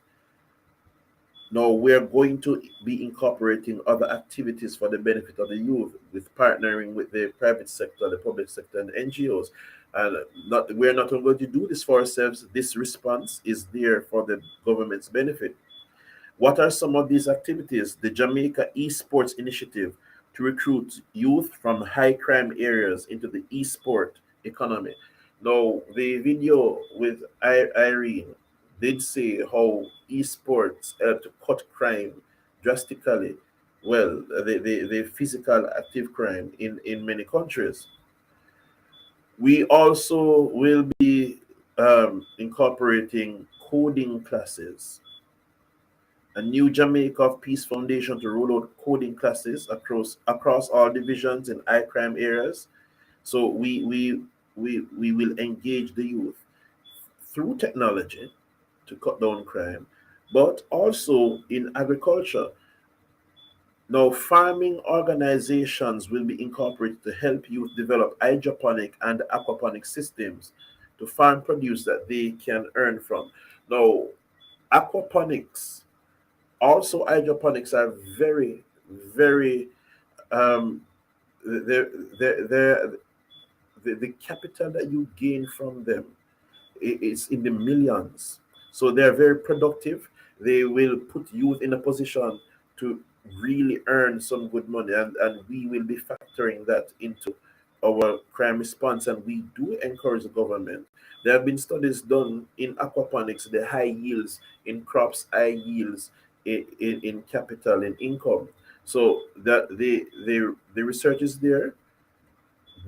Now, we're going to be incorporating other activities for the benefit of the youth, with partnering with the private sector, the public sector, and NGOs. And we're not only going to do this for ourselves. This response is there for the government's benefit. What are some of these activities? The Jamaica Esports Initiative to recruit youth from high crime areas into the esport economy. Now, the video with Irene did say how esports help to cut crime drastically. Well, the physical active crime in many countries. We also will be incorporating coding classes. A new Jamaica Peace Foundation to roll out coding classes across all divisions in high crime areas. So we will engage the youth through technology to cut down crime, but also in agriculture. Now, farming organizations will be incorporated to help youth develop hydroponic and aquaponic systems to farm produce that they can earn from. Now, aquaponics, also hydroponics are very, very, um, they're, the capital that you gain from them is in the millions. So they're very productive. They will put youth in a position to really earn some good money, and we will be factoring that into our crime response. And we do encourage the government. There have been studies done in aquaponics, the high yields in crops, high yields in capital and income. So that the research is there.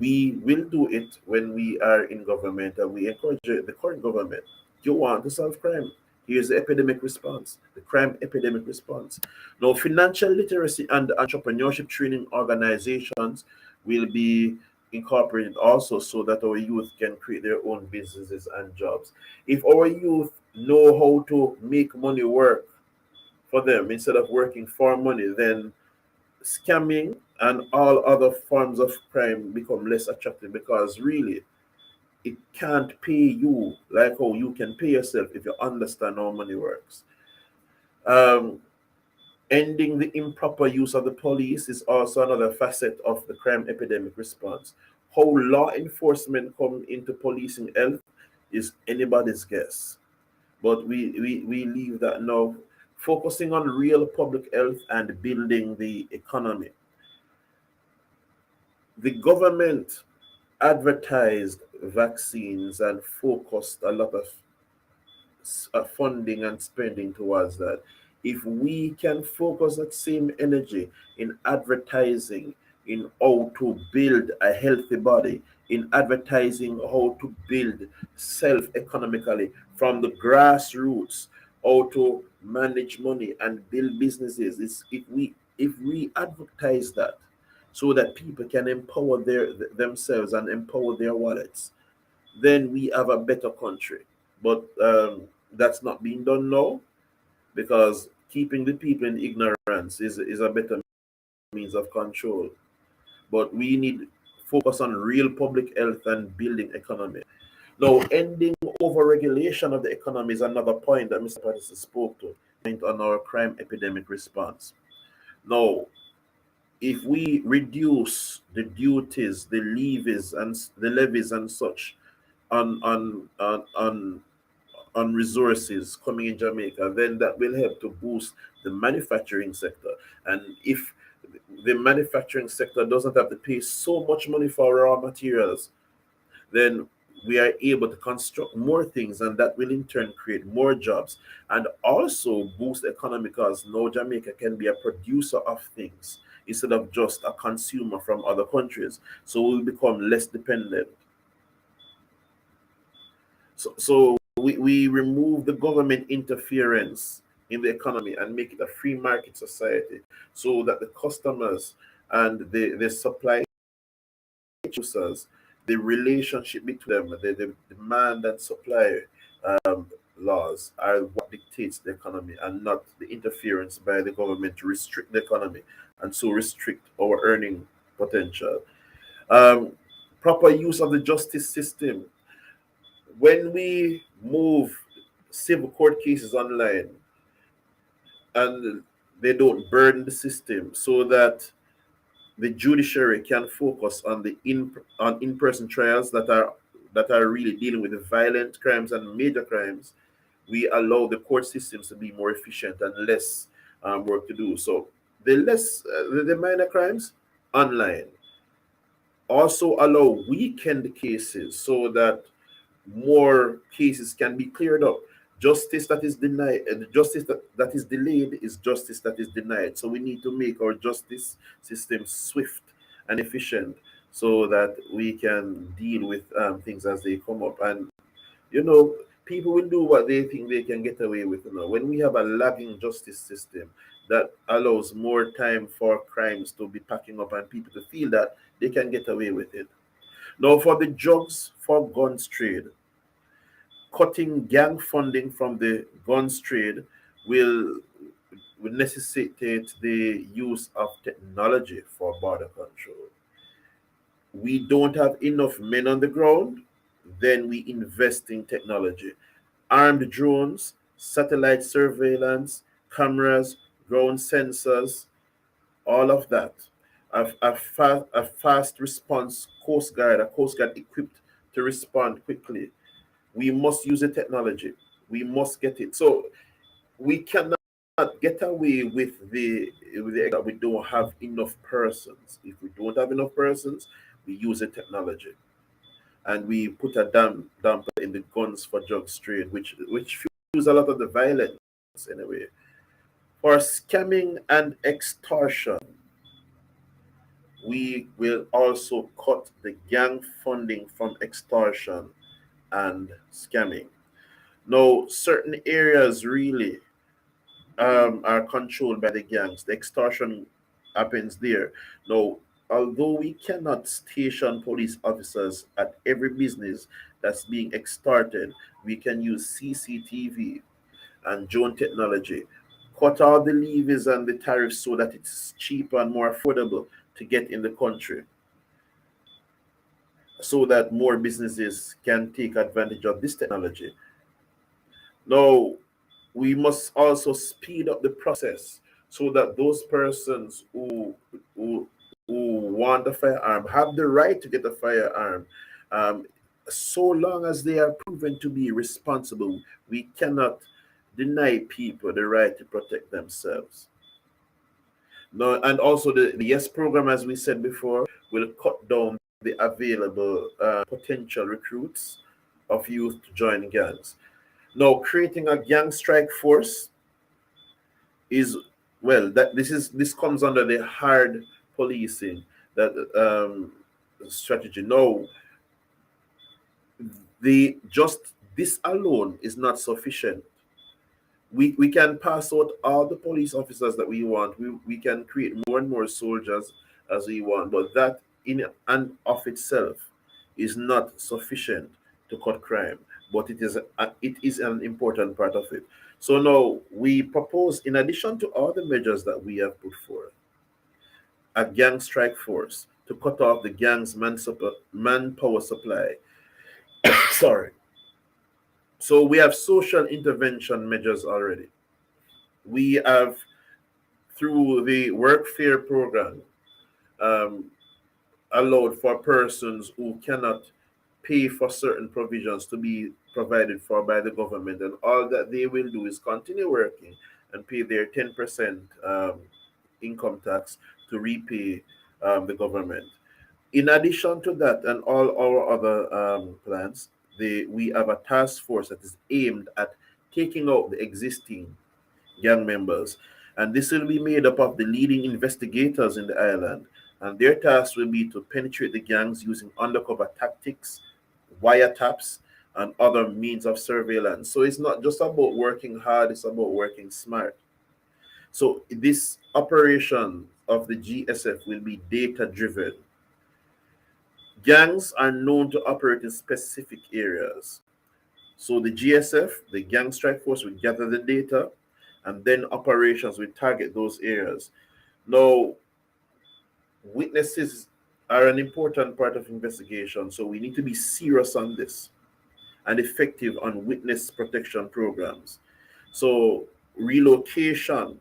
We will do it when we are in government, and we encourage the current government. You want to solve crime? Here's the epidemic response, the crime epidemic response. Now, financial literacy and entrepreneurship training organizations will be incorporated also, so that our youth can create their own businesses and jobs. If our youth know how to make money work for them instead of working for money, then scamming and all other forms of crime become less attractive, because really it can't pay you like how you can pay yourself if you understand how money works. Ending the improper use of the police is also another facet of the crime epidemic response. How law enforcement come into policing health is anybody's guess, but we leave that now, focusing on real public health and building the economy. The government advertised vaccines and focused a lot of funding and spending towards that. If we can focus that same energy in advertising, in how to build a healthy body, in advertising how to build self economically from the grassroots, how to manage money and build businesses, if we advertise that, so that people can empower themselves and empower their wallets, then we have a better country. But that's not being done now, because keeping the people in ignorance is a better means of control. But we need focus on real public health and building economy. Now, ending overregulation of the economy is another point that Mr. Patterson spoke to on our crime epidemic response. Now, if we reduce the duties, the levies and such on resources coming in Jamaica, then that will help to boost the manufacturing sector. And if the manufacturing sector doesn't have to pay so much money for raw materials, then we are able to construct more things, and that will in turn create more jobs and also boost the economy, because now Jamaica can be a producer of things instead of just a consumer from other countries. So we'll become less dependent. So we remove the government interference in the economy and make it a free market society, so that the customers and the supply producers, the relationship between them, the demand and supply laws are what dictates the economy, and not the interference by the government to restrict the economy and so restrict our earning potential. Proper use of the justice system. When we move civil court cases online and they don't burden the system, so that the judiciary can focus on the in-person trials that are really dealing with the violent crimes and major crimes, we allow the court systems to be more efficient and less work to do. So the minor crimes online. Also allow weekend cases, so that more cases can be cleared up. Justice that is denied, and justice that is delayed is justice that is denied. So we need to make our justice system swift and efficient, so that we can deal with things as they come up. And people will do what they think they can get away with. When we have a lagging justice system that allows more time for crimes to be packing up and people to feel that they can get away with it. Now, for the drugs for guns trade, cutting gang funding from the guns trade will necessitate the use of technology for border control. We don't have enough men on the ground, then we invest in technology. Armed drones, satellite surveillance, cameras, ground sensors, all of that. A fast response Coast Guard, a Coast Guard equipped to respond quickly. We must use the technology. We must get it. So we cannot get away with the that we don't have enough persons. If we don't have enough persons, we use the technology, and we put a damper in the guns for drugs trade, which fuels a lot of the violence anyway. For scamming and extortion, we will also cut the gang funding from extortion and scamming. Now, certain areas really are controlled by the gangs. The extortion happens there. Now, although we cannot station police officers at every business that's being extorted, we can use CCTV and drone technology, cut all the levies and the tariffs so that it's cheaper and more affordable to get in the country, so that more businesses can take advantage of this technology. Now, we must also speed up the process so that those persons who want a firearm have the right to get a firearm, so long as they are proven to be responsible. We cannot deny people the right to protect themselves. No, and also the YES program, as we said before, will cut down the available potential recruits of youth to join gangs. Now, creating a gang strike force is, well, this comes under the hard policing that strategy. No, this alone is not sufficient. We can pass out all the police officers that we want. We can create more and more soldiers as we want, but that in and of itself is not sufficient to cut crime. But it is an important part of it. So now we propose, in addition to all the measures that we have put forth, a gang strike force to cut off the gang's manpower supply. Sorry. So we have social intervention measures already. We have, through the workfare program, allowed for persons who cannot pay for certain provisions to be provided for by the government, and all that they will do is continue working and pay their 10% income tax to repay the government. In addition to that and all our other plans, we have a task force that is aimed at taking out the existing gang members, and this will be made up of the leading investigators in the island, and their task will be to penetrate the gangs using undercover tactics, wiretaps, and other means of surveillance. So it's not just about working hard, it's about working smart. So this operation of the GSF will be data driven. Gangs are known to operate in specific areas. So the GSF, the Gang Strike Force, will gather the data, and then operations will target those areas. Now, witnesses are an important part of investigation, so we need to be serious on this and effective on witness protection programs. So relocation,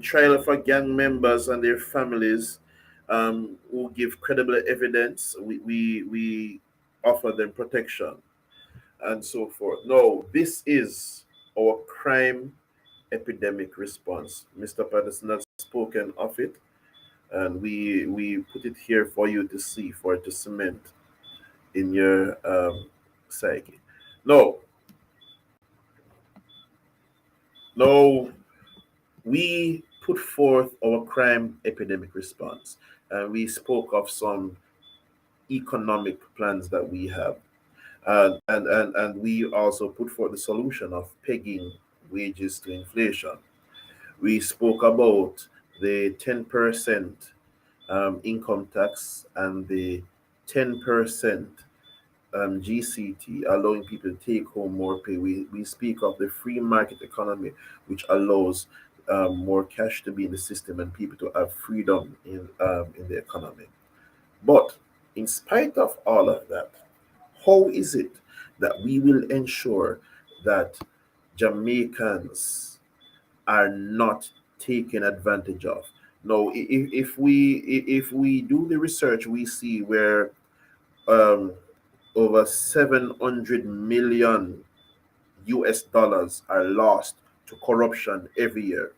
trial for gang members and their families who give credible evidence, we offer them protection and so forth. No, this is our crime epidemic response. Mr. Patterson has spoken of it, and we put it here for you to see, for it to cement in your psyche. No, we put forth our crime epidemic response. And we spoke of some economic plans that we have. And we also put forth the solution of pegging wages to inflation. We spoke about the 10% income tax and the 10% GCT, allowing people to take home more pay. We speak of the free market economy, which allows more cash to be in the system and people to have freedom in the economy. But in spite of all of that, how is it that we will ensure that Jamaicans are not taken advantage of? Now, if we do the research, we see where over 700 million US dollars are lost to corruption every year.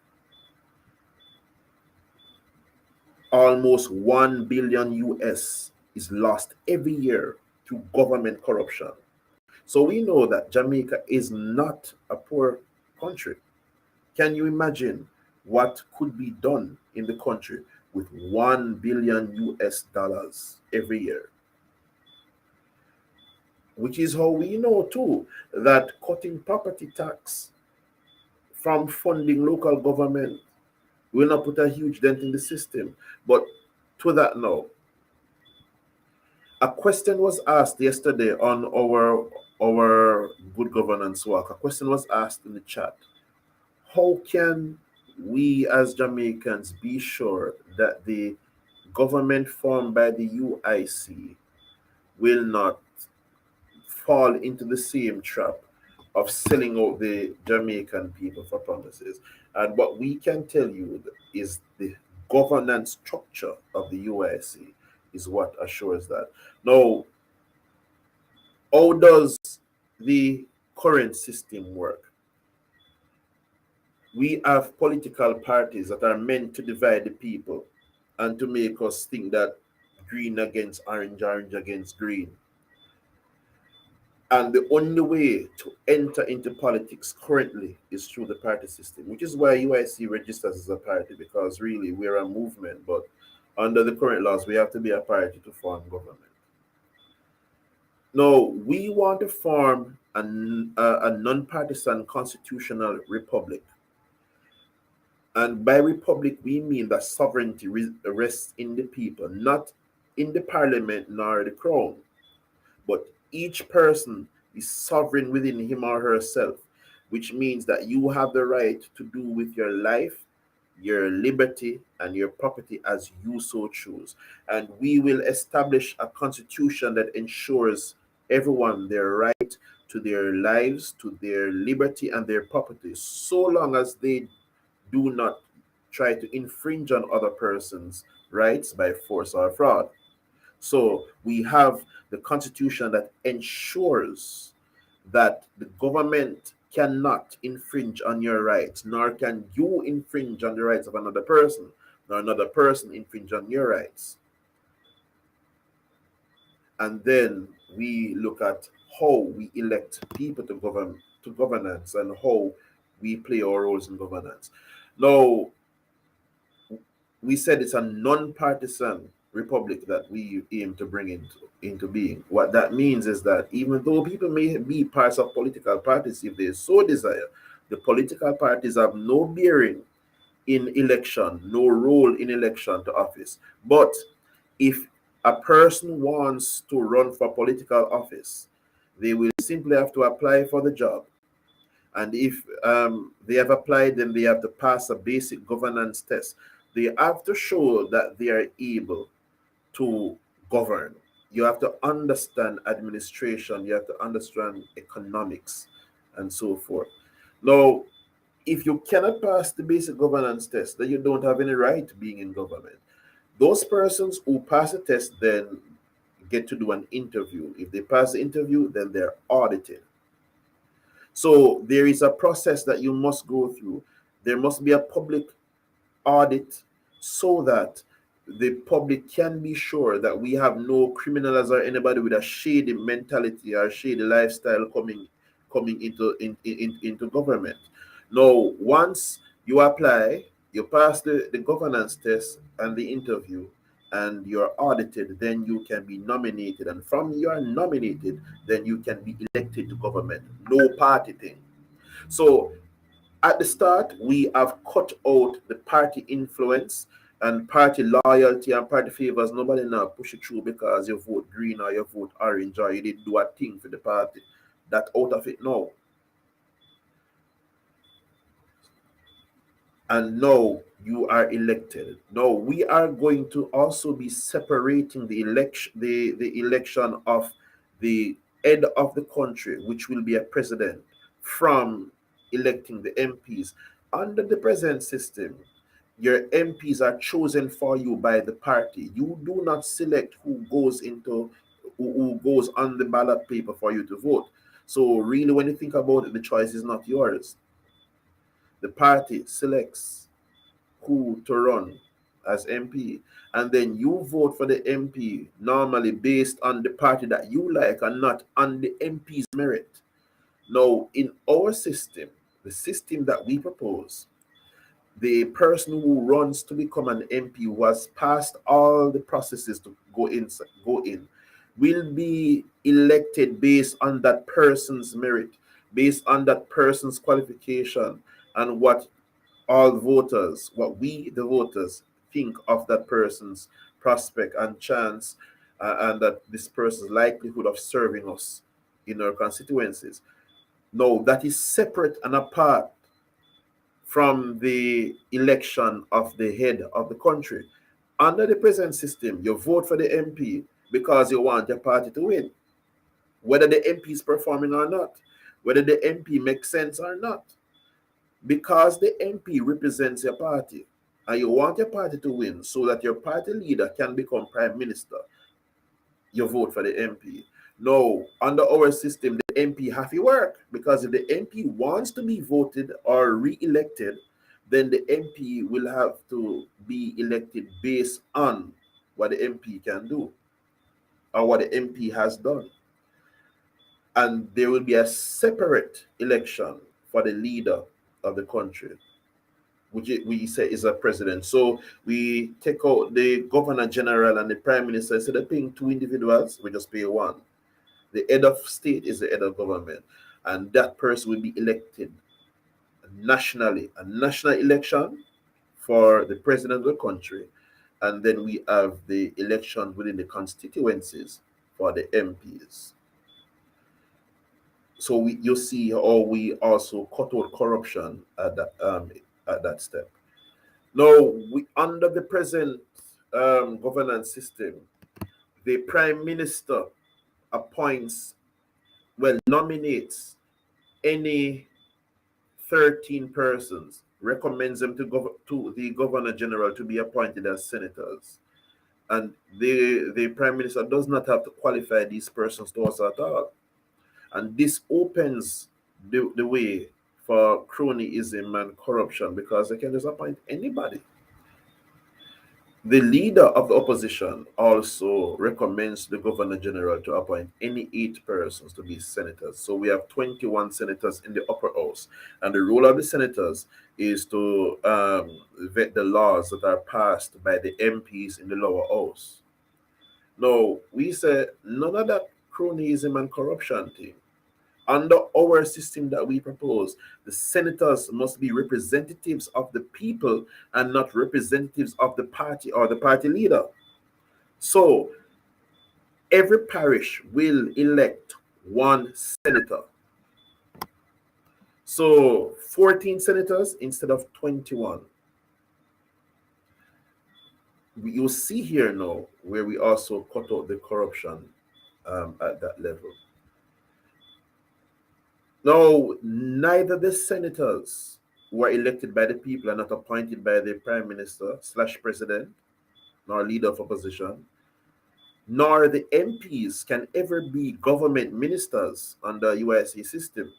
Almost 1 billion US is lost every year to government corruption. So we know that Jamaica is not a poor country. Can you imagine what could be done in the country with 1 billion US dollars every year? Which is how we know too that cutting property tax from funding local government will not put a huge dent in the system. But to that now, a question was asked yesterday on our good governance walk. A question was asked in the chat. How can we as Jamaicans be sure that the government formed by the UIC will not fall into the same trap of selling out the Jamaican people for promises? And what we can tell you is the governance structure of the UIC is what assures that. Now, how does the current system work? We have political parties that are meant to divide the people and to make us think that green against orange, orange against green. And the only way to enter into politics currently is through the party system, which is why UIC registers as a party, because really we're a movement, but under the current laws, we have to be a party to form government. Now, we want to form a non-partisan constitutional republic. And by republic, we mean that sovereignty rests in the people, not in the parliament nor the crown, but each person is sovereign within him or herself, which means that you have the right to do with your life, your liberty, and your property as you so choose. And we will establish a constitution that ensures everyone their right to their lives, to their liberty, and their property, so long as they do not try to infringe on other persons' rights by force or fraud. So we have the constitution that ensures that the government cannot infringe on your rights, nor can you infringe on the rights of another person, nor another person infringe on your rights. And then we look at how we elect people to governance and how we play our roles in governance. Now, we said it's a non-partisan republic that we aim to bring into being. What that means is that even though people may be parts of political parties if they so desire, the political parties have no bearing in election, no role in election to office. But if a person wants to run for political office, they will simply have to apply for the job. And if they have applied, then they have to pass a basic governance test. They have to show that they are able to govern. You have to understand administration, you have to understand economics, and so forth. Now, if you cannot pass the basic governance test, then you don't have any right being in government. Those persons who pass the test then get to do an interview. If they pass the interview, then they're audited. So there is a process that you must go through. There must be a public audit so that the public can be sure that we have no criminals or anybody with a shady mentality or shady lifestyle coming into government. Now, once you apply You pass the governance test and the interview, and you're audited, then you can be nominated. And from you're nominated, then you can be elected to government. No party thing. So at the start, we have cut out the party influence and party loyalty and party favors. Nobody now push it through because you vote green or you vote orange or you didn't do a thing for the party. That out of it now. And now you are elected. Now we are going to also be separating the election of the head of the country, which will be a president, from electing the MPs. Under the present system, your MPs are chosen for you by the party. You do not select who goes on the ballot paper for you to vote. So really, when you think about it, the choice is not yours. The party selects who to run as MP, and then you vote for the MP normally based on the party that you like and not on the MP's merit. Now, in our system, the system that we propose, the person who runs to become an MP, who has passed all the processes to go in, will be elected based on that person's merit, based on that person's qualification, and what all voters, what we, the voters, think of that person's prospect and chance, and that this person's likelihood of serving us in our constituencies. No, that is separate and apart from the election of the head of the country. Under the present system, you vote for the MP because you want your party to win, whether the MP is performing or not, whether the MP makes sense or not. Because the MP represents your party and you want your party to win so that your party leader can become prime minister, you vote for the MP. No, under our system, the MP have to work, because if the MP wants to be voted or re-elected, then the MP will have to be elected based on what the MP can do or what the MP has done. And there will be a separate election for the leader of the country, which we say is a president. So we take out the governor general and the prime minister. Instead of paying two individuals, we just pay one. The head of state is the head of government, and that person will be elected nationally, a national election for the president of the country, and then we have the election within the constituencies for the MPs. So you see how we also cut out corruption at that step. Now, under the present governance system, the prime minister nominates any 13 persons, recommends them to the governor general to be appointed as senators. And the prime minister does not have to qualify these persons to us at all. And this opens the way for cronyism and corruption, because they can just appoint anybody. The leader of the opposition also recommends the governor general to appoint any 8 persons to be senators. So we have 21 senators in the upper house. And the role of the senators is to vet the laws that are passed by the MPs in the lower house. Now, we say none of that cronyism and corruption thing. Under our system that we propose, the senators must be representatives of the people and not representatives of the party or the party leader. So every parish will elect 1 senator. So 14 senators instead of 21. You'll see here now where we also cut out the corruption at that level. Now, neither the senators who are elected by the people and not appointed by the prime minister / president, nor leader of opposition, nor the MPs can ever be government ministers under UIC system.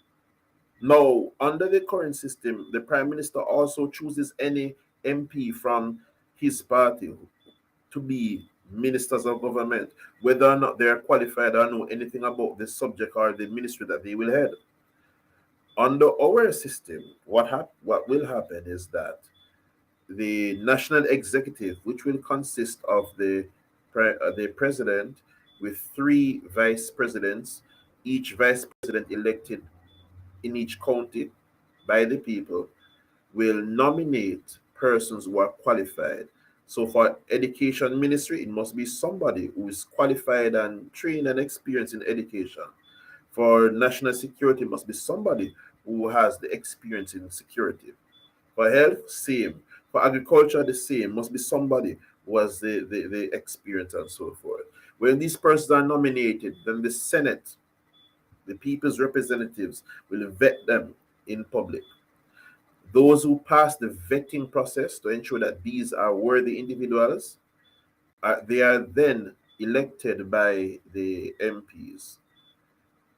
Now, under the current system, the prime minister also chooses any MP from his party to be ministers of government, whether or not they are qualified or know anything about the subject or the ministry that they will head. Under our system, what will happen is that the national executive, which will consist of the president with 3 vice presidents, each vice president elected in each county by the people, will nominate persons who are qualified. So for education ministry, it must be somebody who is qualified and trained and experienced in education. For national security, it must be somebody who has the experience in security. For health, same. For agriculture, the same. Must be somebody who has the experience and so forth. When these persons are nominated, then the Senate, the people's representatives, will vet them in public. Those who pass the vetting process to ensure that these are worthy individuals, they are then elected by the MPs,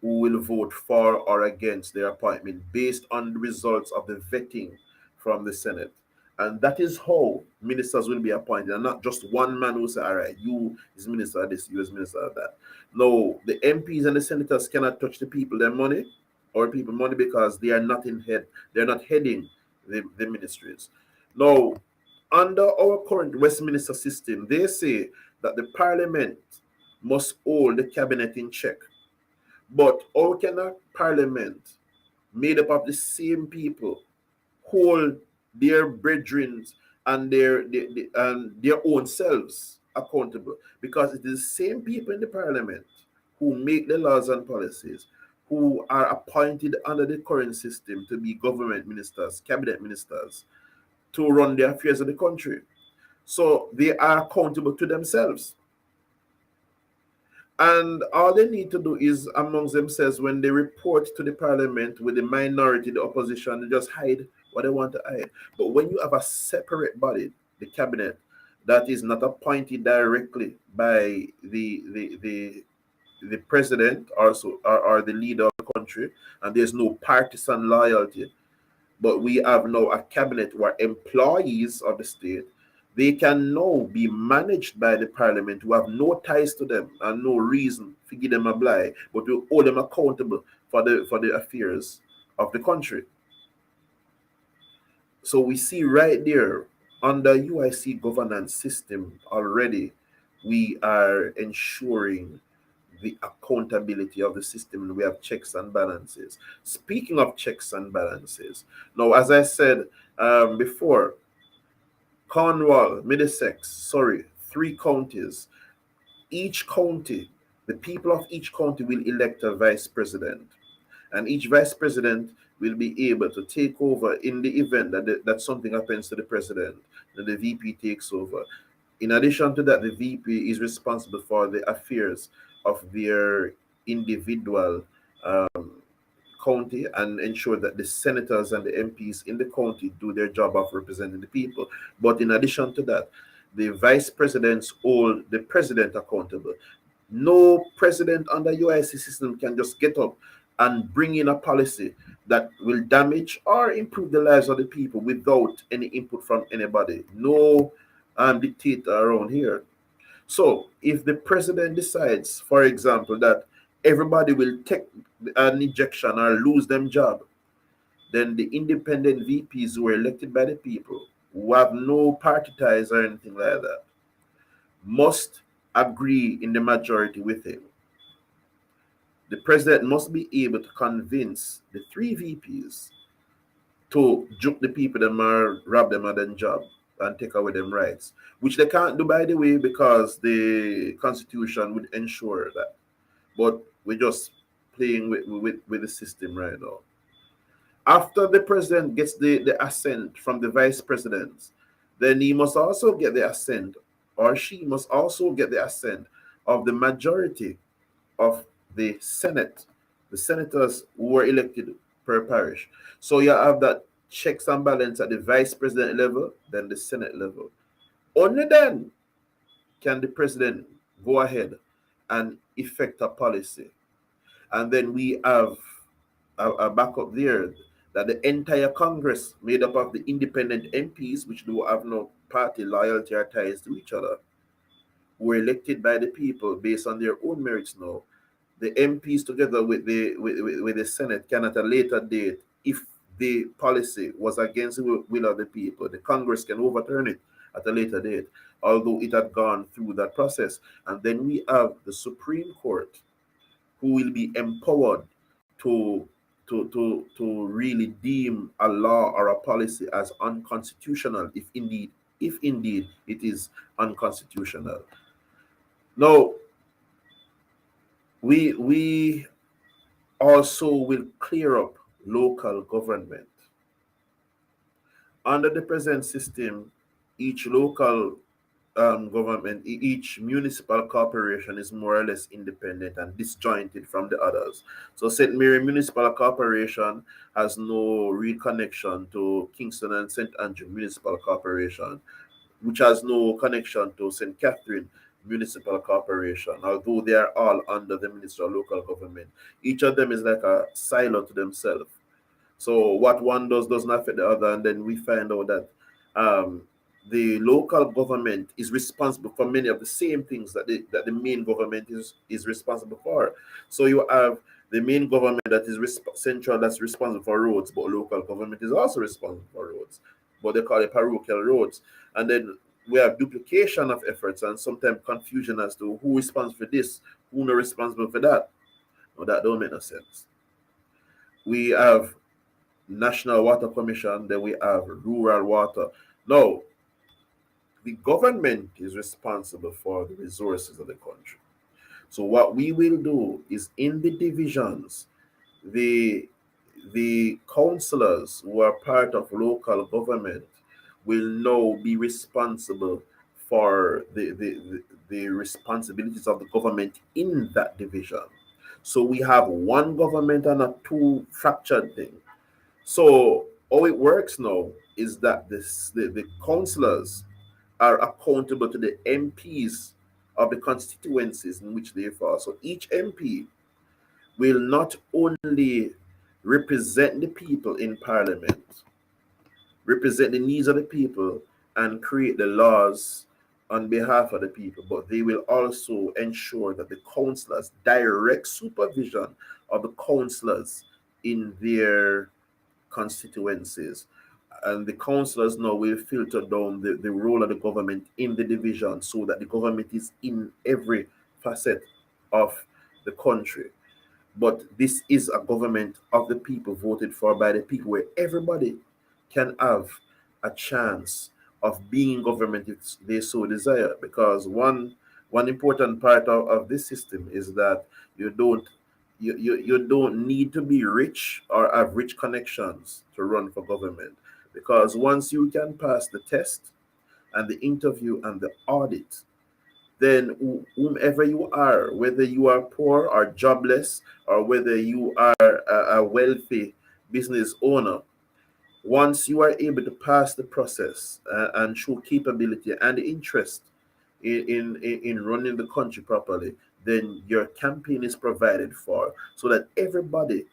who will vote for or against their appointment based on the results of the vetting from the Senate. And that is how ministers will be appointed, and not just one man who say, all right, you is minister of this, you is minister of that. No, the MPs and the senators cannot touch the people their money or people money, because they are not they're not heading the ministries. Now, under our current Westminster system, they say that the parliament must hold the cabinet in check. But how can a parliament made up of the same people hold their brethren and their own selves accountable? Because it is the same people in the parliament who make the laws and policies, who are appointed under the current system to be government ministers, cabinet ministers, to run the affairs of the country. So they are accountable to themselves. And all they need to do is, amongst themselves, when they report to the parliament with the minority, the opposition, they just hide what they want to hide. But when you have a separate body, the cabinet, that is not appointed directly by the president or the leader of the country, and there's no partisan loyalty, but we have now a cabinet who are employees of the state, they can now be managed by the parliament, who have no ties to them and no reason to give them a blight, but to hold them accountable for the affairs of the country. So we see right there, under UIC governance system already, we are ensuring the accountability of the system, and we have checks and balances. Speaking of checks and balances, now, as I said before, Cornwall, Middlesex, Surrey, 3 counties. Each county, the people of each county will elect a vice president, and each vice president will be able to take over in the event that something happens to the president, that the VP takes over. In addition to that, the VP is responsible for the affairs of their individual county, and ensure that the senators and the MPs in the county do their job of representing the people. But in addition to that, the vice presidents hold the president accountable. No president under UIC system can just get up and bring in a policy that will damage or improve the lives of the people without any input from anybody. No dictator around here. So if the president decides, for example, that everybody will take an injection or lose them job, then the independent VPs who are elected by the people, who have no party ties or anything like that, must agree in the majority with him. The president must be able to convince the 3 VPs to juke the people them or rob them of their job and take away them rights, which they can't do, by the way, because the constitution would ensure that. But we're just playing with the system right now. After the president gets the assent from the vice presidents, then he must also get the assent, or she must also get the assent of the majority of the Senate, the senators who were elected per parish. So you have that checks and balance at the vice president level, then the Senate level. Only then can the president go ahead and effect a policy. And then we have a backup there, that the entire Congress, made up of the independent MPs, which do have no party loyalty or ties to each other, were elected by the people based on their own merits now. The MPs together with the Senate can at a later date, if the policy was against the will of the people, the Congress can overturn it at a later date, although it had gone through that process. And then we have the Supreme Court, who will be empowered to really deem a law or a policy as unconstitutional if indeed it is unconstitutional. Now, we also will clear up local government. Under the present system, each local government, each municipal corporation is more or less independent and disjointed from the others. So St. Mary Municipal Corporation has no real connection to Kingston and St. Andrew Municipal Corporation, which has no connection to St. Catherine Municipal Corporation, although they are all under the Ministry of Local Government. Each of them is like a silo to themselves. So what one does not affect the other, and then we find out that the local government is responsible for many of the same things that the main government is responsible for. So you have the main government that is central, that's responsible for roads, but local government is also responsible for roads, but they call it parochial roads. And then we have duplication of efforts and sometimes confusion as to who is responsible for this, who is responsible for that. No, that don't make no sense. We have National Water Commission, then we have rural water. Now, the government is responsible for the resources of the country. So what we will do is in the divisions, the councillors who are part of local government will now be responsible for the responsibilities of the government in that division. So we have one government and a two fractured thing. So how it works now is that the councillors are accountable to the MPs of the constituencies in which they fall. So each MP will not only represent the people in Parliament, represent the needs of the people, and create the laws on behalf of the people, but they will also ensure that the councillors direct supervision of the councillors in their constituencies. And the councillors now will filter down the role of the government in the division so that the government is in every facet of the country. But this is a government of the people, voted for by the people, where everybody can have a chance of being in government if they so desire. Because one important part of this system is that you don't need to be rich or have rich connections to run for government. Because once you can pass the test and the interview and the audit, then whomever you are, whether you are poor or jobless, or whether you are a wealthy business owner, once you are able to pass the process and show capability and interest in running the country properly, then your campaign is provided for so that everybody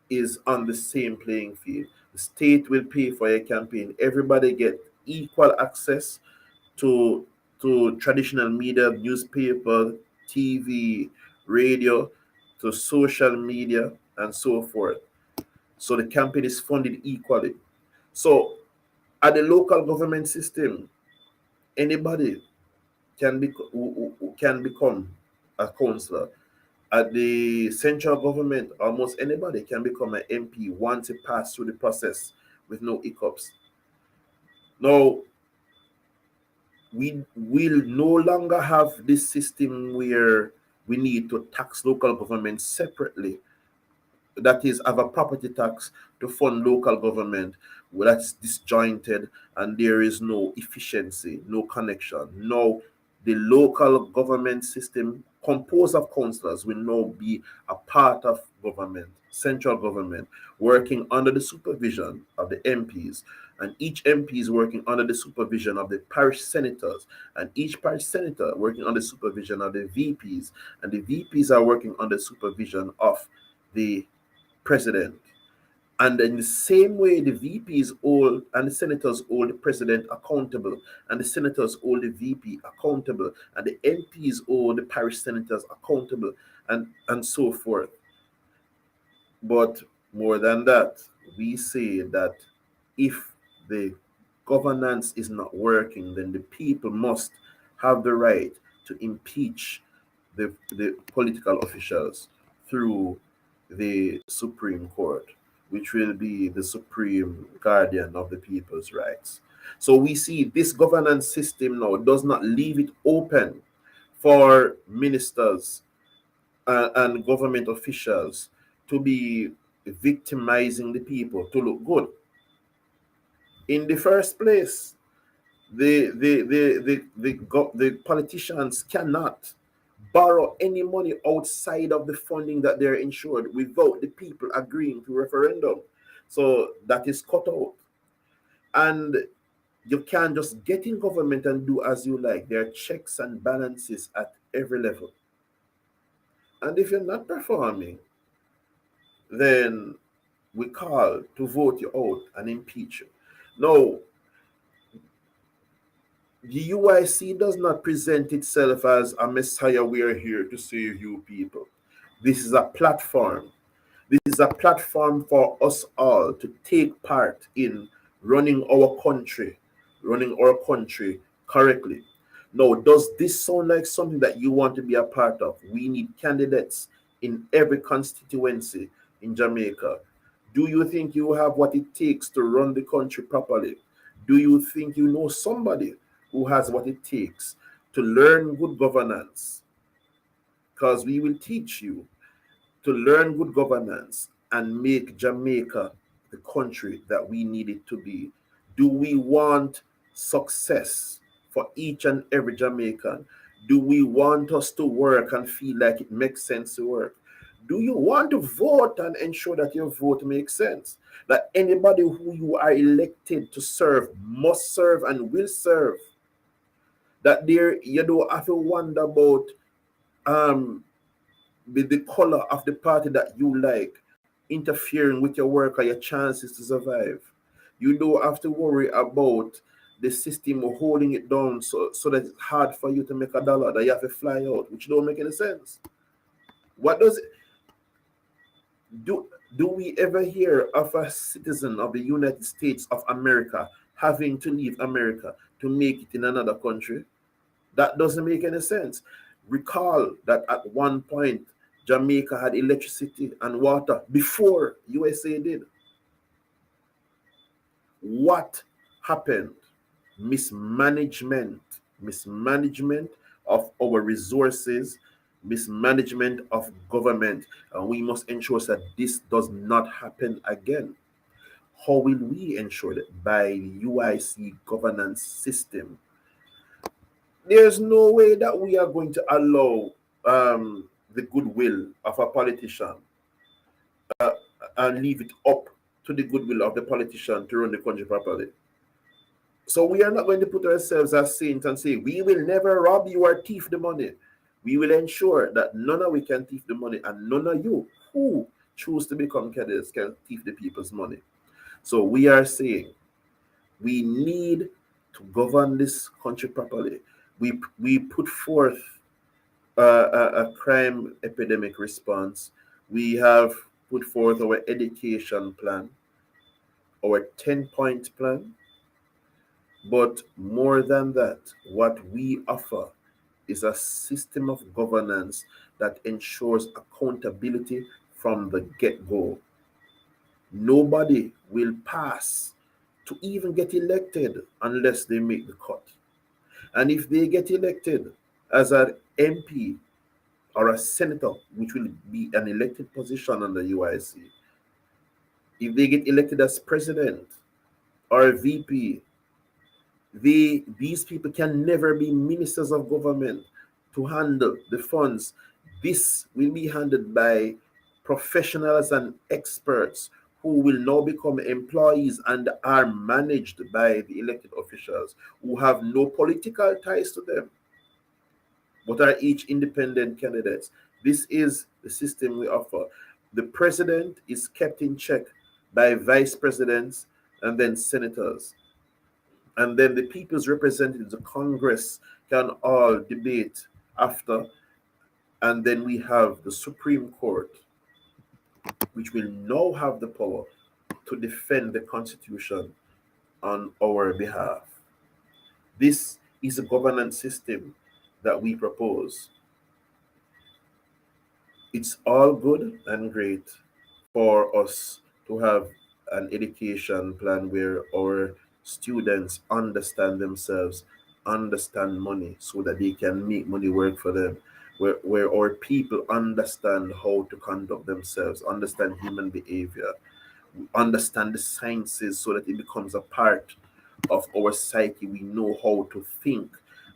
is on the same playing field. The state will pay for your campaign. Everybody get equal access to traditional media, newspaper, TV, radio, to social media, and so forth. So the campaign is funded equally. So at the local government system, anybody can become a councillor. At the central government, almost anybody can become an MP once it passes through the process with no hiccups. Now, we will no longer have this system where we need to tax local government separately. That is, have a property tax to fund local government that's disjointed and there is no efficiency, no connection. No, the local government system composed of councillors will now be a part of government, central government, working under the supervision of the MPs. And each MP is working under the supervision of the parish senators, and each parish senator working under the supervision of the VPs, and the VPs are working under supervision of the president. And in the same way, the VPs hold and the senators hold the president accountable, and the senators hold the VP accountable, and the MPs hold the parish senators accountable, and so forth. But more than that, we say that if the governance is not working, then the people must have the right to impeach the political officials through the Supreme Court, which will be the supreme guardian of the people's rights. So we see this governance system now does not leave it open for ministers and government officials to be victimizing the people to look good. In the first place, the politicians cannot borrow any money outside of the funding that they're insured without the people agreeing to referendum. So that is cut out. And you can't just get in government and do as you like. There are checks and balances at every level. And if you're not performing, then we call to vote you out and impeach you. Now, the UIC does not present itself as a messiah. We are here to save you people. This is a platform. This is a platform for us all to take part in running our country correctly. Now, does this sound like something that you want to be a part of? We need candidates in every constituency in Jamaica. Do you think you have what it takes to run the country properly? Do you think you know somebody who has what it takes to learn good governance? Because we will teach you to learn good governance and make Jamaica the country that we need it to be. Do we want success for each and every Jamaican? Do we want us to work and feel like it makes sense to work? Do you want to vote and ensure that your vote makes sense? That anybody who you are elected to serve must serve and will serve. That there you don't have to wonder about the color of the party that you like interfering with your work or your chances to survive. You don't have to worry about the system holding it down so that it's hard for you to make a dollar, that you have to fly out, which don't make any sense. What does it do we ever hear of a citizen of the United States of America having to leave America to make it in another country? That doesn't make any sense. Recall that at one point, Jamaica had electricity and water before USA did. What happened? Mismanagement of our resources, mismanagement of government, and we must ensure that this does not happen again. How will we ensure that? By the UIC governance system. There's no way that we are going to allow the goodwill of a politician and leave it up to the goodwill of the politician to run the country properly. So we are not going to put ourselves as saints and say, we will never rob you or thief the money. We will ensure that none of we can thief the money, and none of you who choose to become candidates can thief the people's money. So we are saying we need to govern this country properly. We put forth a crime epidemic response. We have put forth our education plan, our 10-point plan. But more than that, what we offer is a system of governance that ensures accountability from the get-go. Nobody will pass to even get elected unless they make the cut. And if they get elected as an MP or a senator, which will be an elected position under UIC, if they get elected as president or a VP, these people can never be ministers of government to handle the funds. This will be handled by professionals and experts who will now become employees and are managed by the elected officials who have no political ties to them, but are each independent candidates. This is the system we offer. The president is kept in check by vice presidents and then senators. And then the people's representatives, the Congress, can all debate after. And then we have the Supreme Court, which will now have the power to to defend the Constitution on our behalf. This is a governance system that we propose. It's all good and great for us to have an education plan where our students understand themselves, understand money so that they can make money work for them, where our people understand how to conduct themselves, understand human behavior, understand the sciences so that it becomes a part of our psyche. We know how to think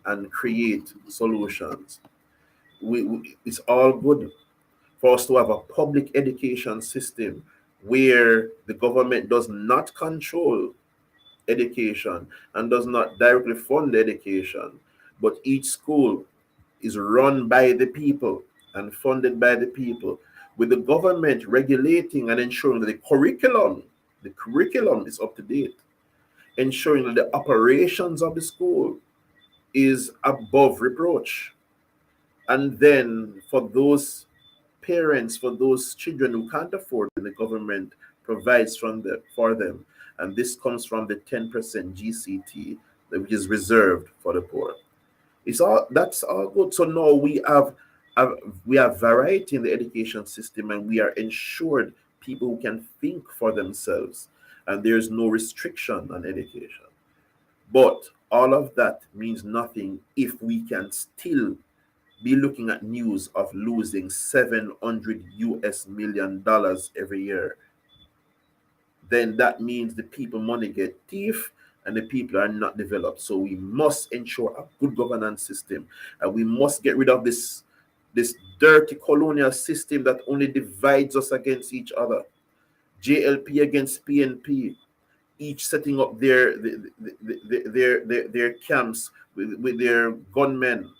and create solutions. It's all good for us to have a public education system where the government does not control education and does not directly fund education, but each school is run by the people and funded by the people, with the government regulating and ensuring that the curriculum is up to date, ensuring that the operations of the school is above reproach. And then for those parents, for those children who can't afford, the government provides for them. And this comes from the 10% GCT, which is reserved for the poor. That's all good. So now we have variety in the education system, and we are ensured people who can think for themselves, and there's no restriction on education. But all of that means nothing if we can still be looking at news of losing $700 million every year. Then that means the people money get thief and the people are not developed. So we must ensure a good governance system, and we must get rid of this dirty colonial system that only divides us against each other. JLP against PNP, each setting up their camps with their gunmen.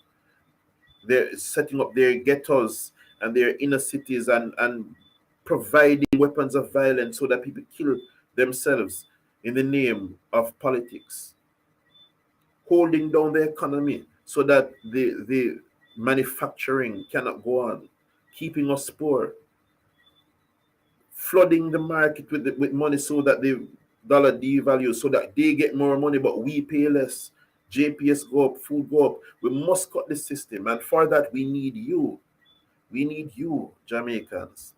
They're setting up their ghettos and their inner cities and providing weapons of violence so that people kill themselves in the name of politics, holding down the economy so that the manufacturing cannot go on, keeping us poor, flooding the market with money so that the dollar devalues, so that they get more money but we pay less. JPS go up, food go up. We must cut the system, and for that we need you. We need you, Jamaicans.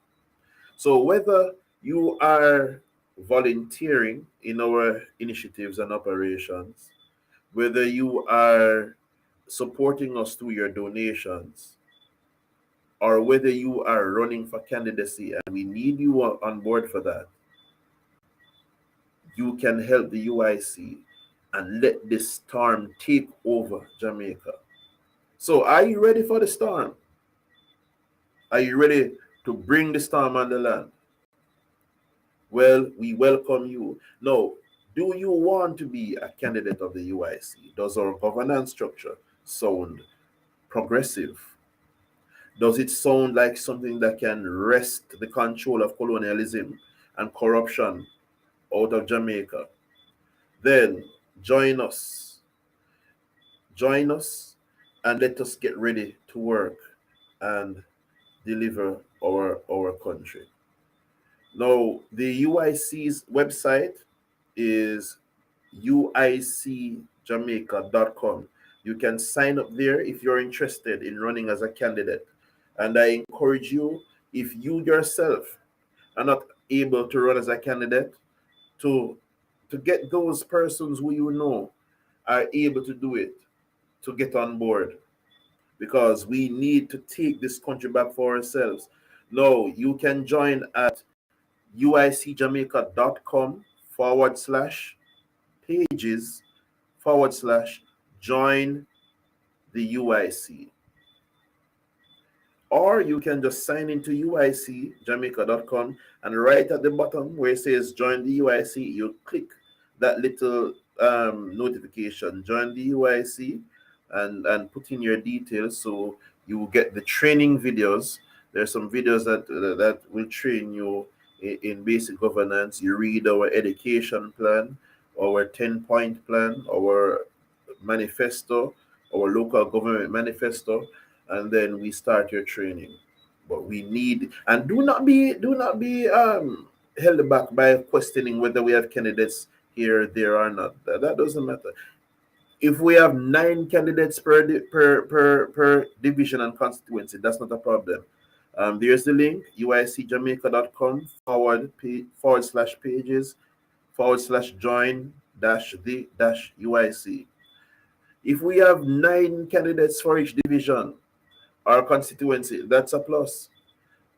So whether you are volunteering in our initiatives and operations, whether you are supporting us through your donations, or whether you are running for candidacy and we need you on board for that, you can help the UIC and let this storm take over Jamaica. So are you ready for the storm? Are you ready to bring the storm on the land? Well, we welcome you. Now, do you want to be a candidate of the UIC? Does our governance structure sound progressive? Does it sound like something that can wrest the control of colonialism and corruption out of Jamaica? Then join us. Join us and let us get ready to work and deliver our country. Now, the UIC's website is uicjamaica.com. You can sign up there if you're interested in running as a candidate. And I encourage you, if you yourself are not able to run as a candidate, to get those persons who you know are able to do it, to get on board, because we need to take this country back for ourselves. Now, you can join at uicjamaica.com/pages/join the UIC. Or you can just sign into uicjamaica.com, and right at the bottom where it says join the UIC, you click that little notification, join the UIC, and put in your details so you will get the training videos. There's some videos that will train you in basic governance. You read our education plan, our 10-point plan, our manifesto, our local government manifesto, and then we start your training. But we need, and do not be held back by questioning whether we have candidates here, there, or not. That doesn't matter. If we have 9 candidates per division and constituency, that's not a problem. There's the link, uicjamaica.com/pages/join-the-UIC. If we have 9 candidates for each division or constituency, that's a plus,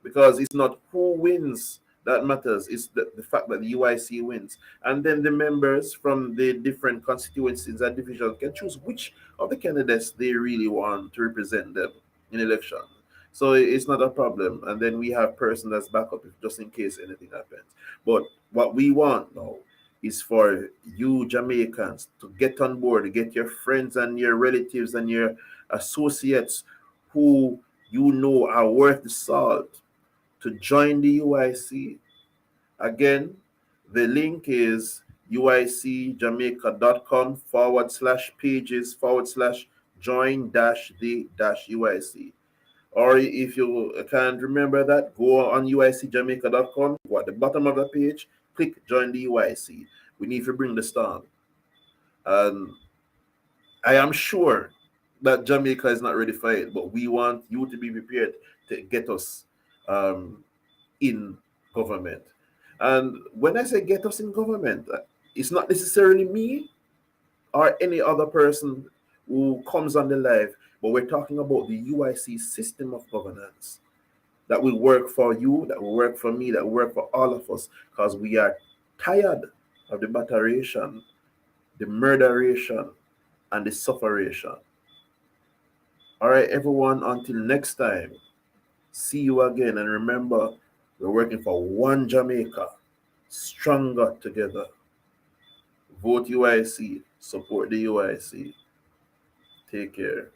because it's not who wins that matters, it's the fact that the UIC wins. And then the members from the different constituencies and divisions can choose which of the candidates they really want to represent them in election. So it's not a problem. And then we have persons as backup just in case anything happens. But what we want now is for you Jamaicans to get on board, to get your friends and your relatives and your associates who you know are worth the salt to join the UIC. Again, the link is uicjamaica.com/pages/join-the-UIC. Or if you can't remember that, go on uicjamaica.com, go at the bottom of the page, click join the UIC. We need to bring the storm. I am sure that Jamaica is not ready for it, but we want you to be prepared to get us in government. And when I say get us in government, it's not necessarily me or any other person who comes on the live, but we're talking about the UIC system of governance that will work for you, that will work for me, that will work for all of us, because we are tired of the batteration, the murderation, and the sufferation. All right, everyone, until next time, see you again. And remember, we're working for one Jamaica, stronger together. Vote UIC, support the UIC. Take care.